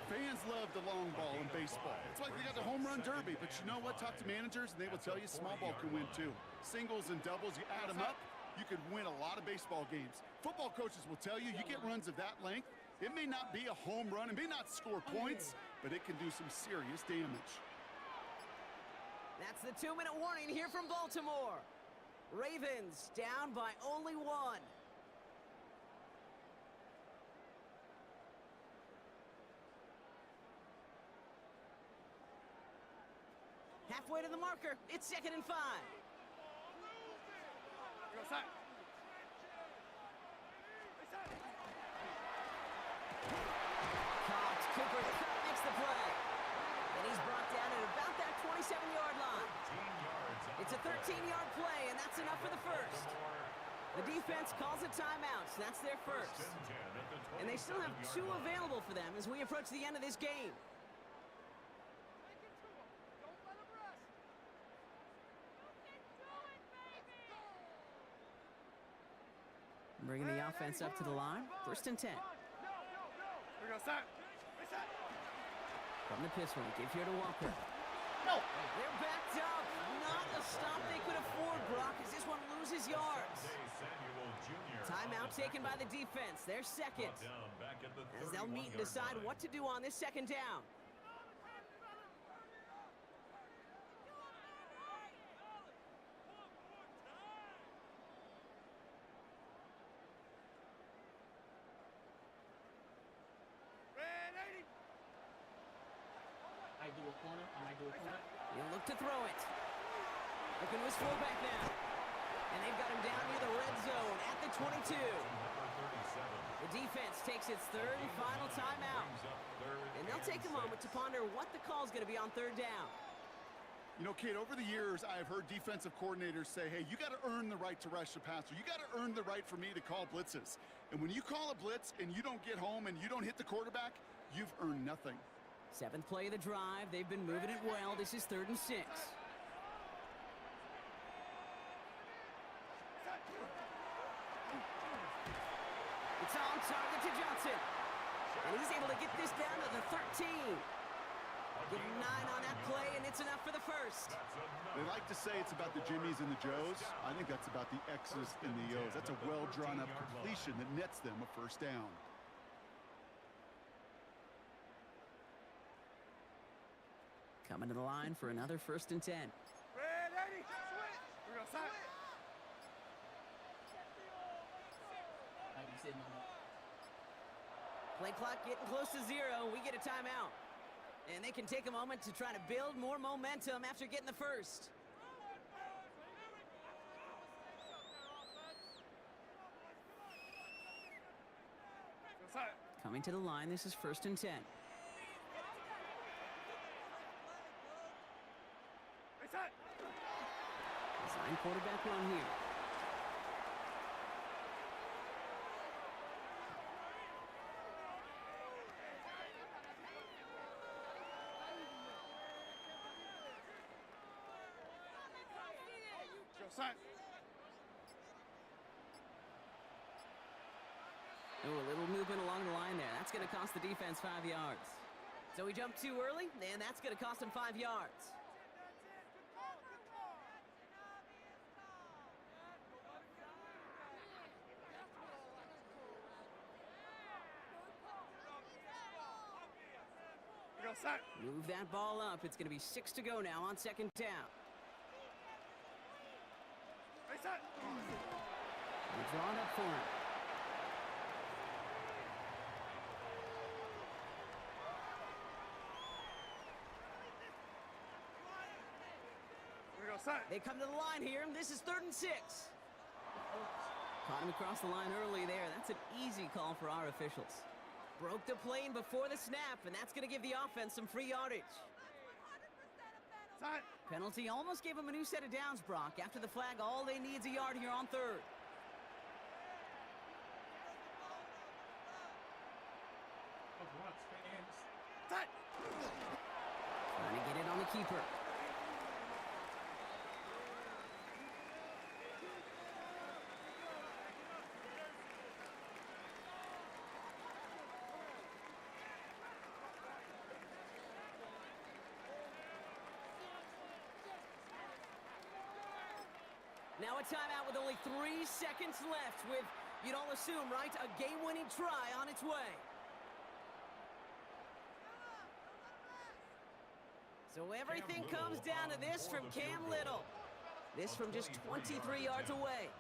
Fans love the long ball in baseball. It's like they got the home run derby, but you know what? Talk to managers, and they will tell you small ball can win too. Singles and doubles, you add them up, you could win a lot of baseball games. Football coaches will tell you, you get runs of that length, it may not be a home run, it may not score points, but it can do some serious damage. That's the 2-minute warning here from Baltimore. Ravens down by only 1. Halfway to the marker, it's 2nd and 5. Cox, Cooper makes the play. And he's brought down at about that 27-yard line. It's a 13-yard play, and that's enough for the first. The defense calls a timeout. So that's their first. And they still have 2 available for them as we approach the end of this game. Bringing the offense up to the line. 1st and 10. From the pistol, give here to Walker. No. They're backed up. Not a stop they could afford, Brock, as this one loses yards. Timeout taken by the defense. Their second. As they'll meet and decide what to do on this 2nd down. I might do a corner. He'll look to throw it. Looking to his fullback now. And they've got him down near the red zone at the 22. The defense takes its 3rd and final timeout. And they'll take a moment to ponder what the call is going to be on 3rd down. You know, Kate, over the years, I've heard defensive coordinators say, hey, you got to earn the right to rush the passer. You got to earn the right for me to call blitzes. And when you call a blitz and you don't get home and you don't hit the quarterback, you've earned nothing. 7th play of the drive. They've been moving it well. This is 3rd and 6. It's on target to Johnson. And he's able to get this down to the 13. Give him 9 on that play, and it's enough for the first. They like to say it's about the Jimmies and the Joes. I think that's about the X's and the O's. That's a well-drawn-up completion that nets them a 1st down. Coming to the line for another 1st and 10. Play clock getting close to 0. We get a timeout. And they can take a moment to try to build more momentum after getting the first. Coming to the line, this is 1st and 10. Design quarterback run here. Oh, a little movement along the line there. That's going to cost the defense 5 yards. So he jumped too early, and that's going to cost him 5 yards. Move that ball up. It's going to be 6 to go now on 2nd down. They're drawn up for him. They come to the line here. This is 3rd and 6. Caught him across the line early there. That's an easy call for our officials. Broke the plane before the snap, and that's going to give the offense some free yardage. Penalty almost gave them a new set of downs, Brock. After the flag, all they need is a yard here on 3rd. Trying to get it on the keeper. Now a timeout with only 3 seconds left with, you'd all assume, right, a game-winning try on its way. So everything comes down to this from Cam Little. This from just 23 yards away.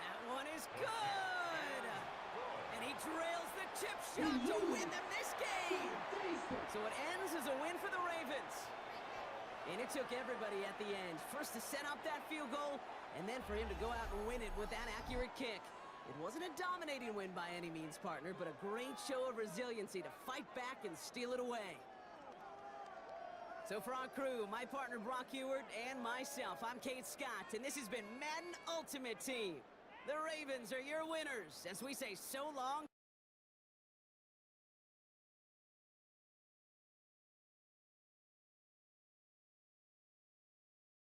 That one is good! And he trails the chip shot to win them this game! So it ends as a win for the Ravens. And it took everybody at the end. First to set up that field goal, and then for him to go out and win it with that accurate kick. It wasn't a dominating win by any means, partner, but a great show of resiliency to fight back and steal it away. So for our crew, my partner Brock Ewart and myself, I'm Kate Scott, and this has been Madden Ultimate Team. The Ravens are your winners, as we say so long